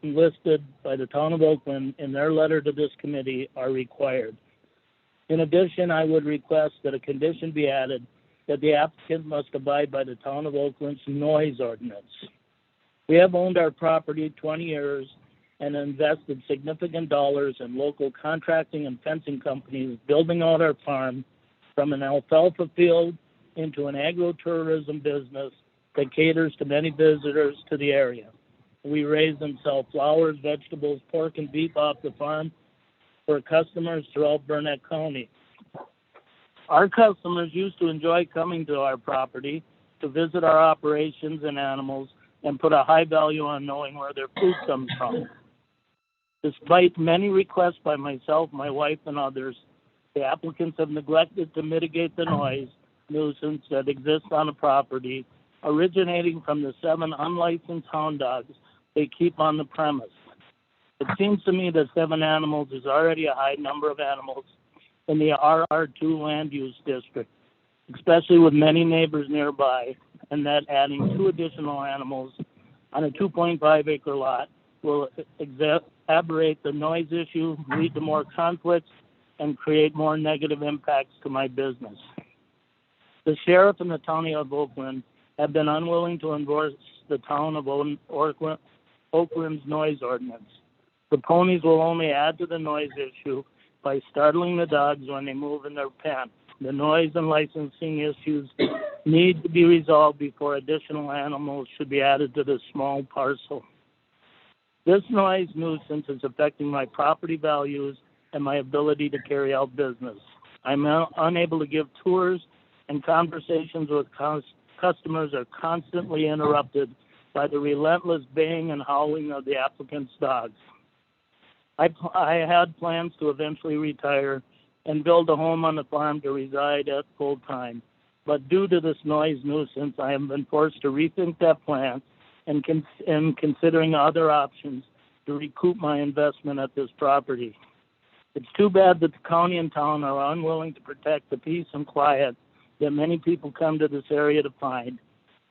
Speaker 18: listed by the Town of Oakland in their letter to this committee are required. In addition, I would request that a condition be added that the applicant must abide by the Town of Oakland's noise ordinance. We have owned our property 20 years and invested significant dollars in local contracting and fencing companies building out our farm from an alfalfa field into an agro-tourism business that caters to many visitors to the area. We raise and sell flowers, vegetables, pork, and beef off the farm for customers throughout Burnett County. Our customers used to enjoy coming to our property to visit our operations and animals and put a high value on knowing where their food comes from. Despite many requests by myself, my wife, and others, the applicants have neglected to mitigate the noise nuisance that exists on the property, originating from the 7 unlicensed hound dogs they keep on the premise. It seems to me that 7 animals is already a high number of animals in the RR2 land use district, especially with many neighbors nearby, and that adding 2 additional animals on a 2.5-acre lot will exacerbate the noise issue, lead to more conflicts, and create more negative impacts to my business. The sheriff and the county of Oakland have been unwilling to enforce the town of Oakland's noise ordinance. The ponies will only add to the noise issue by startling the dogs when they move in their pen. The noise and licensing issues need to be resolved before additional animals should be added to this small parcel. This noise nuisance is affecting my property values and my ability to carry out business. I'm unable to give tours, and conversations with customers are constantly interrupted by the relentless baying and howling of the applicant's dogs. I had plans to eventually retire and build a home on the farm to reside at full time. But due to this noise nuisance, I have been forced to rethink that plan and considering other options to recoup my investment at this property. It's too bad that the county and town are unwilling to protect the peace and quiet that many people come to this area to find.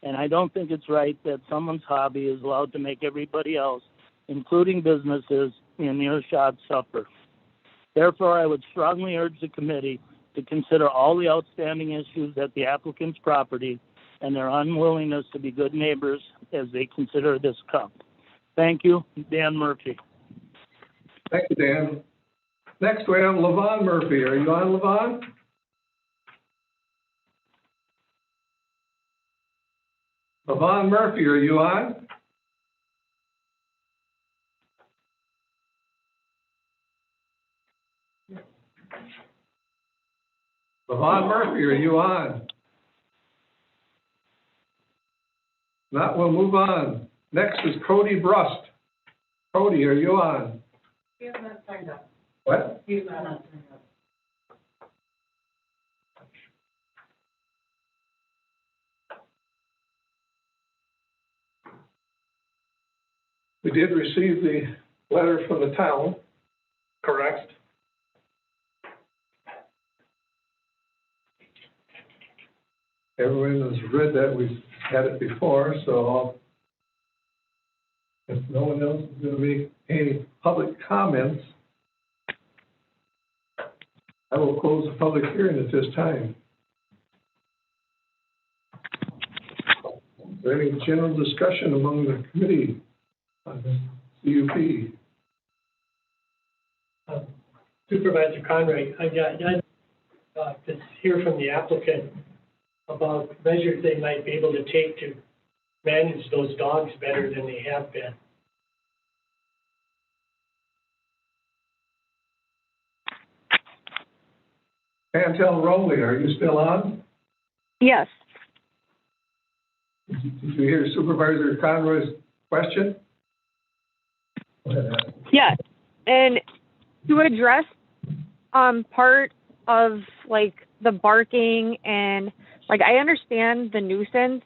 Speaker 18: And I don't think it's right that someone's hobby is allowed to make everybody else, including businesses, in earshot suffer. Therefore, I would strongly urge the committee to consider all the outstanding issues at the applicant's property and their unwillingness to be good neighbors as they consider this cup. Thank you, Dan Murphy.
Speaker 3: Thank you, Dan. Next, we have Levon Murphy. Are you on, Levon? Levon Murphy, are you on? Levon Murphy, are you on? Not, we'll move on. Next is Cody Brust. Cody, are you on?
Speaker 11: He has not signed up.
Speaker 3: What?
Speaker 11: He's not signed up.
Speaker 3: We did receive the letter from the town, correct? Everyone has read that, we've had it before, so if no one else is going to make any public comments, I will close the public hearing at this time. Is there any general discussion among the committee on this CUP?
Speaker 4: Supervisor Conroy, I got to hear from the applicant about measures they might be able to take to manage those dogs better than they have been.
Speaker 3: Chantel Rowley, are you still on?
Speaker 15: Yes.
Speaker 3: Did you hear Supervisor Conroy's question? Go ahead, Ann.
Speaker 15: Yes. And to address part of like the barking and like I understand the nuisance,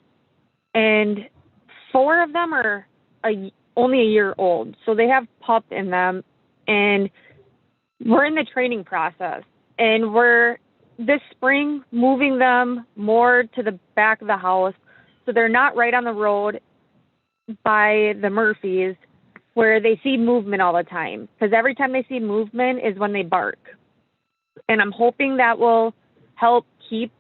Speaker 15: and 4 of them are only a year old, so they have pup in them, and we're in the training process, and we're this spring moving them more to the back of the house so they're not right on the road by the Murphys where they see movement all the time, because every time they see movement is when they bark. And I'm hoping that will help keep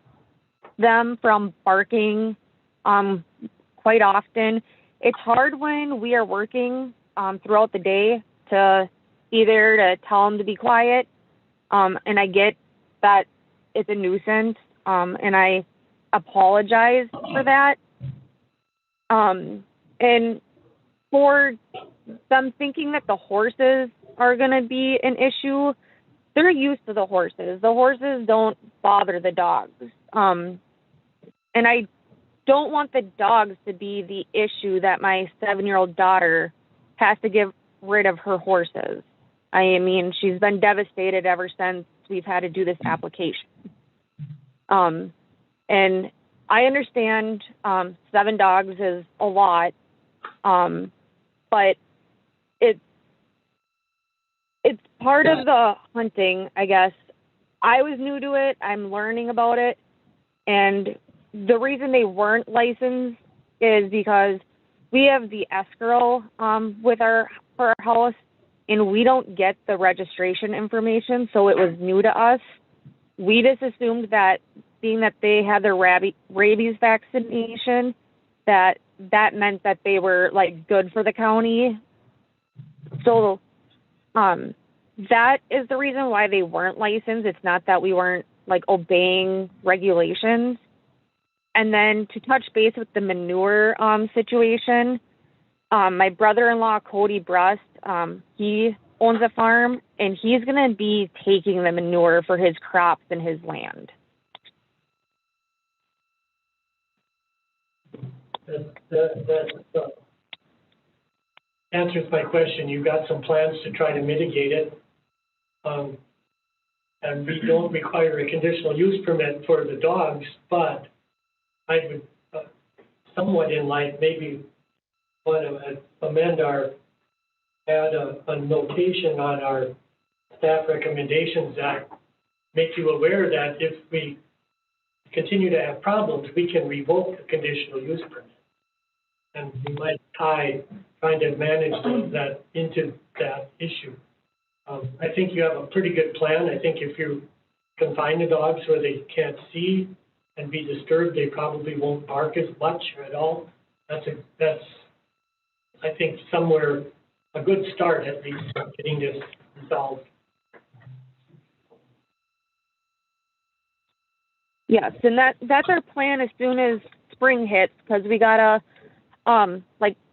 Speaker 15: them from barking quite often. It's hard when we are working throughout the day to either to tell them to be quiet, and I get that it's a nuisance, and I apologize for that. And for them thinking that the horses are going to be an issue, they're used to the horses. The horses don't bother the dogs. And I don't want the dogs to be the issue that my 7-year-old daughter has to get rid of her horses. I mean, she's been devastated ever since we've had to do this application. And I understand 7 dogs is a lot, but it's part of the hunting, I guess. I was new to it. I'm learning about it. And the reason they weren't licensed is because we have the escrow for our house, and we don't get the registration information, so it was new to us. We just assumed that being that they had their rabies vaccination, that meant that they were, like, good for the county. So that is the reason why they weren't licensed. It's not that we weren't, like, obeying regulations. And then to touch base with the manure situation, my brother-in-law, Cody Brust, he owns a farm, and he's going to be taking the manure for his crops and his land.
Speaker 4: That answers my question. You've got some plans to try to mitigate it. And we don't require a conditional use permit for the dogs, but I would somewhat in light, maybe want to amend add a notation on our staff recommendations that make you aware that if we continue to have problems, we can revoke the conditional use permit. And we might trying to manage that into that issue. I think you have a pretty good plan. I think if you confine the dogs where they can't see and be disturbed, they probably won't bark as much or at all. That's I think somewhere a good start at least getting this resolved.
Speaker 15: Yes, and that's our plan as soon as spring hits, because we gotta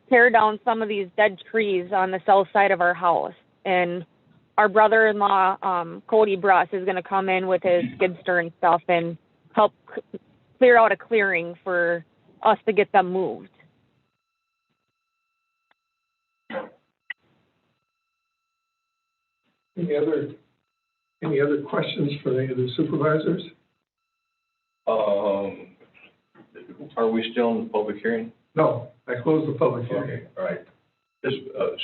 Speaker 15: tear down some of these dead trees on the south side of our house. And our brother-in-law, Cody Brust, is gonna come in with his skid steer and stuff and help clear out a clearing for us to get them moved.
Speaker 3: Any other questions for any of the supervisors?
Speaker 8: Are we still in the public hearing?
Speaker 3: No, I closed the public hearing.
Speaker 8: Okay, all right. This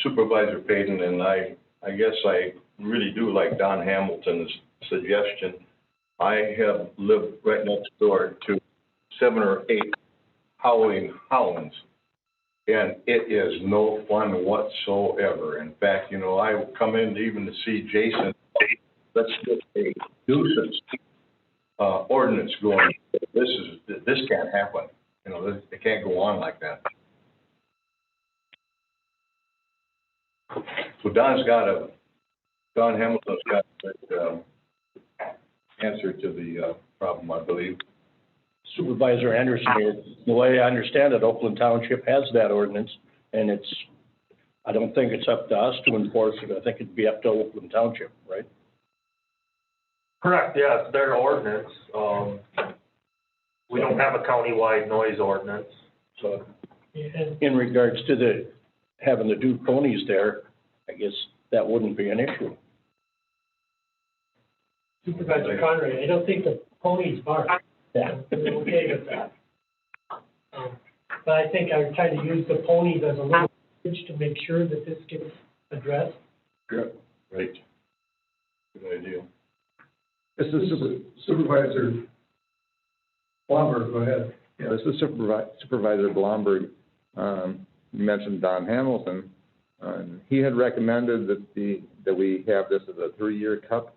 Speaker 8: Supervisor Payton, and I guess I really do like Don Hamilton's suggestion. I have lived right next door to 7 or 8 howling hounds, and it is no fun whatsoever. In fact, I come in even to see Jason. Let's get a nuisance ordinance going. This can't happen. It can't go on like that. So Don Hamilton's got the answer to the problem, I believe. Supervisor Anderson here. The way I understand it, Oakland Township has that ordinance, and I don't think it's up to us to enforce it. I think it'd be up to Oakland Township, right?
Speaker 10: Correct, yeah, it's their ordinance. We don't have a countywide noise ordinance.
Speaker 8: So in regards to having the two ponies there, I guess that wouldn't be an issue.
Speaker 4: Supervisor Conrad, I don't think the ponies bark.
Speaker 8: Yeah.
Speaker 4: We're okay with that. But I think I would try to use the ponies as a little bridge to make sure that this gets addressed.
Speaker 8: Good. Right. Good idea.
Speaker 3: This is Supervisor Blomberg, go ahead.
Speaker 19: Yeah, this is Supervisor Blomberg. You mentioned Don Hamilton. He had recommended that we have this as a 3-year cup.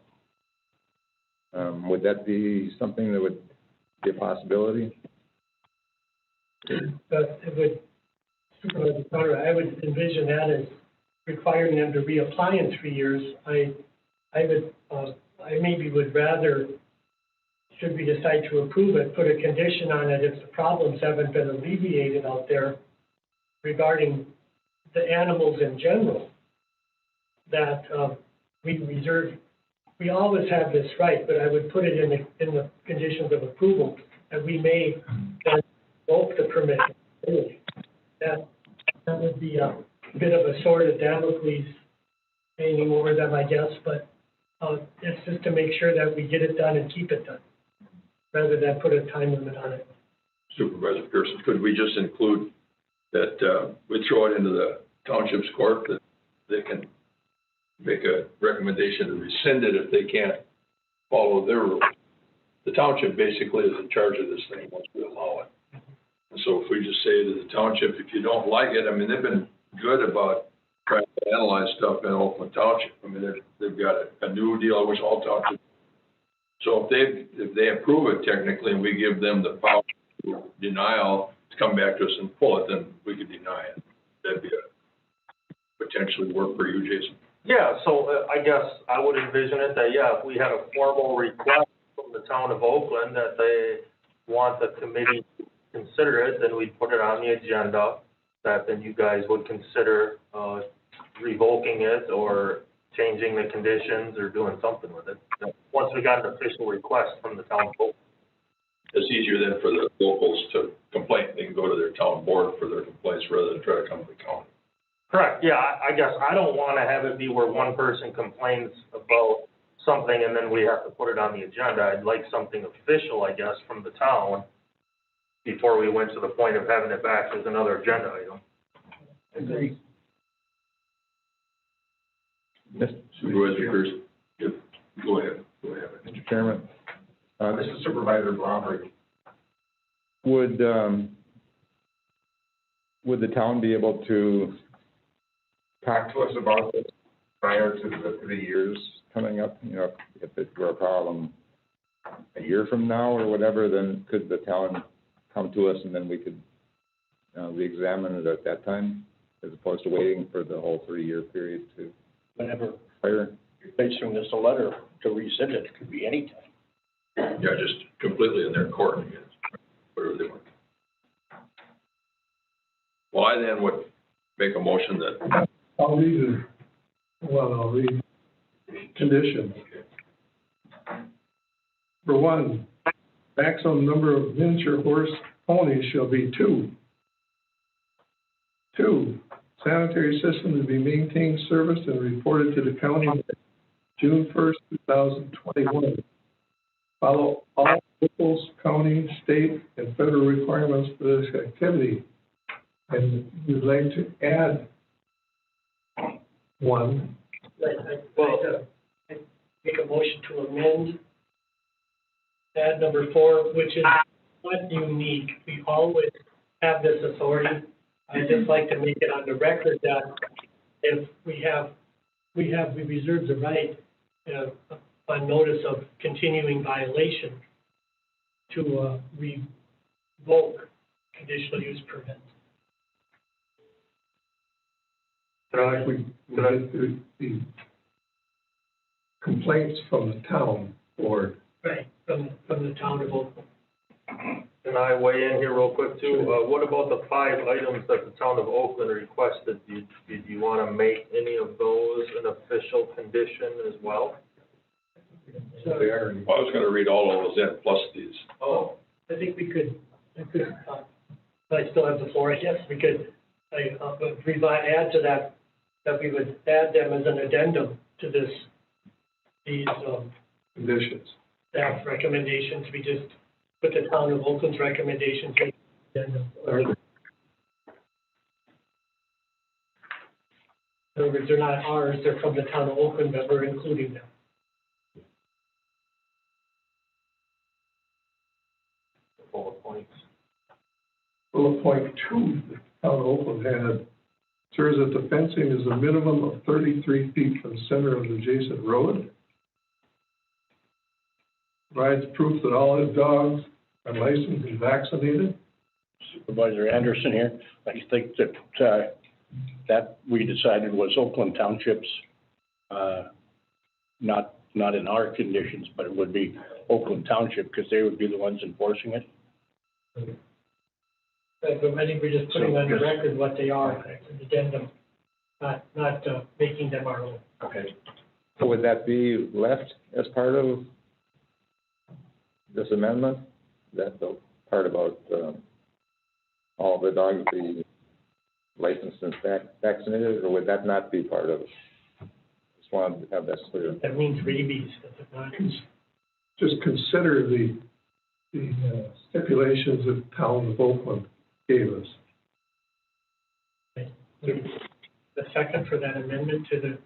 Speaker 19: Would that be something that would be a possibility?
Speaker 4: But it would, Supervisor Conrad, I would envision that as requiring them to reapply in 3 years. I maybe would rather, should we decide to approve it, put a condition on it if the problems haven't been alleviated out there regarding the animals in general, that we always have this right, but I would put it in the conditions of approval, and we may then revoke the permit. That would be a bit of a sword of Damocles hanging over them, I guess, but it's just to make sure that we get it done and keep it done, rather than put a time limit on it.
Speaker 9: Supervisor Pearson, could we just include that we throw it into the township's court, that they can make a recommendation to rescind it if they can't follow their rules? The township basically is in charge of this thing once we allow it. And so if we just say to the township, if you don't like it, I mean, they've been good about trying to analyze stuff in Oakland Township. I mean, they've got a new deal, which all townships. So if they approve it technically, and we give them the power to denial to come back to us and pull it, then we could deny it. That'd be potentially work for you, Jason.
Speaker 10: Yeah, so I guess I would envision it that, if we had a formal request from the town of Oakland that they want the committee to consider it, then we'd put it on the agenda. that then you guys would consider, revoking it or changing the conditions or doing something with it. Once we got an official request from the town folk.
Speaker 9: It's easier then for the locals to complain, they can go to their town board for their complaints rather than try to come to the county.
Speaker 10: Correct, yeah, I guess I don't wanna have it be where one person complains about something and then we have to put it on the agenda. I'd like something official, I guess, from the town before we went to the point of having it back as another agenda item.
Speaker 3: Agree.
Speaker 9: Supervisor Pearson? Yep, go ahead.
Speaker 19: Mr. Chairman,
Speaker 3: This is Supervisor Blomberg.
Speaker 19: would the town be able to talk to us about this prior to the 3 years coming up? You know, if it were a problem a year from now or whatever, then could the town come to us and then we could re-examine it at that time, as opposed to waiting for the whole 3-year period to
Speaker 8: Whenever
Speaker 19: expire?
Speaker 8: they send us a letter to rescind it, it could be any time.
Speaker 9: Yeah, just completely in their court, I guess, whatever they want. Well, I then would make a motion that,
Speaker 3: I'll read conditions. For one, maximum number of miniature horse ponies shall be 2. 2, sanitary system to be maintained, serviced, and reported to the county by June 1st, 2021. Follow all local, county, state, and federal requirements for this activity. And we'd like to add one.
Speaker 4: I'd make a motion to amend add number 4, which is not unique. We always have this authority. I'd just like to make it on the record that if we reserve the right, on notice of continuing violation, to revoke conditional use permits.
Speaker 3: We get the complaints from the town board.
Speaker 4: Right, from the town of Oakland.
Speaker 10: Can I weigh in here real quick too? What about the 5 items that the town of Oakland requested? Do you want to make any of those an official condition as well?
Speaker 9: I was gonna read all of those in, plus these.
Speaker 10: Oh.
Speaker 4: I think we could, I still have the floor, I guess, we could, add to that we would add them as an addendum to these
Speaker 3: Conditions.
Speaker 4: staff recommendations. We just put the town of Oakland's recommendations in the addendum. In other words, they're not ours, they're from the town of Oakland, but we're including them.
Speaker 10: Bullet points.
Speaker 3: Bullet point 2, the town of Oakland had, serves that the fencing is a minimum of 33 feet from the center of the adjacent road. Provides proof that all his dogs are licensed and vaccinated.
Speaker 8: Supervisor Anderson here, I think that, that we decided was Oakland Township's, not in our conditions, but it would be Oakland Township, because they would be the ones enforcing it.
Speaker 4: But I think we're just putting on the record what they are, it's an addendum, not making them our own.
Speaker 8: Okay.
Speaker 19: So would that be left as part of this amendment? That the part about all the dogs be licensed and vaccinated, or would that not be part of it? Just wanted to have that clear.
Speaker 4: That means rabies, does it not?
Speaker 3: Just consider the stipulations that the town of Oakland gave us.
Speaker 4: The second for that amendment to the.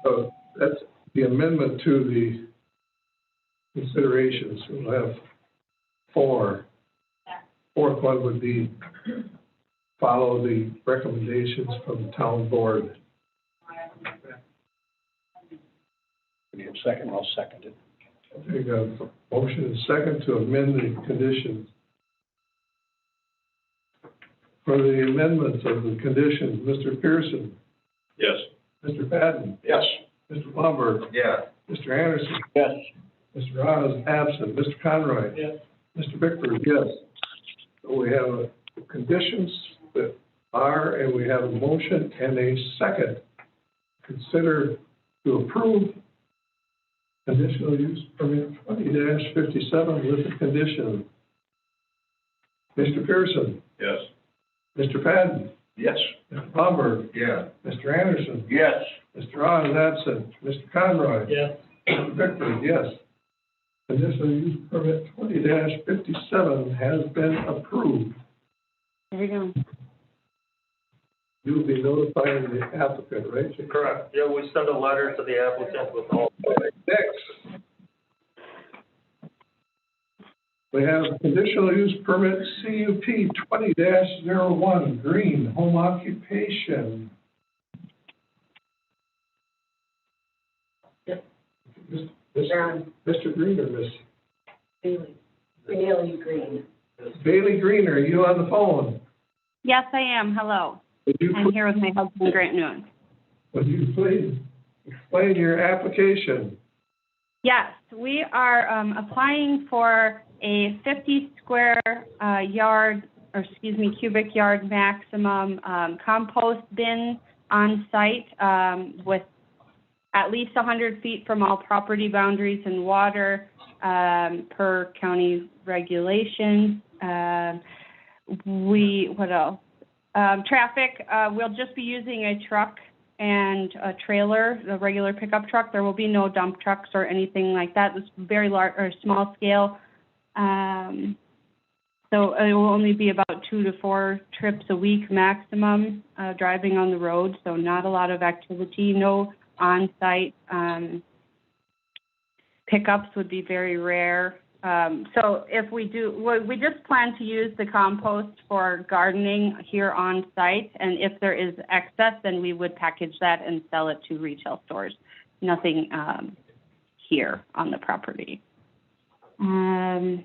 Speaker 3: So that's the amendment to the considerations. We'll have 4. 4th one would be follow the recommendations from the town board.
Speaker 8: We need a second, I'll second it.
Speaker 3: We got a motion and second to amend the conditions. For the amendments of the conditions, Mr. Pearson,
Speaker 9: Yes.
Speaker 3: Mr. Patton,
Speaker 8: Yes.
Speaker 3: Mr. Blomberg,
Speaker 9: Yeah.
Speaker 3: Mr. Anderson,
Speaker 8: Yes.
Speaker 3: Mr. Ross is absent. Mr. Conroy?
Speaker 4: Yes.
Speaker 3: Mr. Bickford, yes. So we have conditions that are, and we have a motion and a second. Consider to approve conditional use permit 20-57 with the condition. Mr. Pearson?
Speaker 8: Yes.
Speaker 3: Mr. Patton?
Speaker 8: Yes.
Speaker 3: Mr. Palmer?
Speaker 8: Yeah.
Speaker 3: Mr. Anderson?
Speaker 8: Yes.
Speaker 3: Mr. Ross is absent. Mr. Conroy?
Speaker 4: Yes.
Speaker 3: Mr. Bickford, yes. Conditional use permit 20-57 has been approved.
Speaker 17: There you go.
Speaker 3: You will be notifying the applicant, right? Jim?
Speaker 10: Correct. Yeah, we send a letter to the applicant with all.
Speaker 3: Next. We have conditional use permit CUP 20-01, green, home occupation.
Speaker 11: Yep.
Speaker 3: Mr. Green or Miss?
Speaker 11: Bailey Green.
Speaker 3: Bailey Green, are you on the phone?
Speaker 20: Yes, I am. Hello. I'm here with my husband, Grant Noon.
Speaker 3: Would you please explain your application?
Speaker 20: Yes, we are applying for a 50 square cubic yard maximum compost bin on site with at least 100 feet from all property boundaries and water per county regulations. What else? Traffic, we'll just be using a truck and a trailer, the regular pickup truck. There will be no dump trucks or anything like that. It's very large or small scale. So it will only be about 2 to 4 trips a week maximum driving on the road. So not a lot of activity, no on-site pickups would be very rare. So if we we just plan to use the compost for gardening here on site, and if there is excess, then we would package that and sell it to retail stores. Nothing here on the property.
Speaker 21: The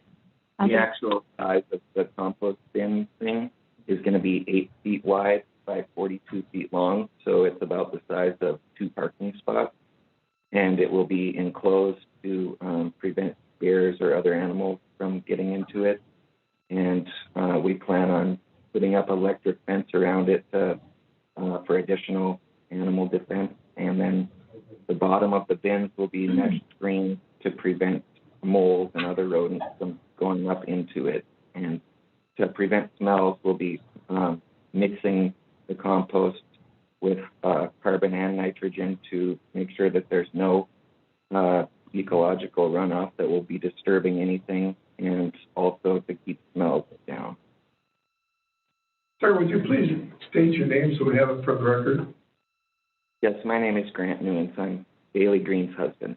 Speaker 21: actual size of the compost bin thing is going to be 8 feet wide by 42 feet long, so it's about the size of 2 parking spots, and it will be enclosed to prevent bears or other animals from getting into it. And we plan on putting up electric fence around it for additional animal defense. And then the bottom of the bins will be mesh screened to prevent moles and other rodents from going up into it. And to prevent smells, we'll be mixing the compost with carbon and nitrogen to make sure that there's no ecological runoff that will be disturbing anything, and also to keep smells down.
Speaker 3: Sir, would you please state your name so we have it for the record?
Speaker 21: Yes, my name is Grant Newens. I'm Bailey Green's husband.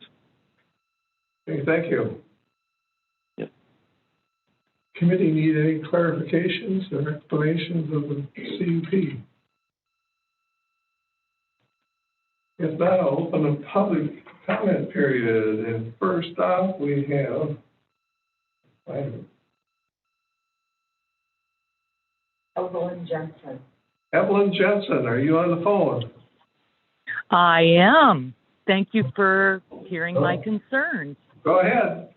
Speaker 3: Okay, thank you.
Speaker 21: Yes.
Speaker 3: Committee need any clarifications or explanations of the CUP? If not, I'll open a public comment period, and first off, we have
Speaker 11: Evelyn Jensen.
Speaker 3: Evelyn Jensen, are you on the phone?
Speaker 22: I am. Thank you for hearing my concerns.
Speaker 3: Go ahead.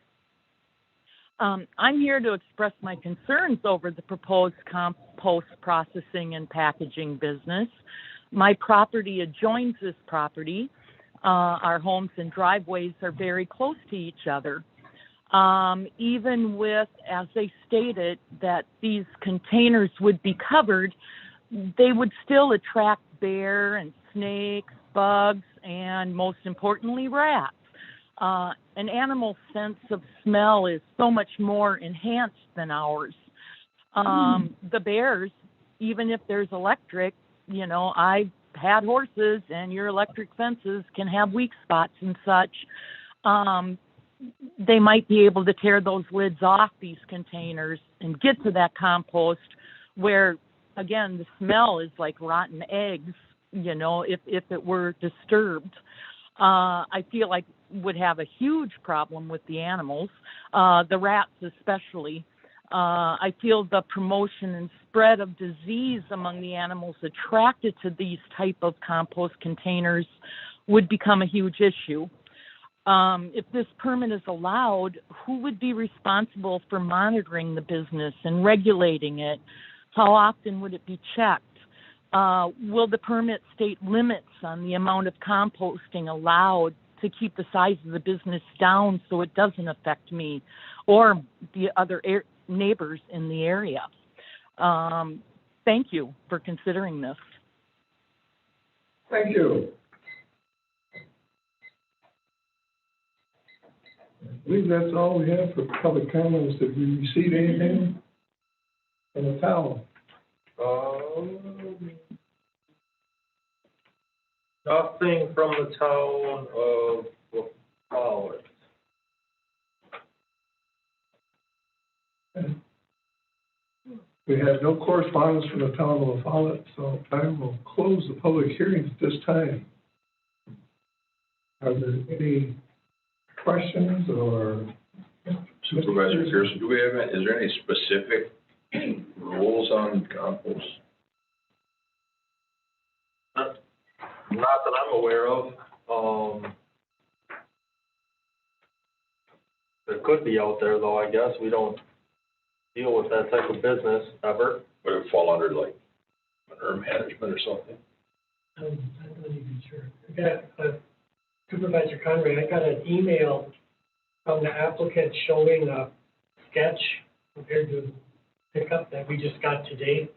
Speaker 22: I'm here to express my concerns over the proposed compost processing and packaging business. My property adjoins this property. Our homes and driveways are very close to each other. Even with, as they stated, that these containers would be covered, they would still attract bear and snakes, bugs, and most importantly, rats. An animal's sense of smell is so much more enhanced than ours. The bears, even if there's electric, I've had horses, and your electric fences can have weak spots and such. They might be able to tear those lids off these containers and get to that compost where, again, the smell is like rotten eggs, if it were disturbed. I feel like would have a huge problem with the animals, the rats especially. I feel the promotion and spread of disease among the animals attracted to these type of compost containers would become a huge issue. if this permit is allowed, who would be responsible for monitoring the business and regulating it? How often would it be checked? Will the permit state limits on the amount of composting allowed to keep the size of the business down so it doesn't affect me or the other neighbors in the area? Thank you for considering this.
Speaker 3: Thank you. I believe that's all we have for public comments. Did we receive anything from the town?
Speaker 10: Nothing from the town of Follett.
Speaker 3: We have no correspondence from the town of Follett, so I will close the public hearing at this time. Are there any questions or?
Speaker 9: Supervisor Pearson, do we have, is there any specific rules on compost?
Speaker 10: Not that I'm aware of. There could be out there though, I guess. We don't deal with that type of business ever.
Speaker 9: Would it fall under like manure management or something?
Speaker 4: I'm not even sure. I got Supervisor Conrad, I got an email from the applicant showing a sketch compared to pickup that we just got today.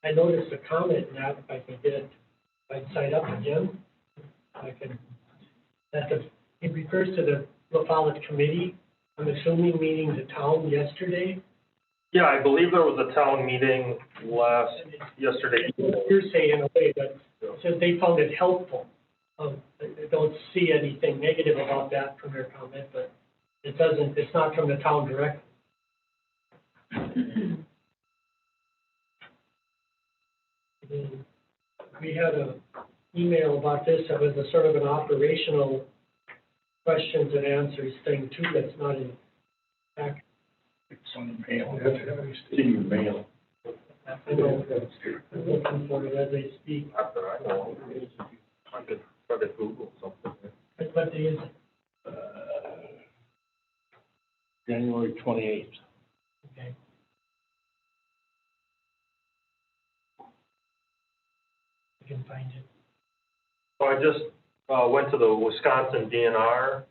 Speaker 4: I noticed a comment in that, if I can get it, if I sign up again, it refers to the La Follette committee. I'm assuming meeting the town yesterday.
Speaker 10: Yeah, I believe there was a town meeting yesterday.
Speaker 4: Hearsay in a way, but it says they found it helpful. I don't see anything negative about that from their comment, but it's not from the town directly. We had an email about this that was a sort of an operational questions and answers thing too, that's not in fact.
Speaker 8: It's on the mail. It's in your mail.
Speaker 4: I know, I'm looking for it as I speak.
Speaker 10: After I know, I could try to Google something.
Speaker 4: What day is it?
Speaker 8: January 28th.
Speaker 4: Okay. I can find it.
Speaker 10: So I just went to the Wisconsin DNR.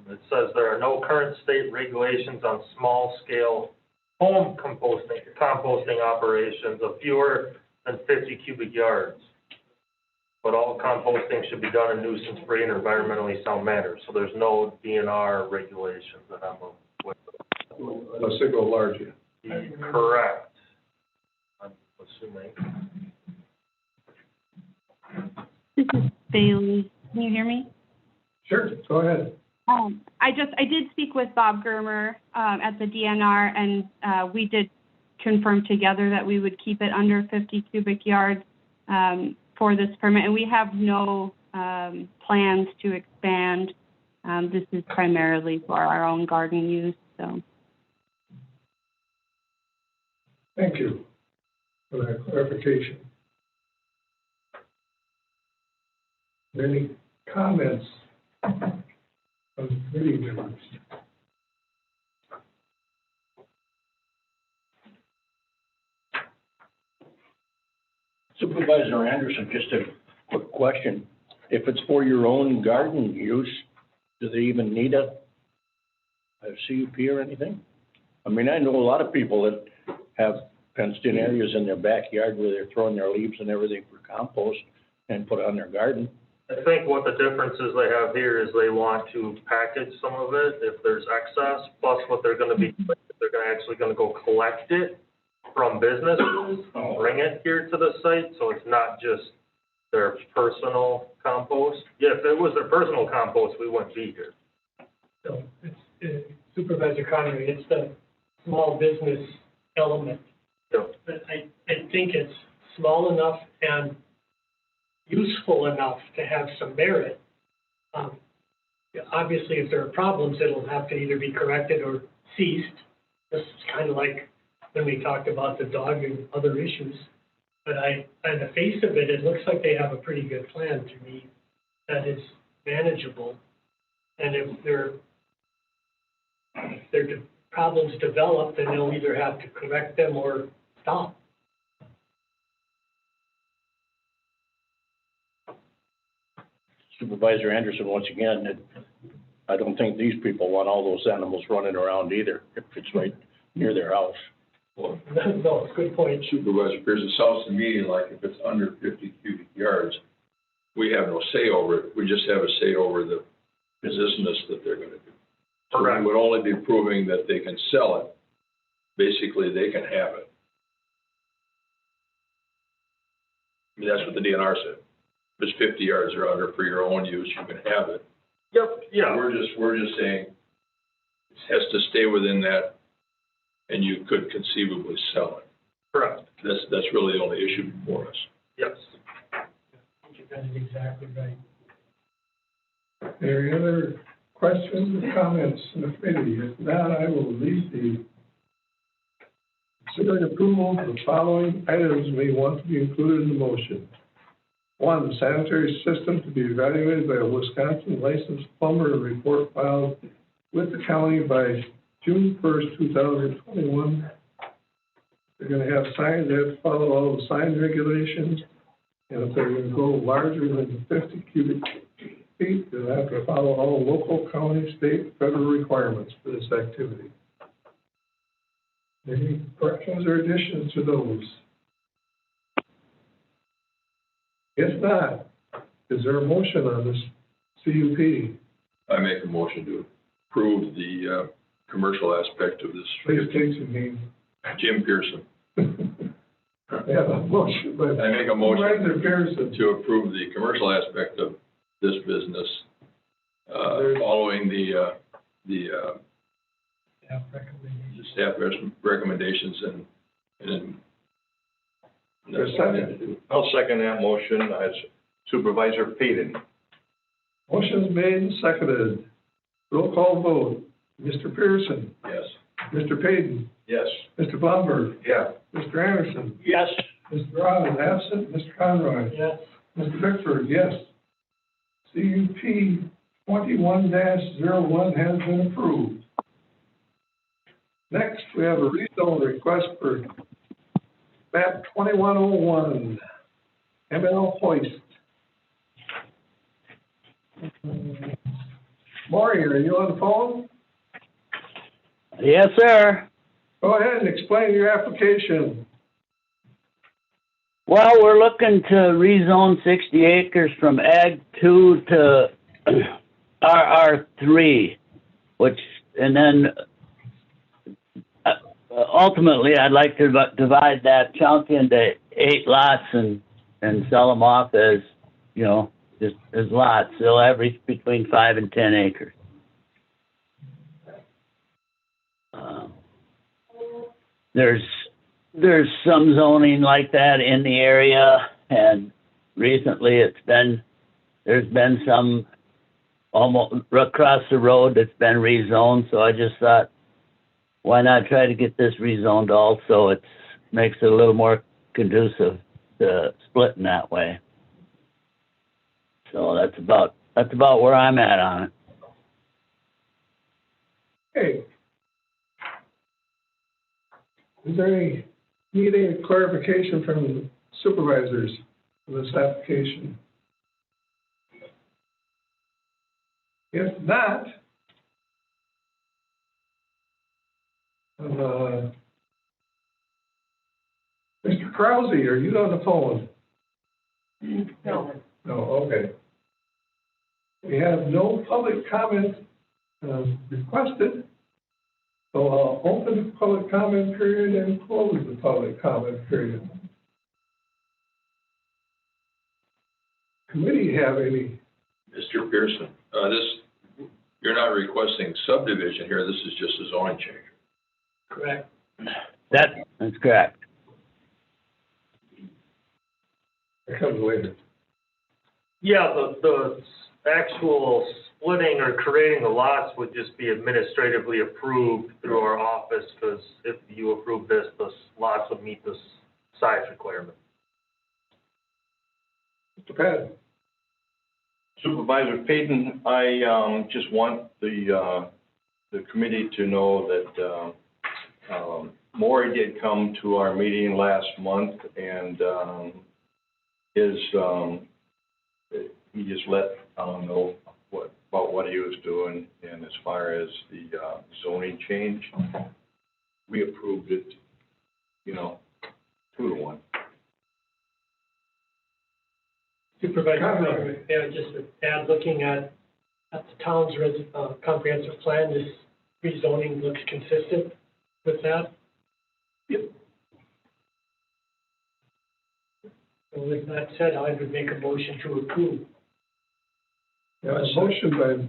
Speaker 10: It says there are no current state regulations on small-scale home composting operations of fewer than 50 cubic yards. But all composting should be done in nuisance-free and environmentally sound manner. So there's no DNR regulations that I'm aware of.
Speaker 3: Unless they go larger.
Speaker 10: Correct. I'm assuming.
Speaker 20: This is Bailey. Can you hear me?
Speaker 3: Sure, go ahead.
Speaker 20: I did speak with Bob Germer at the DNR, and we did confirm together that we would keep it under 50 cubic yards for this permit, and we have no plans to expand. This is primarily for our own garden use. So.
Speaker 3: Thank you for that clarification. Any comments from committee members?
Speaker 8: Supervisor Anderson, just a quick question. If it's for your own garden use, do they even need a CUP or anything? I mean, I know a lot of people that have fenced-in areas in their backyard where they're throwing their leaves and everything for compost and put it on their garden.
Speaker 10: I think what the difference is they have here is they want to package some of it if there's excess, plus what they're gonna be, they're actually gonna go collect it from businesses, bring it here to the site, so it's not just their personal compost. Yeah, if it was their personal compost, we wouldn't be here.
Speaker 4: So it's Supervisor Connery, it's the small business element.
Speaker 10: Yep.
Speaker 4: But I think it's small enough and useful enough to have some merit. Obviously, if there are problems, it'll have to either be corrected or ceased. This is kind of like when we talked about the dog and other issues. But on the face of it, it looks like they have a pretty good plan to me that is manageable. And if problems develop, then they'll either have to correct them or stop.
Speaker 8: Supervisor Anderson, once again, I don't think these people want all those animals running around either, if it's right near their house.
Speaker 9: Well,
Speaker 4: No, good point.
Speaker 9: Supervisor Pierce, it sounds to me like if it's under 50 cubic yards, we have no say over it. We just have a say over the business that they're going to do. So we would only be proving that they can sell it. Basically, they can have it. I mean, that's what the DNR said. If it's 50 yards or under for your own use, you can have it.
Speaker 10: Yep, yeah.
Speaker 9: We're just saying it has to stay within that, and you could conceivably sell it.
Speaker 10: Correct.
Speaker 9: That's really the only issue before us.
Speaker 10: Yes.
Speaker 4: You got it exactly right.
Speaker 3: Any other questions or comments in the committee? If not, I will read the considering approval of the following items may want to be included in the motion. 1, sanitary system to be evaluated by a Wisconsin licensed plumber and report filed with the county by June 1st, 2021. They're going to have signs, they have to follow all the sign regulations. And if they're going to go larger than 50 cubic feet, they'll have to follow all local, county, state, federal requirements for this activity. Any corrections or additions to those? If not, is there a motion on this CUP?
Speaker 9: I make a motion to approve the commercial aspect of this.
Speaker 3: Please take your name.
Speaker 9: Jim Pearson.
Speaker 3: I have a motion, but
Speaker 9: I make a motion
Speaker 3: Supervisor Pearson.
Speaker 9: to approve the commercial aspect of this business, following the staff recommendations and
Speaker 3: There's a second.
Speaker 8: I'll second that motion as Supervisor Peden.
Speaker 3: Motion's made and seconded. Roll call vote. Mr. Pearson.
Speaker 9: yes.
Speaker 3: Mr. Payton.
Speaker 8: Yes.
Speaker 3: Mr. Blumberg.
Speaker 8: Yeah.
Speaker 3: Mr. Anderson.
Speaker 8: Yes.
Speaker 3: Mr. Robbins absent. Mr. Conroy.
Speaker 4: Yes.
Speaker 3: Mr. Bickford, yes. CUP 21-01 has been approved. Next, we have a rezone request for map 2101, ML Hoist. Maury, are you on the phone?
Speaker 18: Yes, sir.
Speaker 3: Go ahead and explain your application.
Speaker 18: Well, we're looking to rezone 60 acres from Ag 2 to RR3, and then ultimately I'd like to divide that chunk into 8 lots and sell them off as, just as lots. They'll average between 5 and 10 acres. There's some zoning like that in the area, and recently there's been some almost across the road that's been rezoned, so I just thought, why not try to get this rezoned also? It makes it a little more conducive to splitting that way. So that's about where I'm at on it.
Speaker 3: Hey. Is there any clarification from supervisors for this application? If not, Mr. Krause, are you on the phone?
Speaker 4: No.
Speaker 3: No, okay. We have no public comment requested, so I'll open the public comment period and close the public comment period. Committee have any?
Speaker 9: Mr. Pearson, you're not requesting subdivision here, this is just a zoning change.
Speaker 4: Correct.
Speaker 18: That's correct.
Speaker 3: It comes later.
Speaker 10: Yeah, the actual splitting or creating the lots would just be administratively approved through our office, because if you approve this, the lots would meet this size requirement.
Speaker 3: Mr. Patton?
Speaker 8: Supervisor Payton, I just want the committee to know that Maury did come to our meeting last month, and he just let know about what he was doing, and as far as the zoning change, we approved it, 2-1.
Speaker 4: Supervisor, just to add, looking at the town's comprehensive plan, this rezoning looks consistent with that.
Speaker 3: Yep.
Speaker 4: And with that said, I would make a motion to approve.
Speaker 3: Yeah, a motion by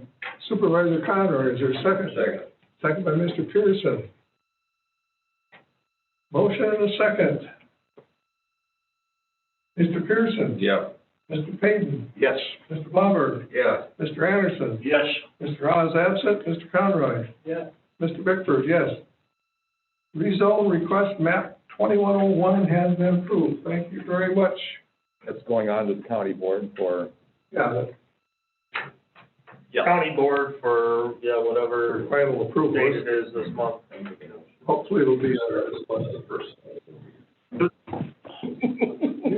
Speaker 3: Supervisor Conroy, is there a second? Second. Second by Mr. Pearson. Motion and a second. Mr. Pearson?
Speaker 9: Yep.
Speaker 3: Mr. Payton?
Speaker 8: Yes.
Speaker 3: Mr. Blumberg?
Speaker 9: Yeah.
Speaker 3: Mr. Anderson?
Speaker 8: Yes.
Speaker 3: Mr. Oz absent, Mr. Conroy?
Speaker 4: Yeah.
Speaker 3: Mr. Bickford, yes. Rezone request map 2101 has been approved. Thank you very much.
Speaker 19: That's going on to the county board for,
Speaker 3: Yeah,
Speaker 10: County board for, whatever
Speaker 3: final approval.
Speaker 10: date it is this month.
Speaker 3: Hopefully it'll be there as well as the first.
Speaker 4: You're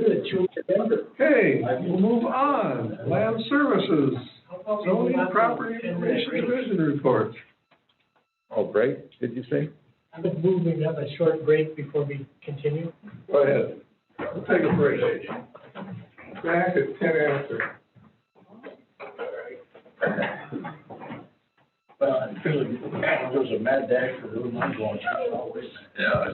Speaker 4: the junior member.
Speaker 3: Okay, we'll move on. Land Services, zoning property information division report.
Speaker 19: oh, break, did you say?
Speaker 4: I've been moving to have a short break before we continue.
Speaker 3: Go ahead. We'll take a break. Back at 10 after.
Speaker 8: Well, I feel like there was a mad dash for who I'm going to always.
Speaker 9: Yeah.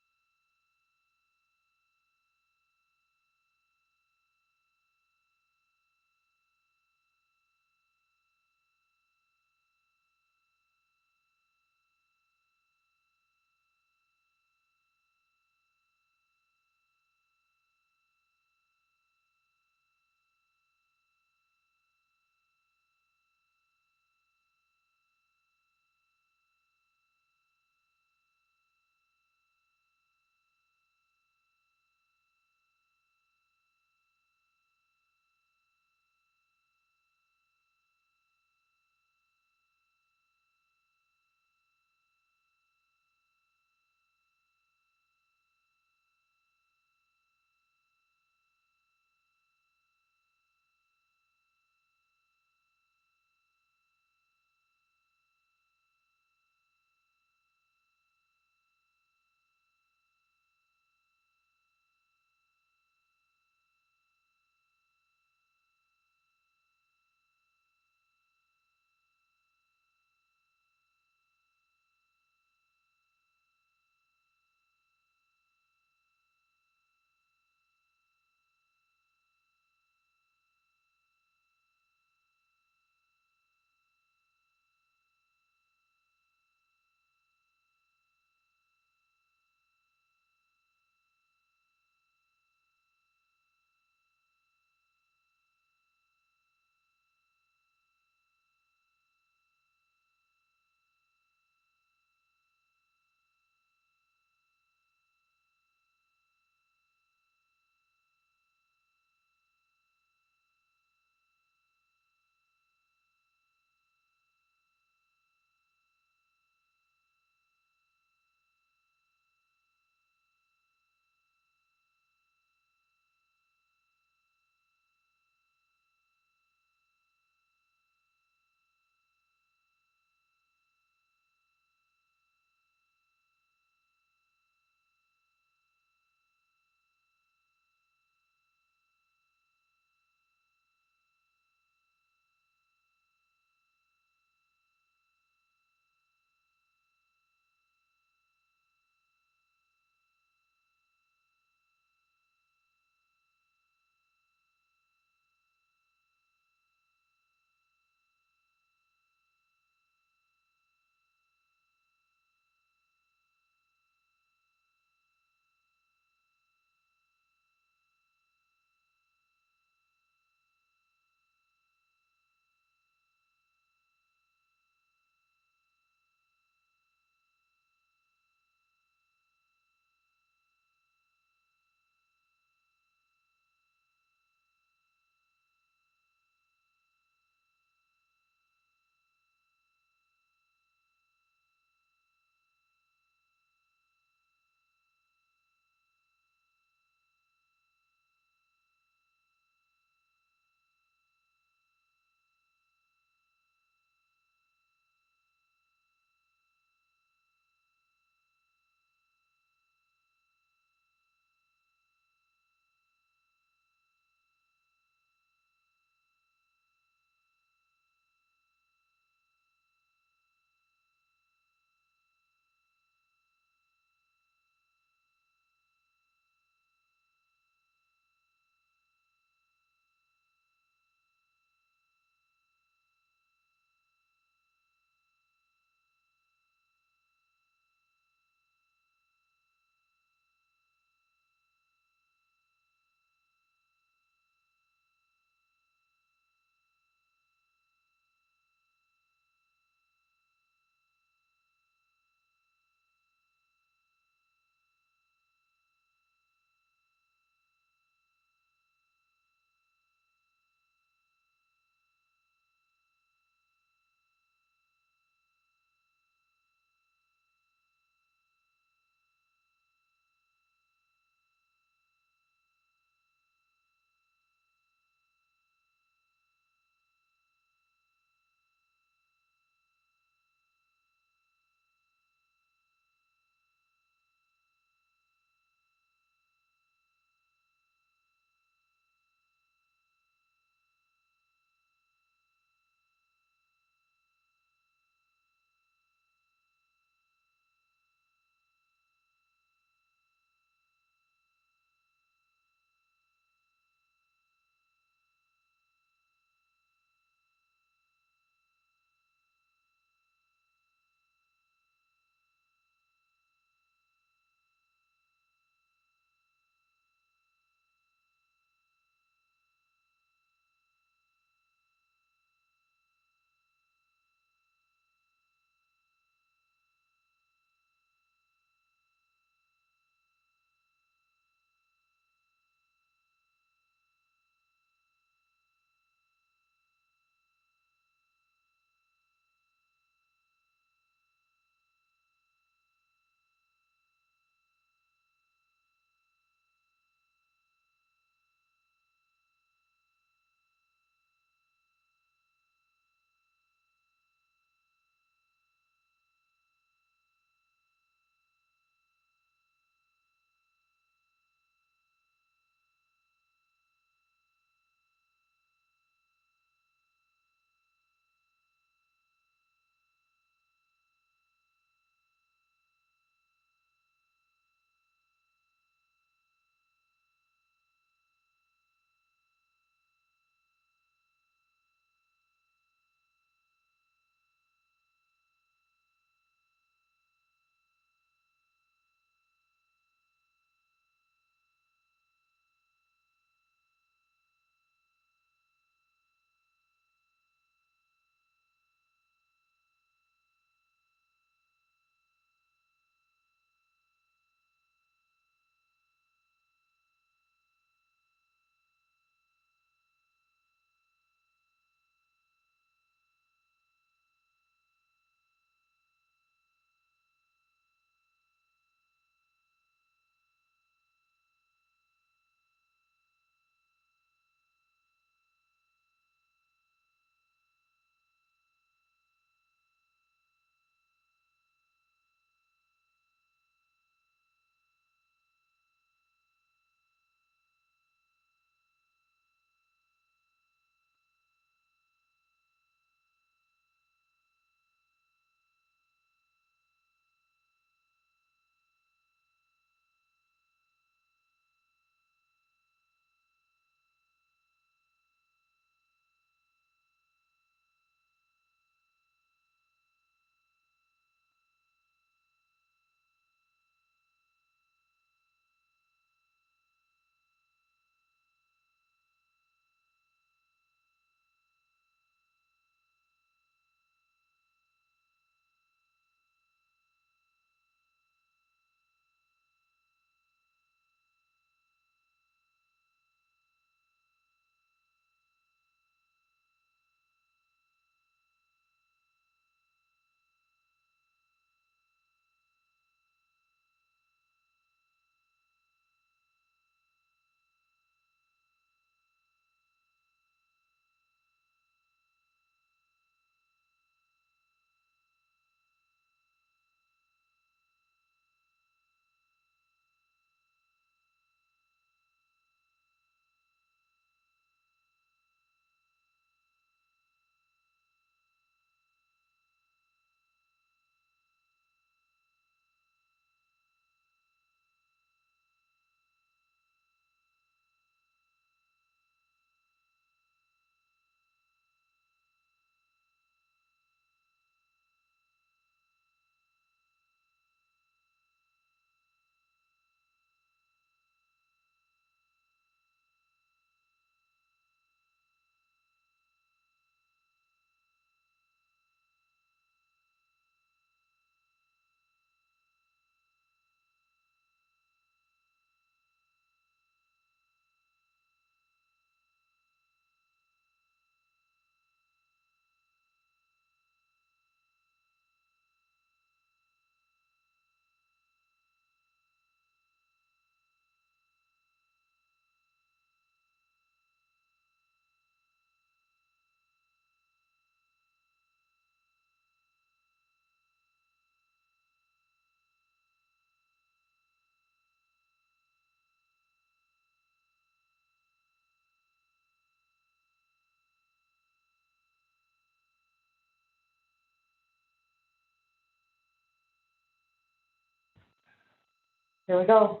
Speaker 17: Here we go.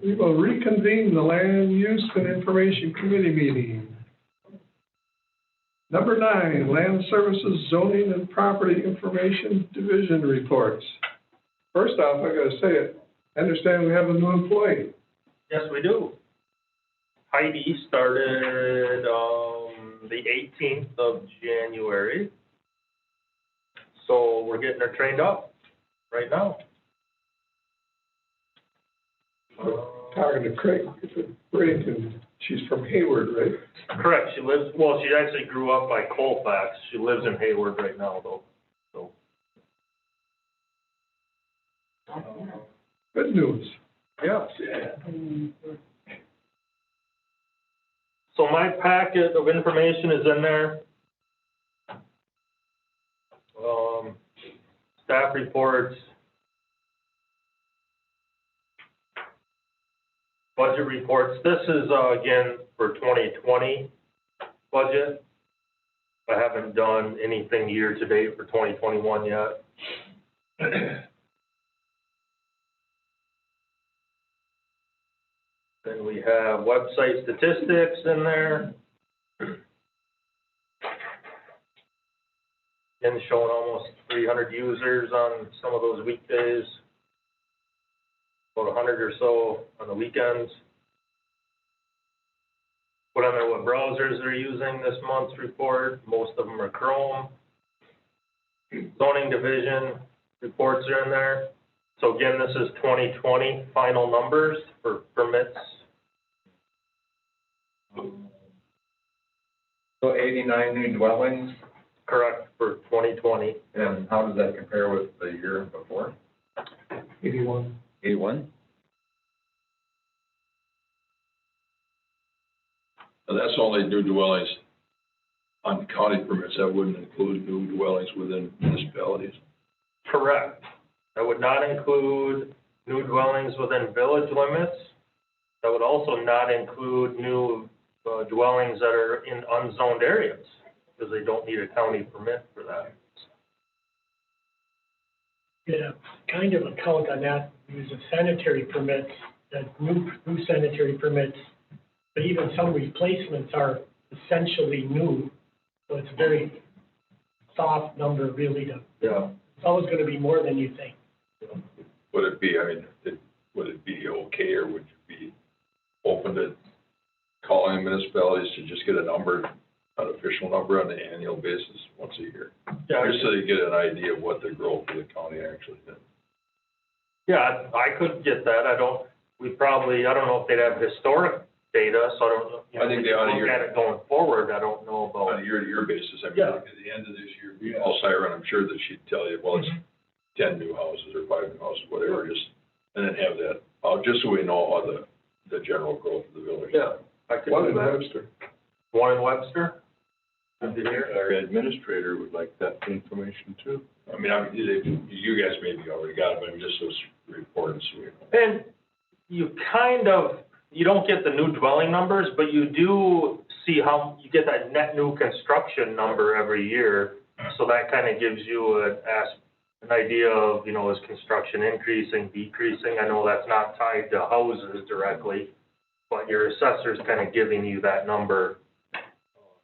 Speaker 3: We will reconvene the Land Use and Information Committee meeting. Number 9, Land Services Zoning and Property Information Division reports. First off, I gotta say it, I understand we have a new employee.
Speaker 10: Yes, we do. Heidi started, the 18th of January. So we're getting her trained up right now.
Speaker 3: Talking to Craig, and she's from Hayward, right?
Speaker 10: Correct, she actually grew up by Colfax. She lives in Hayward right now, though, so.
Speaker 3: Good news.
Speaker 10: Yeah. So my packet of information is in there. Staff reports, budget reports. This is, again, for 2020 budget. I haven't done anything year-to-date for 2021 yet. Then we have website statistics in there. And showing almost 300 users on some of those weekdays. About 100 or so on the weekends. Put on there what browsers they're using this month's report. Most of them are Chrome. Zoning division reports are in there. So again, this is 2020 final numbers for permits.
Speaker 19: So 89 new dwellings,
Speaker 10: Correct, for 2020.
Speaker 19: and how does that compare with the year before?
Speaker 3: 81.
Speaker 19: 81?
Speaker 9: And that's only new dwellings on county permits. That wouldn't include new dwellings within municipalities.
Speaker 10: Correct. That would not include new dwellings within village limits. That would also not include new dwellings that are in unzoned areas, because they don't need a county permit for that.
Speaker 4: Yeah, kind of a count on that, use of sanitary permits, that new sanitary permits, but even some replacements are essentially new, so it's a very soft number really to,
Speaker 9: Yeah.
Speaker 4: it's always gonna be more than you think.
Speaker 9: Would it be, would it be okay, or would you be open to calling municipalities to just get a number, an official number on an annual basis, once a year?
Speaker 10: Yeah.
Speaker 9: Just so you get an idea of what the growth of the county actually is.
Speaker 10: Yeah, I could get that. I don't know if they'd have historic data, so I don't know.
Speaker 9: I think they ought to
Speaker 10: look at it going forward, I don't know about.
Speaker 9: On a year-to-year basis, I mean,
Speaker 10: Yeah.
Speaker 9: like at the end of this year, we call Siren, I'm sure that she'd tell you, well, it's 10 new houses or 5 new houses, whatever, just, and then have that, just so we know how the general growth of the village.
Speaker 10: Yeah. I could
Speaker 3: One
Speaker 10: do
Speaker 3: in
Speaker 10: that.
Speaker 3: Webster.
Speaker 10: One in Webster? Good to hear.
Speaker 19: Our administrator would like that information too.
Speaker 9: I mean, you guys maybe already got it, but I'm just those reports, so we know.
Speaker 10: And you don't get the new dwelling numbers, but you do see how, you get that net new construction number every year. So that kind of gives you an idea of, is construction increasing, decreasing? I know that's not tied to houses directly, but your assessor's kind of giving you that number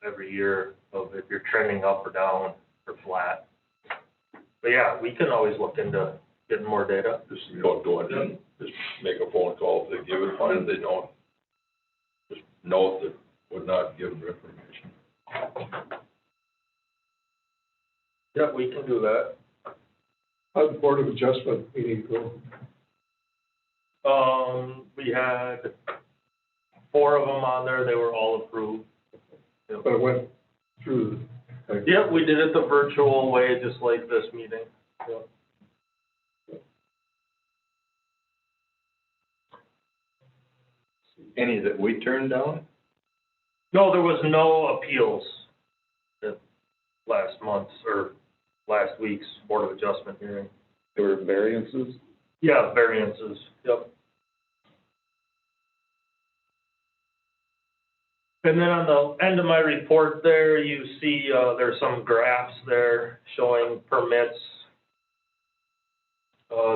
Speaker 10: every year of if you're trending up or down or flat. But yeah, we can always look into getting more data.
Speaker 9: Just, don't go in and just make a phone call. If they give it, fine. If they don't, just note that would not give them information.
Speaker 10: Yeah, we can do that.
Speaker 3: How'd the Board of Adjustment meeting go?
Speaker 10: We had 4 of them on there. They were all approved. Yep.
Speaker 3: But it went through.
Speaker 10: Yep, we did it the virtual way, just like this meeting. Yep.
Speaker 19: Any that we turned down?
Speaker 10: No, there was no appeals at last month's or last week's Board of Adjustment hearing.
Speaker 19: There were variances?
Speaker 10: Yeah, variances, yep. And then on the end of my report there, you see there's some graphs there showing permits.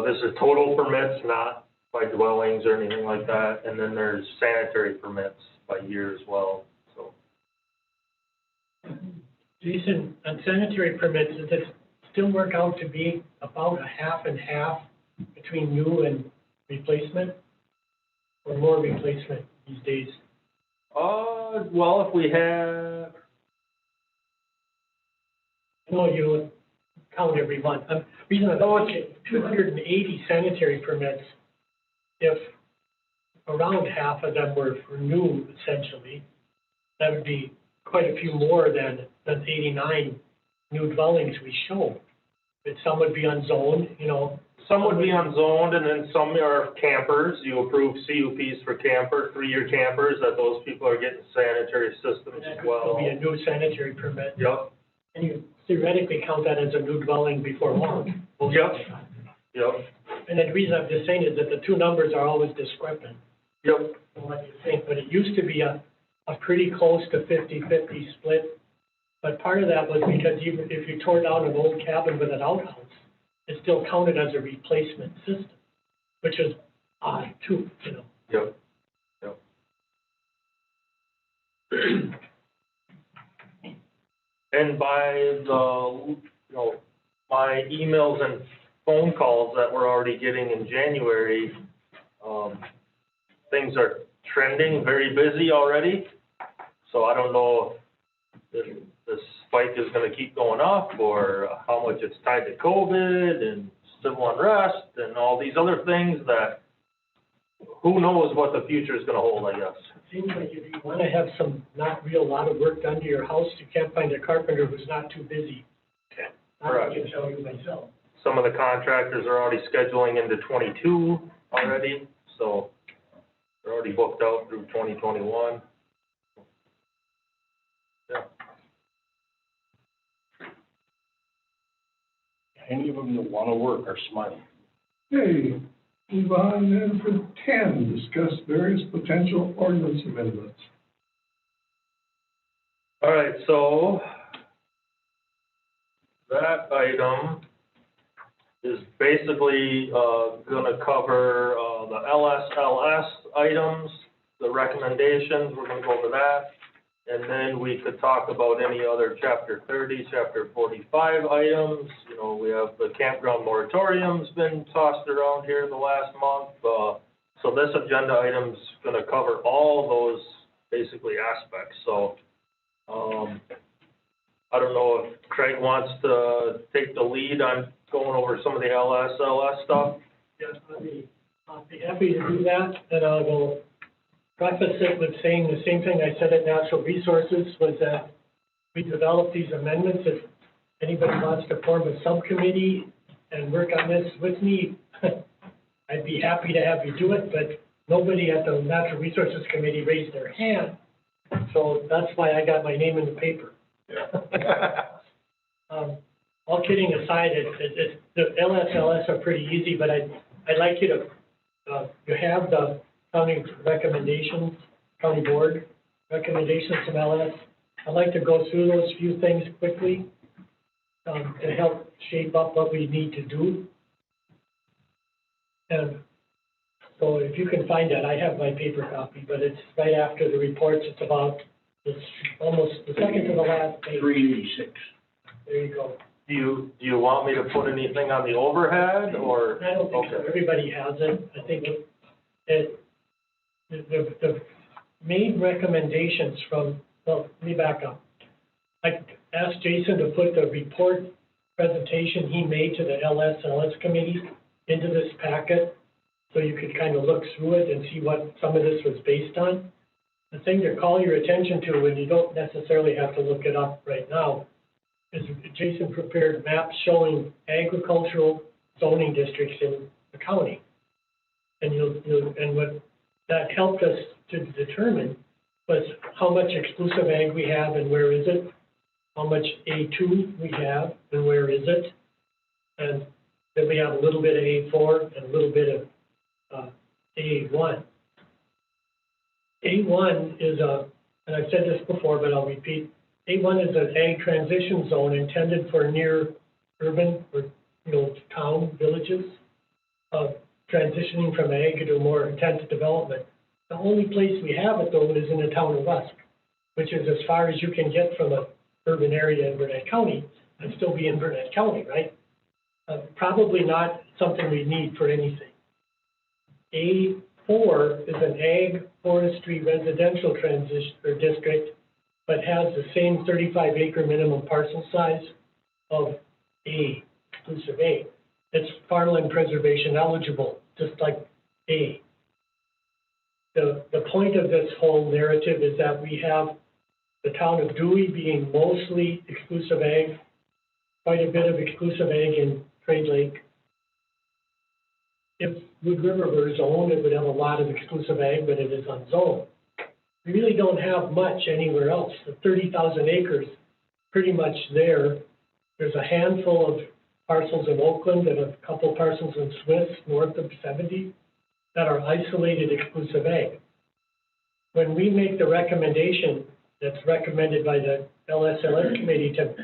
Speaker 10: This is total permits, not by dwellings or anything like that, and then there's sanitary permits by year as well, so.
Speaker 4: Jason, on sanitary permits, does it still work out to be about a half and half between new and replacement? Or more replacement these days?
Speaker 10: Well, if we have,
Speaker 4: I know you don't count every month. Reason I'm looking, 280 sanitary permits, if around half of them were for new essentially, that would be quite a few more than 89 new dwellings we show. But some would be unzoned, you know.
Speaker 10: some would be unzoned, and then some are campers. You approve CUPs for camper, 3-year campers, that those people are getting sanitary systems as well.
Speaker 4: It'll be a new sanitary permit.
Speaker 10: Yep.
Speaker 4: And you theoretically count that as a new dwelling before long.
Speaker 10: Yep. Yep.
Speaker 4: And the reason I'm just saying is that the two numbers are always discrepant.
Speaker 10: Yep.
Speaker 4: From what you think, but it used to be a pretty close to 50-50 split. But part of that was because even if you tore down an old cabin with an outhouse, it still counted as a replacement system, which is odd too, you know.
Speaker 10: Yep. Yep. And by the, you know, my emails and phone calls that we're already getting in January, things are trending very busy already. So I don't know if the spike is going to keep going up or how much it's tied to COVID and civil unrest and all these other things that who knows what the future is going to hold, I guess.
Speaker 4: Seems like if you want to have some not real lot of work done to your house, you can't find a carpenter who's not too busy.
Speaker 10: Correct.
Speaker 4: I can tell you myself.
Speaker 10: Some of the contractors are already scheduling into 22 already, so they're already booked out through 2021. Yeah.
Speaker 8: Any of them that want to work are smiling.
Speaker 3: Okay, move on then for 10, discuss various potential ordinance amendments.
Speaker 10: All right, so that item is basically going to cover the LSLS items, the recommendations, we're going to go over that. And then we could talk about any other Chapter 30, Chapter 45 items. You know, we have the campground moratorium's been tossed around here the last month. So this agenda item's going to cover all those basically aspects. So I don't know if Craig wants to take the lead on going over some of the LSLS stuff.
Speaker 4: Yes, I'll be happy to do that, and I will preface it with saying the same thing I said at Natural Resources, was that we developed these amendments. If anybody wants to form a subcommittee and work on this with me, I'd be happy to have you do it, but nobody at the Natural Resources Committee raised their hand, so that's why I got my name in the paper.
Speaker 10: Yeah.
Speaker 4: All kidding aside, the LSLS are pretty easy, but I'd like you to, you have the county recommendations, county board recommendations from LS. I'd like to go through those few things quickly to help shape up what we need to do. And so if you can find that, I have my paper copy, but it's right after the reports. It's about almost the second to the last page.
Speaker 8: 386.
Speaker 4: There you go.
Speaker 10: Do you want me to put anything on the overhead, or?
Speaker 4: I don't think so. Everybody has it. I think the main recommendations from, well, let me back up. I asked Jason to put the report presentation he made to the LSLS committee into this packet so you could kind of look through it and see what some of this was based on. The thing to call your attention to, and you don't necessarily have to look it up right now, is Jason prepared maps showing agricultural zoning districts in the county. And and what that helped us to determine was how much exclusive ag we have and where is it, how much A2 we have and where is it, and then we have a little bit of A4 and a little bit of A1. A1 is and I've said this before, but I'll repeat, A1 is an ag transition zone intended for near urban or, you know, town, villages. transitioning from ag to more intense development. The only place we have it though is in the town of West, which is as far as you can get from a urban area in Burnett County and still be in Burnett County, right? Probably not something we need for anything. A4 is an ag forestry residential transition or district, but has the same 35-acre minimum parcel size of A, exclusive A. It's farmland preservation eligible, just like A. The point of this whole narrative is that we have the town of Dewey being mostly exclusive ag, quite a bit of exclusive ag in Trade Lake. If Wood River were zoned, it would have a lot of exclusive ag, but it is unzoned. We really don't have much anywhere else. The 30,000 acres, pretty much there. There's a handful of parcels in Oakland and a couple parcels in Swiss, north of 70, that are isolated exclusive ag. When we make the recommendation that's recommended by the LSLS committee to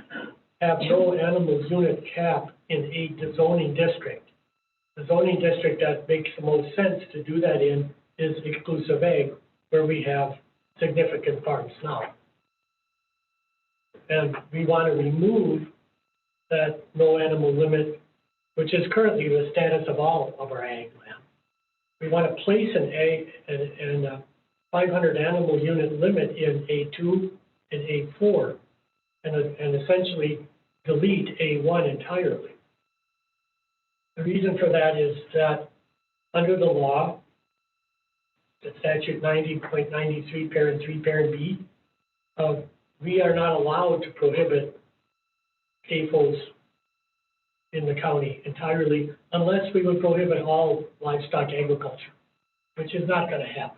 Speaker 4: have no animals unit cap in a zoning district, the zoning district that makes the most sense to do that in is exclusive ag, where we have significant farms now. And we want to remove that no animal limit, which is currently the status of all of our ag land. We want to place an 500 animal unit limit in A2 and A4, and essentially delete A1 entirely. The reason for that is that under the law, the statute 90.93 parent 3 parent B, we are not allowed to prohibit CAFOs in the county entirely unless we would prohibit all livestock agriculture, which is not going to happen.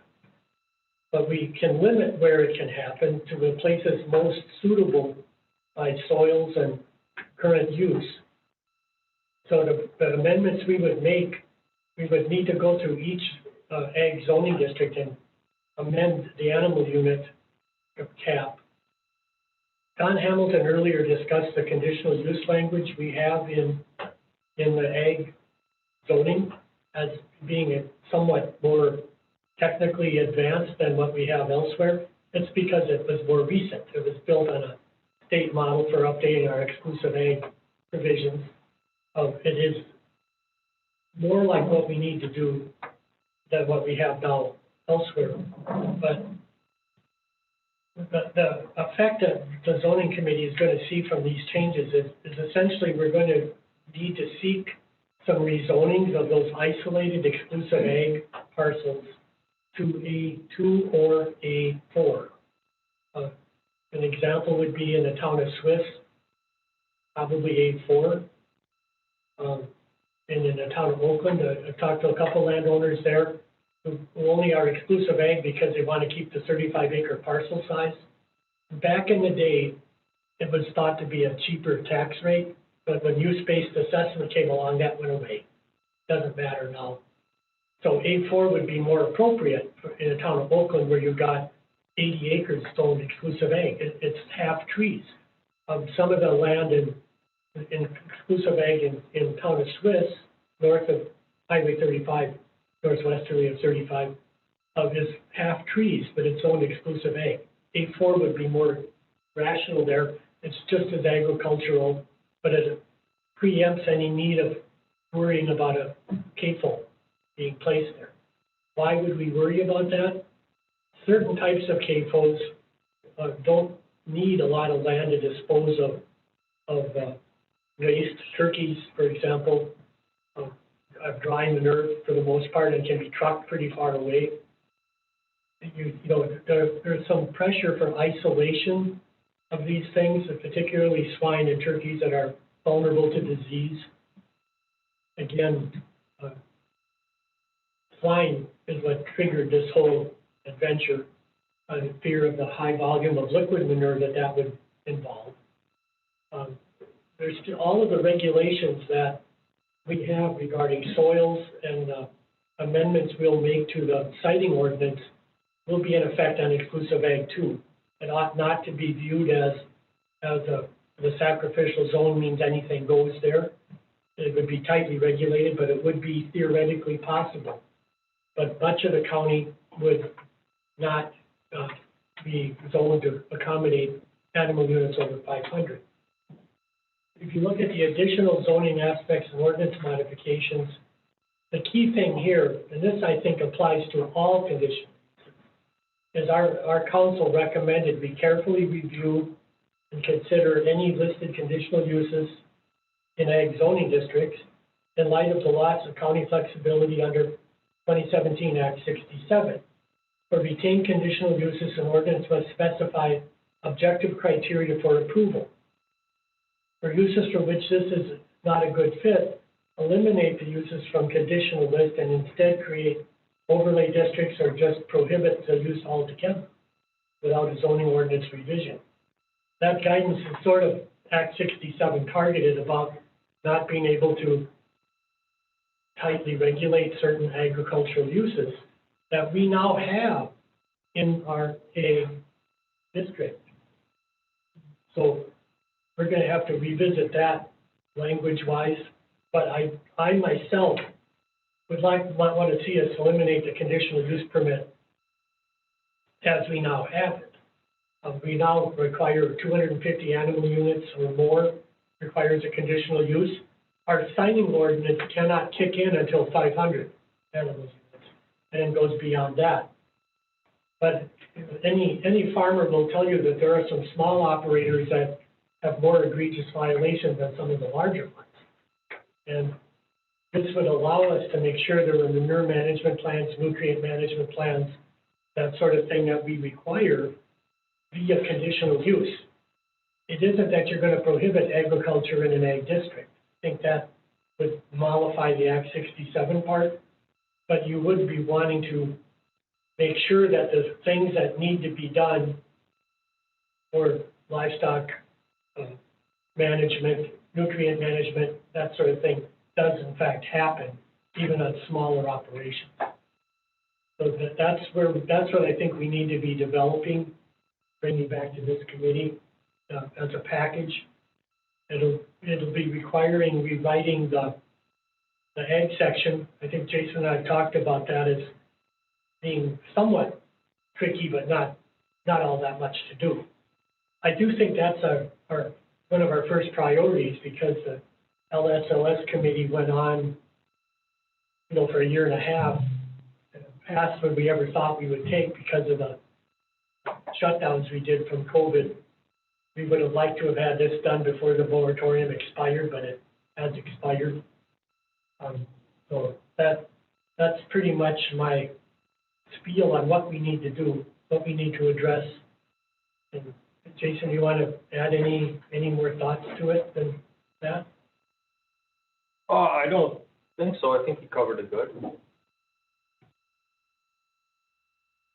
Speaker 4: But we can limit where it can happen to the places most suitable by soils and current use. So the amendments we would make, we would need to go through each ag zoning district and amend the animal unit cap. Don Hamilton earlier discussed the conditional use language we have in the ag zoning as being somewhat more technically advanced than what we have elsewhere. It's because it was more recent. It was built on a state model for updating our exclusive ag provisions. It is more like what we need to do than what we have now elsewhere. But the effect that the zoning committee is going to see from these changes is essentially we're going to need to seek some rezonings of those isolated exclusive ag parcels to A2 or A4. An example would be in the town of Swiss, probably A4. And in the town of Oakland, I've talked to a couple landowners there who only are exclusive ag because they want to keep the 35-acre parcel size. Back in the day, it was thought to be a cheaper tax rate, but when use-based assessment came along, that went away. Doesn't matter now. So A4 would be more appropriate in the town of Oakland where you've got 80 acres zoned exclusive ag. It's half trees. Some of the land in exclusive ag in town of Swiss, north of Highway 35, northwesterly of 35, is half trees, but it's owned exclusive ag. A4 would be more rational there. It's just as agricultural, but it preempts any need of worrying about a CAFO being placed there. Why would we worry about that? Certain types of CAFOs don't need a lot of land to dispose of waste. Turkeys, for example, are dry manure for the most part and can be trucked pretty far away. There's some pressure for isolation of these things, particularly swine and turkeys that are vulnerable to disease. Again, swine is what triggered this whole adventure, fear of the high volume of liquid manure that would involve. There's all of the regulations that we have regarding soils and amendments we'll make to the siting ordinance will be in effect on exclusive ag too. It ought not to be viewed as the sacrificial zone means anything goes there. It would be tightly regulated, but it would be theoretically possible. But much of the county would not be zoned to accommodate animal units over 500. If you look at the additional zoning aspects and ordinance modifications, the key thing here, and this I think applies to all conditions, is our council recommended we carefully review and consider any listed conditional uses in ag zoning districts in light of the loss of county flexibility under 2017 Act 67. For retained conditional uses, an ordinance must specify objective criteria for approval. For uses for which this is not a good fit, eliminate the uses from conditional list and instead create overlay districts or just prohibit the use altogether without a zoning ordinance revision. That guidance is sort of Act 67 targeted about not being able to tightly regulate certain agricultural uses that we now have in our ag district. So we're going to have to revisit that language-wise, but I myself would want to see us eliminate the conditional use permit as we now have it. We now require 250 animal units or more requires a conditional use. Our signing ordinance cannot kick in until 500 animal units, and then goes beyond that. But any farmer will tell you that there are some small operators that have more egregious violations than some of the larger ones. And this would allow us to make sure there were manure management plans, nutrient management plans, that sort of thing that we require via conditional use. It isn't that you're going to prohibit agriculture in an ag district. I think that would mollify the Act 67 part, but you would be wanting to make sure that the things that need to be done for livestock management, nutrient management, that sort of thing, does in fact happen, even on smaller operations. So that's what I think we need to be developing, bringing back to this committee as a package. It'll be requiring rewriting the ag section. I think Jason and I talked about that as being somewhat tricky, but not all that much to do. I do think that's one of our first priorities, because the LSLS committee went on, for a year and a half, past what we ever thought we would take because of the shutdowns we did from COVID. We would have liked to have had this done before the moratorium expired, but it has expired. So that's pretty much my spiel on what we need to do, what we need to address. And Jason, you want to add any more thoughts to it than that?
Speaker 10: I don't think so. I think you covered it good.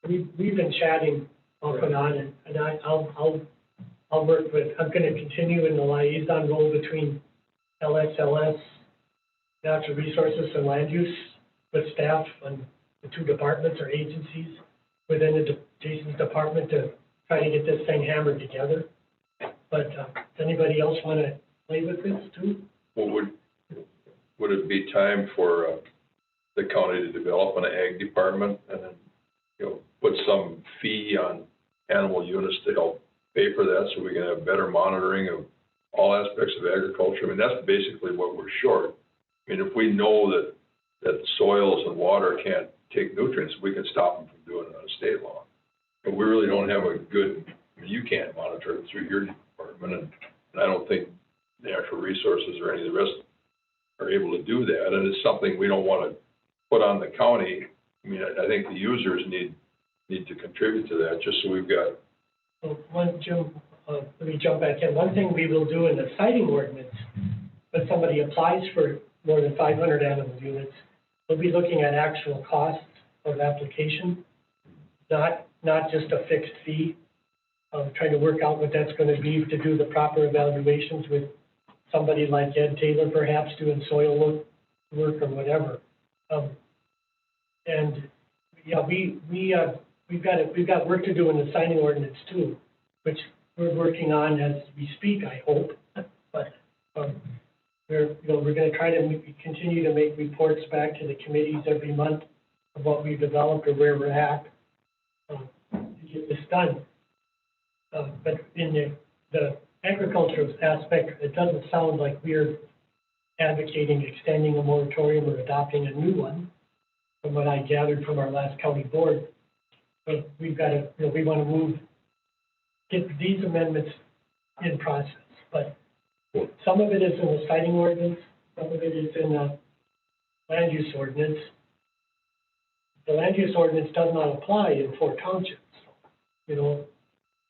Speaker 4: We've been chatting off and on, and I'll work with. I'm going to continue in the liaison role between LSLS, Natural Resources, and Land Use with staff on the two departments or agencies within Jason's department to try to get this thing hammered together. But does anybody else want to play with this too?
Speaker 9: Well, would it be time for the county to develop an ag department and then, put some fee on animal units to help pay for that, so we can have better monitoring of all aspects of agriculture? I mean, that's basically what we're short. I mean, if we know that soils and water can't take nutrients, we can stop them from doing it on a state law. But we really don't have a good, you can't monitor it through your department, and I don't think Natural Resources or any of the rest are able to do that, and it's something we don't want to put on the county. I mean, I think the users need to contribute to that, just so we've got.
Speaker 4: Well, Jim, let me jump back in. One thing we will do in the siting ordinance, when somebody applies for more than 500 animal units, we'll be looking at actual costs of application, not just a fixed fee. Trying to work out what that's going to be to do the proper evaluations with somebody like Ed Taylor, perhaps doing soil work or whatever. And yeah, we've got work to do in the signing ordinance too, which we're working on as we speak, I hope. But we're gonna try to continue to make reports back to the committees every month of what we've developed or where we're at, to get this done. But in the agricultural aspect, it doesn't sound like we're advocating extending a moratorium or adopting a new one, from what I gathered from our last county board. But we've got to, we want to get these amendments in process. But some of it is in the citing ordinance, some of it is in the land use ordinance. The land use ordinance does not apply in 4 townships.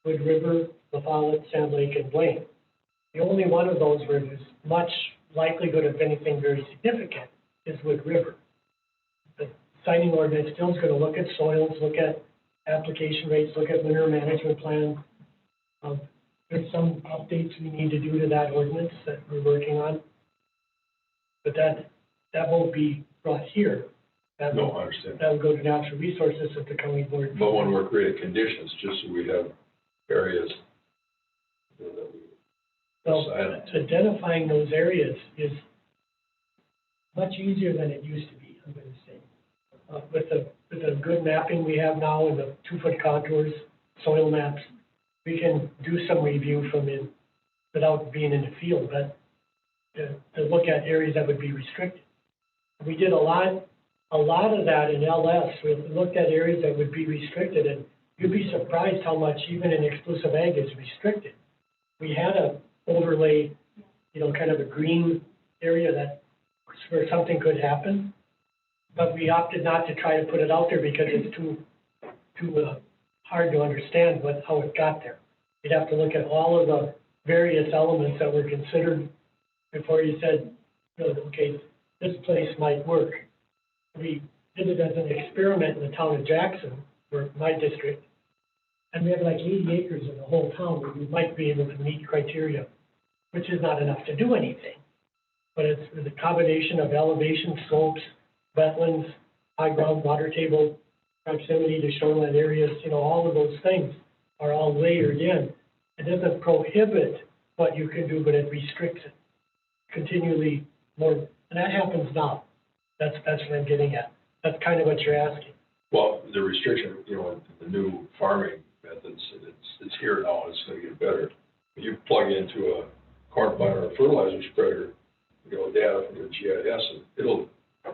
Speaker 4: Wood River, La Follette, Sand Lake, and Blaine. The only one of those where there's much likelihood of anything very significant is Wood River. The citing ordinance still is going to look at soils, look at application rates, look at winter management plan. There's some updates we need to do to that ordinance that we're working on. But that won't be brought here.
Speaker 9: I understand.
Speaker 4: That will go to natural resources at the county board.
Speaker 9: But when we're creating conditions, just so we have areas that we decide.
Speaker 4: Identifying those areas is much easier than it used to be, I'm going to say. With the good mapping we have now and the 2-foot contours, soil maps, we can do some review from in without being in the field, but to look at areas that would be restricted. We did a lot of that in LS. We looked at areas that would be restricted, and you'd be surprised how much even an exclusive ag is restricted. We had a overlay, kind of a green area where something could happen, but we opted not to try to put it out there because it's too hard to understand how it got there. You'd have to look at all of the various elements that were considered before you said, okay, this place might work. We did it as an experiment in the town of Jackson, or my district, and we have like 80 acres in the whole town where we might be able to meet criteria, which is not enough to do anything. But it's the combination of elevation, slopes, wetlands, high ground water table, proximity to shoreline areas, all of those things are all layered in. It doesn't prohibit what you can do, but it restricts it continually more. And that happens now. That's what I'm getting at. That's kind of what you're asking.
Speaker 9: Well, the restriction, the new farming methods, it's here now, it's going to get better. You plug into a corn plant or a fertilizer spreader, data from the GIS, and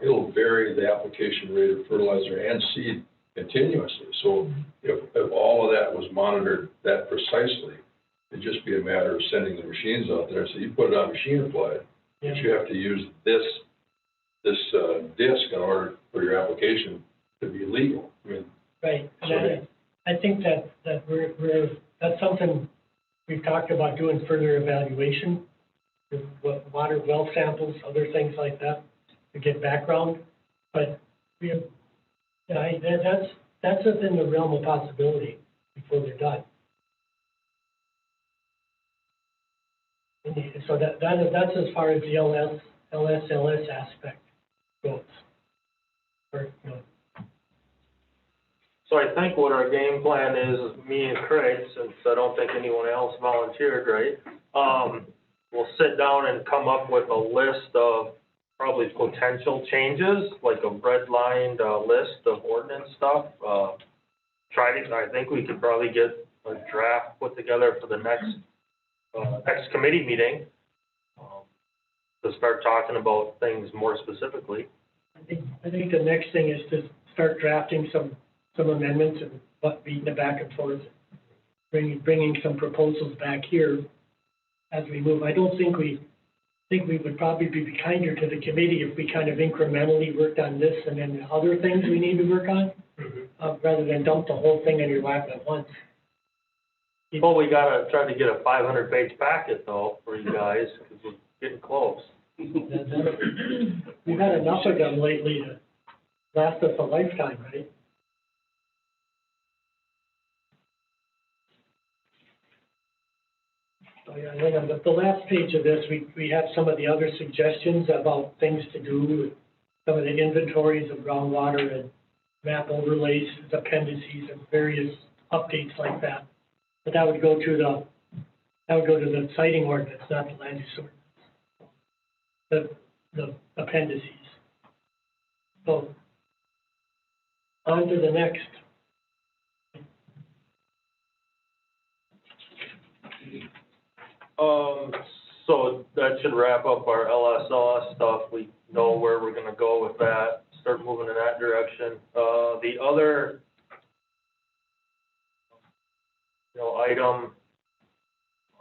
Speaker 9: it'll vary the application rate of fertilizer and seed continuously. So if all of that was monitored that precisely, it'd just be a matter of sending the machines out there. So you put it on machine applied, but you have to use this disc in order for your application to be legal.
Speaker 4: Right. I think that that's something we've talked about doing further evaluation, with water well samples, other things like that, to get background. But that's within the realm of possibility before they're done. So that's as far as the LS aspect goes.
Speaker 10: So I think what our game plan is me and Craig, since I don't think anyone else volunteered, right? We'll sit down and come up with a list of probably potential changes, like a redlined list of ordinance stuff. I think we could probably get a draft put together for the next committee meeting to start talking about things more specifically.
Speaker 4: I think the next thing is to start drafting some amendments and beating it back and forth, bringing some proposals back here as we move. I don't think we would probably be kinder to the committee if we kind of incrementally worked on this and then the other things we need to work on, rather than dump the whole thing in your lap at once.
Speaker 10: Well, we gotta try to get a 500-page packet though for you guys, because we're getting close.
Speaker 4: We've had enough of them lately to last us a lifetime, right? So yeah, the last page of this, we have some of the other suggestions about things to do, some of the inventories of groundwater and map overlays, appendices, and various updates like that. But that would go to the citing ordinance, not the land use ordinance. the appendices. So, on to the next.
Speaker 10: So that should wrap up our LSLS stuff. We know where we're gonna go with that, start moving in that direction. The other, item,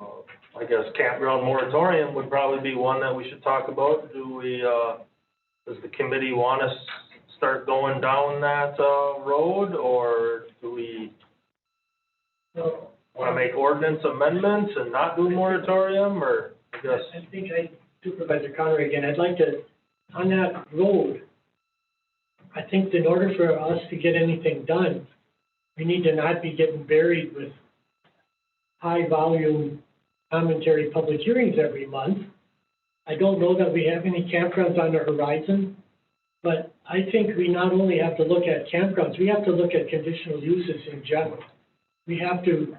Speaker 10: I guess campground moratorium would probably be one that we should talk about. Do we, does the committee want us to start going down that, road, or do we want to make ordinance amendments and not do moratorium, or I guess?
Speaker 4: I think Supervisor Connery again, I'd like to, on that road, I think in order for us to get anything done, we need to not be getting buried with high volume commentary public hearings every month. I don't know that we have any campgrounds on the horizon, but I think we not only have to look at campgrounds, we have to look at conditional uses in general. We have to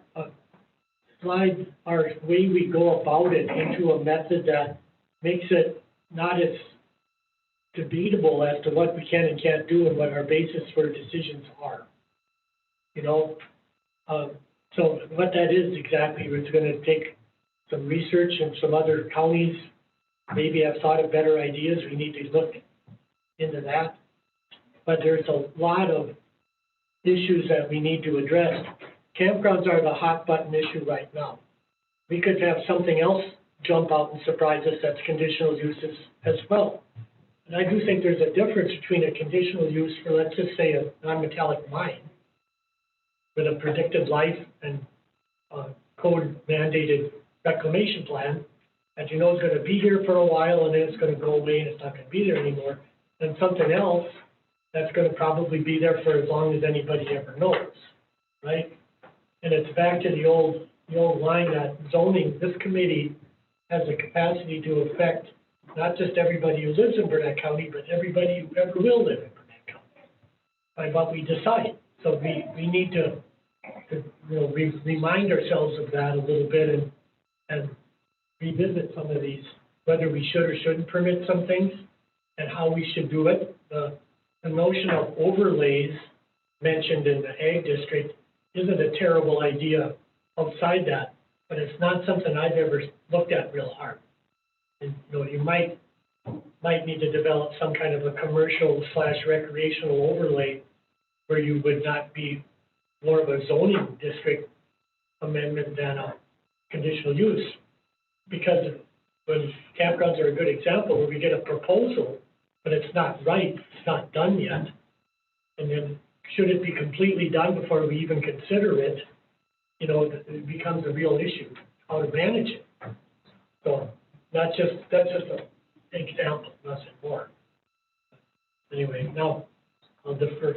Speaker 4: slide our way we go about it into a method that makes it not as debatable as to what we can and can't do and what our basis for decisions are. So what that is exactly, it's going to take some research, and some other counties maybe have thought of better ideas. We need to look into that. But there's a lot of issues that we need to address. Campgrounds are the hot button issue right now. We could have something else jump out and surprise us that's conditional uses as well. And I do think there's a difference between a conditional use for, let's just say, a non-metallic mine with a predicted life and code mandated reclamation plan that is going to be here for a while and then it's going to go away and it's not going to be there anymore, than something else that's going to probably be there for as long as anybody ever knows, right? And it's back to the old line that zoning, this committee has the capacity to affect not just everybody who lives in Burnett County, but everybody who ever will live in Burnett County by what we decide. So we need to remind ourselves of that a little bit and revisit some of these, whether we should or shouldn't permit some things and how we should do it. The notion of overlays mentioned in the ag district isn't a terrible idea outside that, but it's not something I've ever looked at real hard. And, you might need to develop some kind of a commercial/recreational overlay where you would not be more of a zoning district amendment than a conditional use. Because when campgrounds are a good example, where we get a proposal, but it's not right, it's not done yet, and then should it be completely done before we even consider it, it becomes a real issue, how to manage it. So that's just an example, nothing more. Anyway, now I'll defer,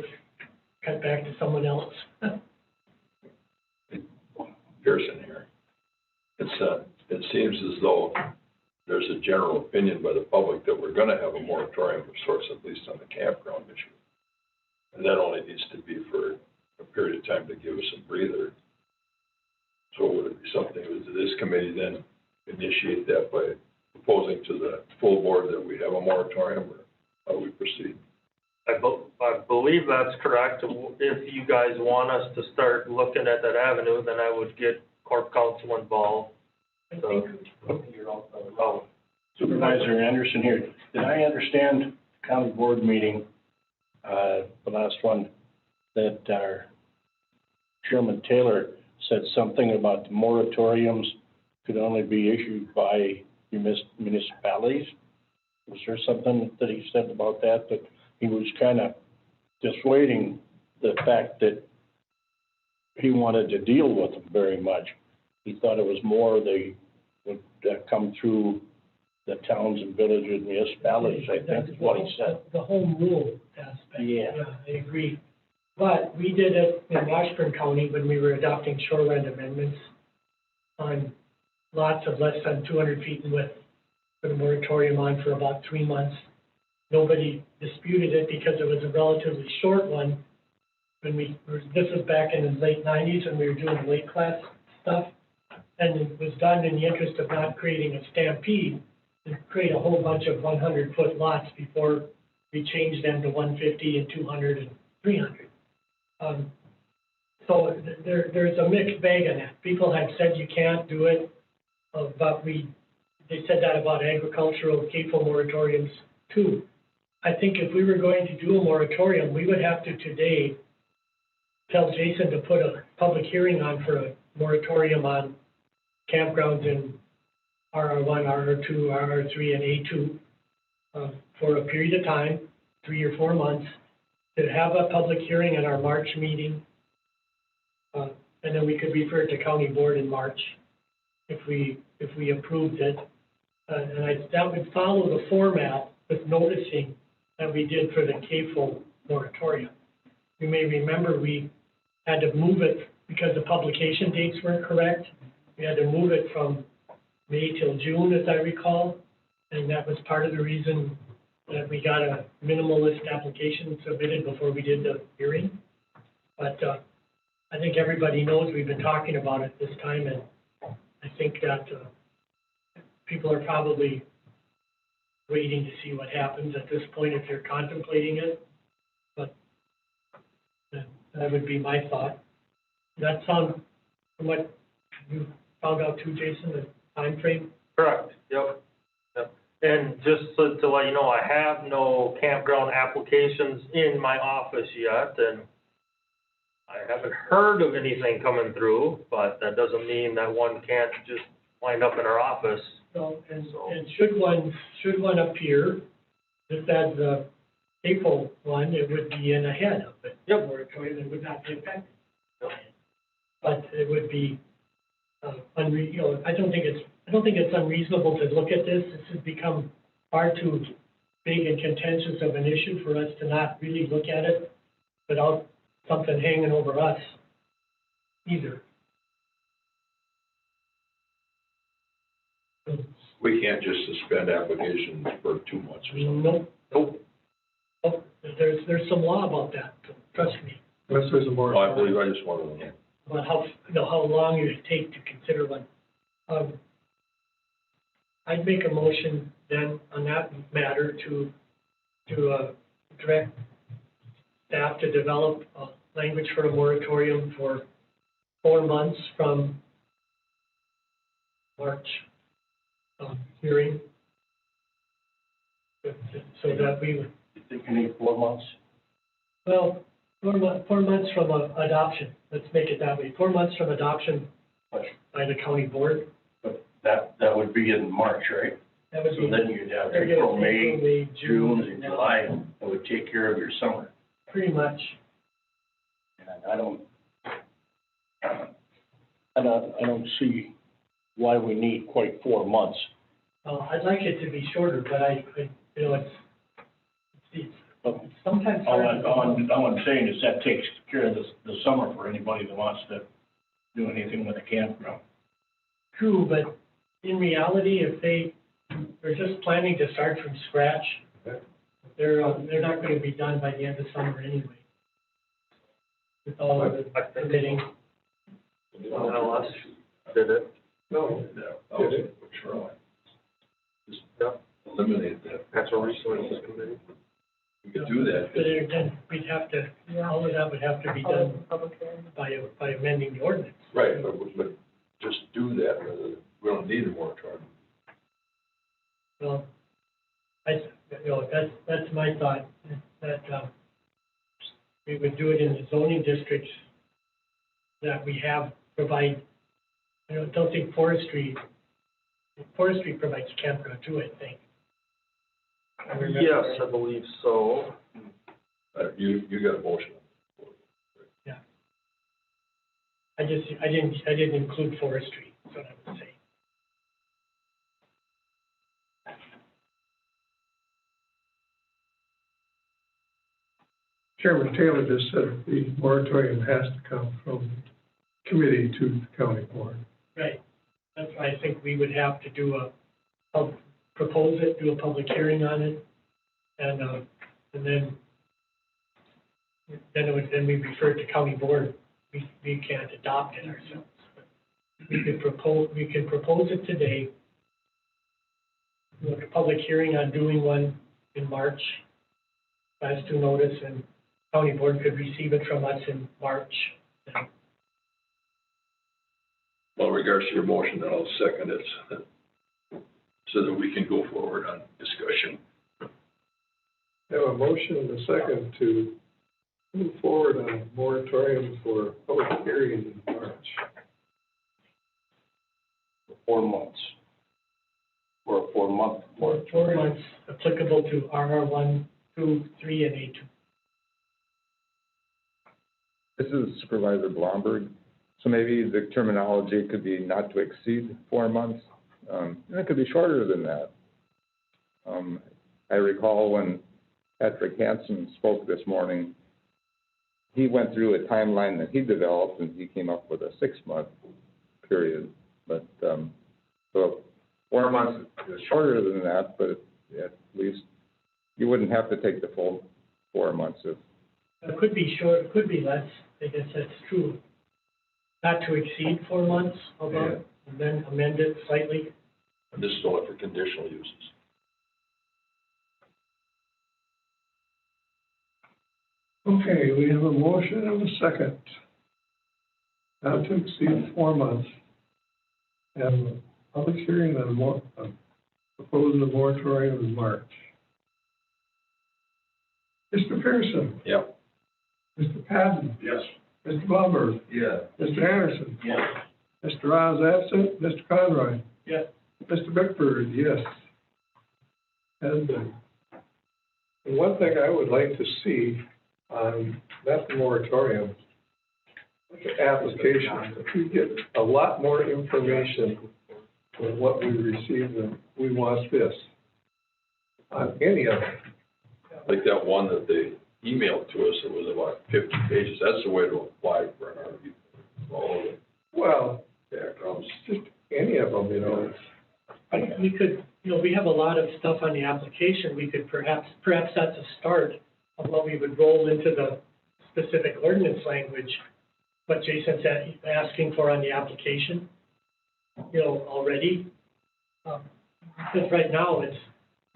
Speaker 4: cut back to someone else.
Speaker 9: Pearson here. It seems as though there's a general opinion by the public that we're going to have a moratorium of sorts, at least on the campground issue. And that only needs to be for a period of time to give us a breather. So would it be something, would this committee then initiate that by proposing to the full board that we have a moratorium, or how do we proceed?
Speaker 10: I believe that's correct. If you guys want us to start looking at that avenue, then I would get Corp Council involved.
Speaker 8: Supervisor Anderson here. Did I understand county board meeting, the last one, that our Chairman Taylor said something about the moratoriums could only be issued by municipalities? Was there something that he said about that he was kind of dissuading the fact that he wanted to deal with them very much? He thought it was more they would come through the towns and villages and municipalities, I think is what he said.
Speaker 4: The home rule aspect.
Speaker 8: Yeah.
Speaker 4: I agree. But we did it in Washburn County when we were adopting shoreline amendments on lots of less than 200 feet in width, put a moratorium on for about 3 months. Nobody disputed it because it was a relatively short one. This was back in the late 90s when we were doing lake class stuff, and it was done in the interest of not creating a stampede create a whole bunch of 100-foot lots before we change them to 150 and 200 and 300. So there's a mixed bag on that. People have said you can't do it, but they said that about agricultural CAFO moratoriums too. I think if we were going to do a moratorium, we would have to today tell Jason to put a public hearing on for a moratorium on campgrounds in RR1, RR2, RR3, and A2 for a period of time, 3 or 4 months, to have a public hearing at our March meeting, and then we could refer it to county board in March if we approved it. That would follow the format with noticing that we did for the CAFO moratorium. You may remember we had to move it because the publication dates weren't correct. We had to move it from May till June, as I recall, and that was part of the reason that we got a minimalist application submitted before we did the hearing. But I think everybody knows we've been talking about it this time, and I think that people are probably waiting to see what happens at this point if you're contemplating it. But that would be my thought. Does that sound, from what you found out too, Jason, the time frame?
Speaker 10: Correct, yep. And just to let you know, I have no campground applications in my office yet, and I haven't heard of anything coming through, but that doesn't mean that one can't just wind up in our office.
Speaker 4: So, and should one appear, just as the April one, it would be in ahead of it. Yep. Moratorium, it would not be affected. But it would be, I don't think it's unreasonable to look at this. This has become far too big and contentious of an issue for us to not really look at it without something hanging over us either.
Speaker 9: We can't just suspend applications for 2 months or something.
Speaker 4: Nope. Oh, there's some law about that, trust me.
Speaker 3: Unless there's a more.
Speaker 9: I believe, I just wanted to know.
Speaker 4: About how long it would take to consider one. I'd make a motion then on that matter to direct staff to develop language for a moratorium for 4 months from March hearing. So that we would.
Speaker 8: You think you need 4 months?
Speaker 4: Well, 4 months from adoption. Let's make it that way. 4 months from adoption by the county board.
Speaker 8: But that would be in March, right?
Speaker 4: That would
Speaker 8: So
Speaker 4: be.
Speaker 8: then you'd have April, May, June, and July. That would take care of your summer.
Speaker 4: Pretty much.
Speaker 8: And I don't see why we need quite 4 months.
Speaker 4: I'd like it to be shorter, but it's sometimes
Speaker 8: All
Speaker 4: hard.
Speaker 8: I'm saying is that takes care of the summer for anybody that wants to do anything with a campground.
Speaker 4: True, but in reality, if they're just planning to start from scratch, they're not going to be done by the end of summer anyway. With all of the permitting.
Speaker 10: MLS did it.
Speaker 9: No, did it? Shoreline. Just eliminate that.
Speaker 10: Natural Resources Committee.
Speaker 9: We could do that.
Speaker 4: But then we'd have to, all of that would have to be done by amending the ordinance.
Speaker 9: Right, but just do that. We don't need a moratorium.
Speaker 4: Well, that's my thought, that we would do it in the zoning districts that we have provide. I don't think forestry provides campground too, I think.
Speaker 10: Yes, I believe so.
Speaker 9: You got a motion.
Speaker 4: Yeah. I didn't include forestry, that's what I was saying.
Speaker 3: Chairman Taylor just said the moratorium has to come from committee to the county board.
Speaker 4: Right. That's why I think we would have to do propose it, do a public hearing on it, and then we refer it to county board. We can't adopt it ourselves. We can propose it today. a public hearing on doing one in March, as to notice, and county board could receive it from us in March.
Speaker 9: Well, in regards to your motion, I'll second it so that we can go forward on discussion.
Speaker 3: I have a motion and a second to move forward on a moratorium for public hearing in March.
Speaker 8: 4 months. Or a 4 month.
Speaker 4: 4 months applicable to RR 1, 2, 3, and A2.
Speaker 19: This is Supervisor Blomberg. So maybe the terminology could be not to exceed 4 months. And it could be shorter than that. I recall when Patrick Hansen spoke this morning, he went through a timeline that he developed and he came up with a 6-month period. But so 4 months is shorter than that, but at least you wouldn't have to take the full 4 months.
Speaker 4: It could be short, it could be less. I guess that's true. Not to exceed 4 months, how about, and then amend it slightly.
Speaker 9: And this is only for conditional uses.
Speaker 3: Okay, we have a motion and a second. Not to exceed 4 months. And a public hearing on proposing a moratorium in March. Mr. Pearson?
Speaker 9: Yep.
Speaker 3: Mr. Patton?
Speaker 9: Yes.
Speaker 3: Mr. Blumberg?
Speaker 9: Yeah.
Speaker 3: Mr. Anderson?
Speaker 9: Yes.
Speaker 3: Mr. Oz absent, Mr. Conroy?
Speaker 4: Yes.
Speaker 3: Mr. Bickford, yes. And one thing I would like to see on that moratorium, the application, if we get a lot more information than what we received, and we want this on any of it.
Speaker 9: Like that one that they emailed to us, it was about 50 pages. That's the way to apply for an RV. All of it.
Speaker 3: Well,
Speaker 9: Backgrounds.
Speaker 3: just any of them, you know.
Speaker 4: We could, we have a lot of stuff on the application. We could perhaps that's a start of what we would roll into the specific ordinance language, what Jason's asking for on the application, already. Because right now, it's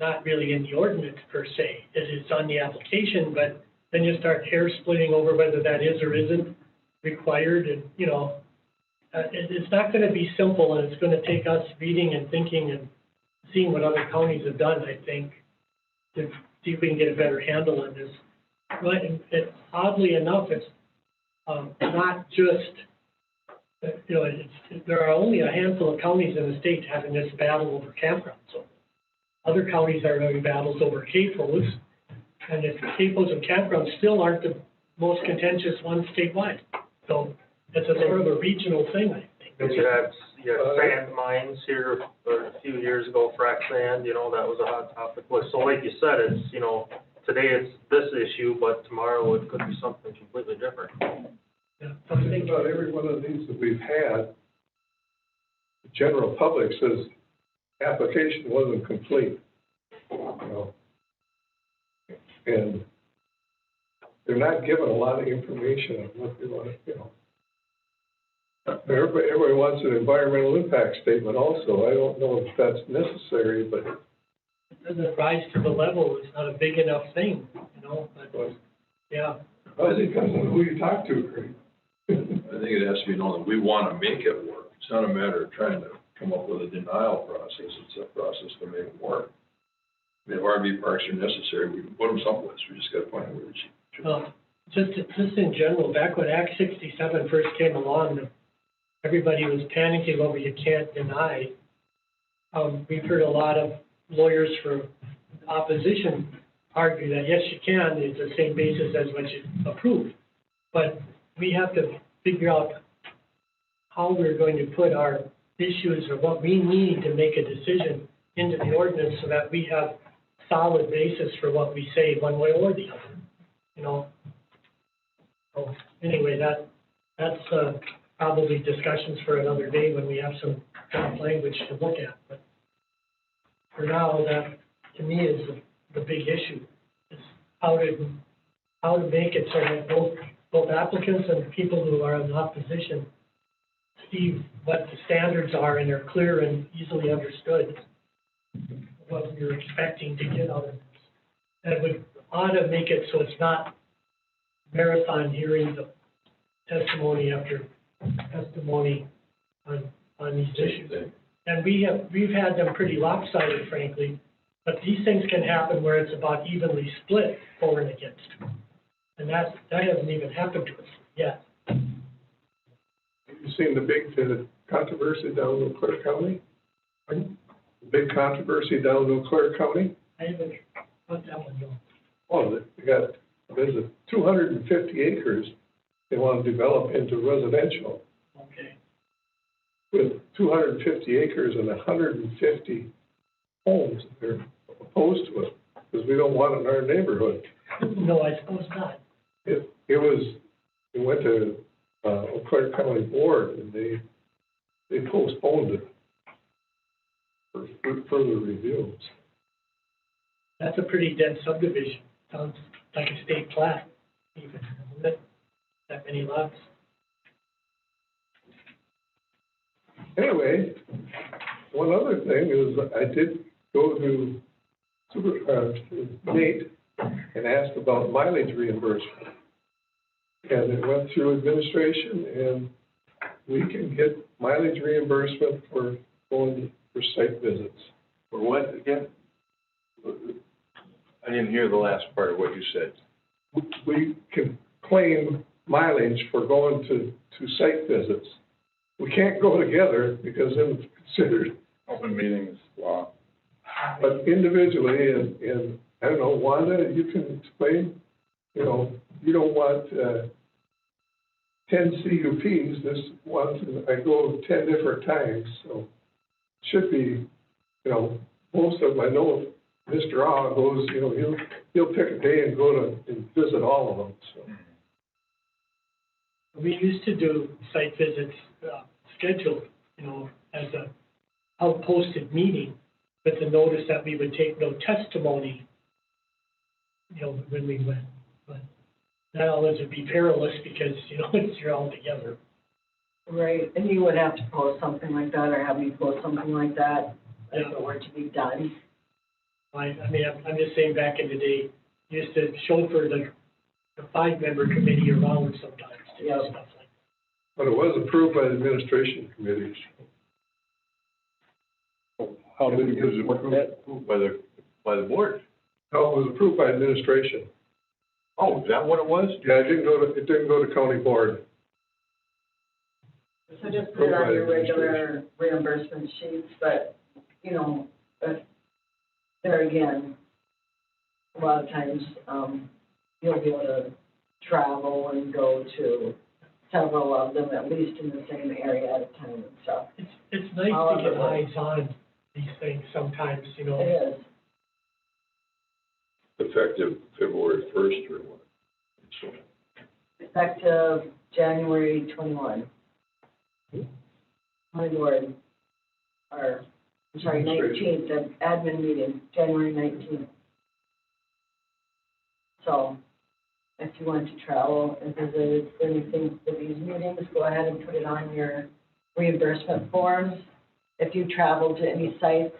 Speaker 4: not really in the ordinance per se. It is on the application, but then you start hair splitting over whether that is or isn't required, and, it's not going to be simple, and it's going to take us reading and thinking and seeing what other counties have done, I think, to see if we can get a better handle on this. But oddly enough, it's not just, there are only a handful of counties in the state having this battle over campgrounds. So other counties are having battles over CAFOs, and if CAFOs and campgrounds still aren't the most contentious ones statewide. So it's a sort of a regional thing, I think.
Speaker 10: You had sand mines here a few years ago, frac sand, that was a hot topic. So like you said, it's, today it's this issue, but tomorrow it could be something completely different.
Speaker 4: Yeah.
Speaker 3: I think about every one of these that we've had, the general public says application wasn't complete, and they're not given a lot of information on what they want, Everybody wants an environmental impact statement also. I don't know if that's necessary, but
Speaker 4: It doesn't rise to the level. It's not a big enough thing, but, yeah.
Speaker 3: well, it depends on who you talk to, Craig.
Speaker 9: I think it has to be known that we want to make it work. It's not a matter of trying to come up with a denial process. It's a process to make it work. I mean, if RV parks are necessary, we can put them someplace. We just got to find where to.
Speaker 4: Just in general, back when Act 67 first came along, everybody was panicking over you can't deny. We've heard a lot of lawyers for opposition argue that, yes, you can. It's the same basis as what you approved. But we have to figure out how we're going to put our issues or what we need to make a decision into the ordinance so that we have solid basis for what we say one way or the other, So anyway, that's probably discussions for another day when we have some draft language to look at. But for now, that to me is the big issue, is how to make it so that both applicants and people who are in opposition see what the standards are and they're clear and easily understood. what we were expecting to get out of this. And we ought to make it so it's not marathon hearings of testimony after testimony on these issues. And we've had them pretty lopsided, frankly, but these things can happen where it's about evenly split for and against. And that hasn't even happened to us yet.
Speaker 3: You seen the big controversy down in Clare County?
Speaker 4: Pardon?
Speaker 3: The big controversy down in Clare County?
Speaker 4: I haven't let that one go.
Speaker 3: Oh, there's 250 acres they want to develop into residential.
Speaker 4: Okay.
Speaker 3: With 250 acres and 150 homes, they're opposed to it because we don't want it in our neighborhood.
Speaker 4: No, I suppose not.
Speaker 3: It went to Eau Claire County Board and they postponed it for further review.
Speaker 4: That's a pretty dense subdivision. Sounds like a state plat, even, isn't it? That many lots.
Speaker 3: Anyway, one other thing is I did go to Nate and asked about mileage reimbursement. And it went through administration and we can get mileage reimbursement for going for site visits.
Speaker 8: For what again? I didn't hear the last part of what you said.
Speaker 3: We can claim mileage for going to site visits. We can't go together because then it's considered
Speaker 19: Open meetings law.
Speaker 3: but individually, and I don't know, Wanda, you can explain, you don't want 10 CUPs, this once, I go 10 different times, so should be, most of them, I know Mr. Ah goes, he'll pick a day and go and visit all of them, so.
Speaker 4: We used to do site visits scheduled, as a out-posted meeting with the notice that we would take no testimony, when we went. But that always would be perilous because, you're all together.
Speaker 11: Right, and you would have to post something like that, or have me post something like that, if it were to be done.
Speaker 4: I'm just saying back in the day, you used to chauffeur the 5-member committee around sometimes to do stuff like that.
Speaker 3: But it was approved by the administration committee.
Speaker 8: How did it was approved by the board?
Speaker 3: No, it was approved by administration.
Speaker 8: Oh, is that what it was?
Speaker 3: Yeah, it didn't go to county board.
Speaker 11: So just put it on your regular reimbursement sheets, but, but there again, a lot of times, you'll be able to travel and go to several of them, at least in the same area at a time and stuff.
Speaker 4: It's nice to get eyes on these things sometimes,
Speaker 11: It is.
Speaker 9: Effective February 1st or what?
Speaker 11: Effective January 21. My board, I'm sorry, 19th, the admin meeting, January 19th. So, if you want to travel and visit anything for these meetings, go ahead and put it on your reimbursement forms. If you travel to any sites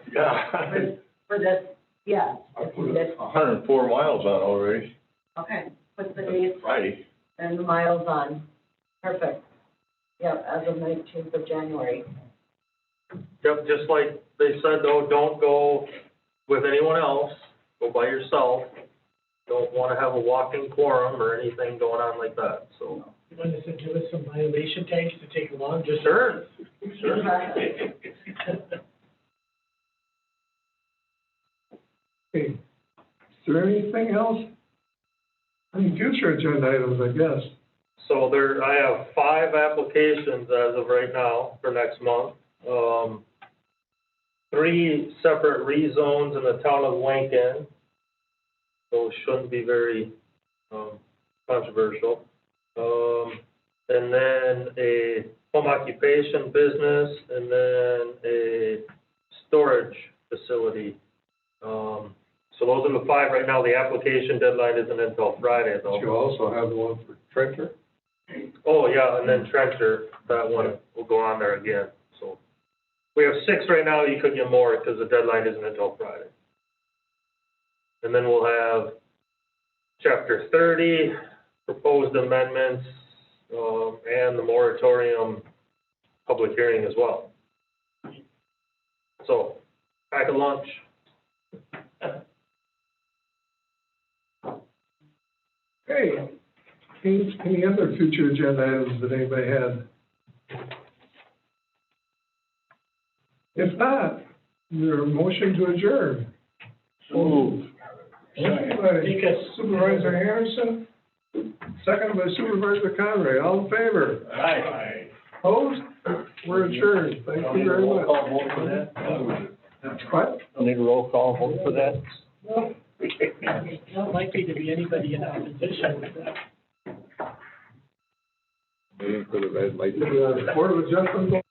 Speaker 11: for this, yeah.
Speaker 8: I put 104 miles on already.
Speaker 11: Okay, put the dates
Speaker 8: Friday.
Speaker 11: and the miles on. Perfect. Yep, as of 19th of January.
Speaker 10: Yep, just like they said though, don't go with anyone else, go by yourself. Don't want to have a walking quorum or anything going on like that, so.
Speaker 4: You want to give us some violation tags to take along, just.
Speaker 10: Sure.
Speaker 3: Hey, is there anything else? Future agenda items, I guess.
Speaker 10: So I have 5 applications as of right now for next month. 3 separate rezones in the town of Lincoln. Those shouldn't be very controversial. And then a home occupation business, and then a storage facility. So those are the 5 right now. The application deadline isn't until Friday, though.
Speaker 3: You also have the one for Trenter?
Speaker 10: Oh, yeah, and then Trenter, that one will go on there again, so. We have 6 right now, you could get more, because the deadline isn't until Friday. And then we'll have chapter 30, proposed amendments, and the moratorium public hearing as well. So, pack a lunch.
Speaker 3: Hey, any other future agenda items that anybody had? If not, is there a motion to adjourn?
Speaker 8: Moved.
Speaker 3: Motion by Supervisor Anderson, second by Supervisor Conrad. All in favor?
Speaker 8: Aye.
Speaker 3: Opposed? We're adjourned. Thank you very much.
Speaker 8: Roll call vote for that?
Speaker 3: What?
Speaker 8: Don't need a roll call vote for that?
Speaker 3: No.
Speaker 4: It's not likely to be anybody in opposition with that.
Speaker 19: Waiting for the red light.
Speaker 3: Board of Adjustment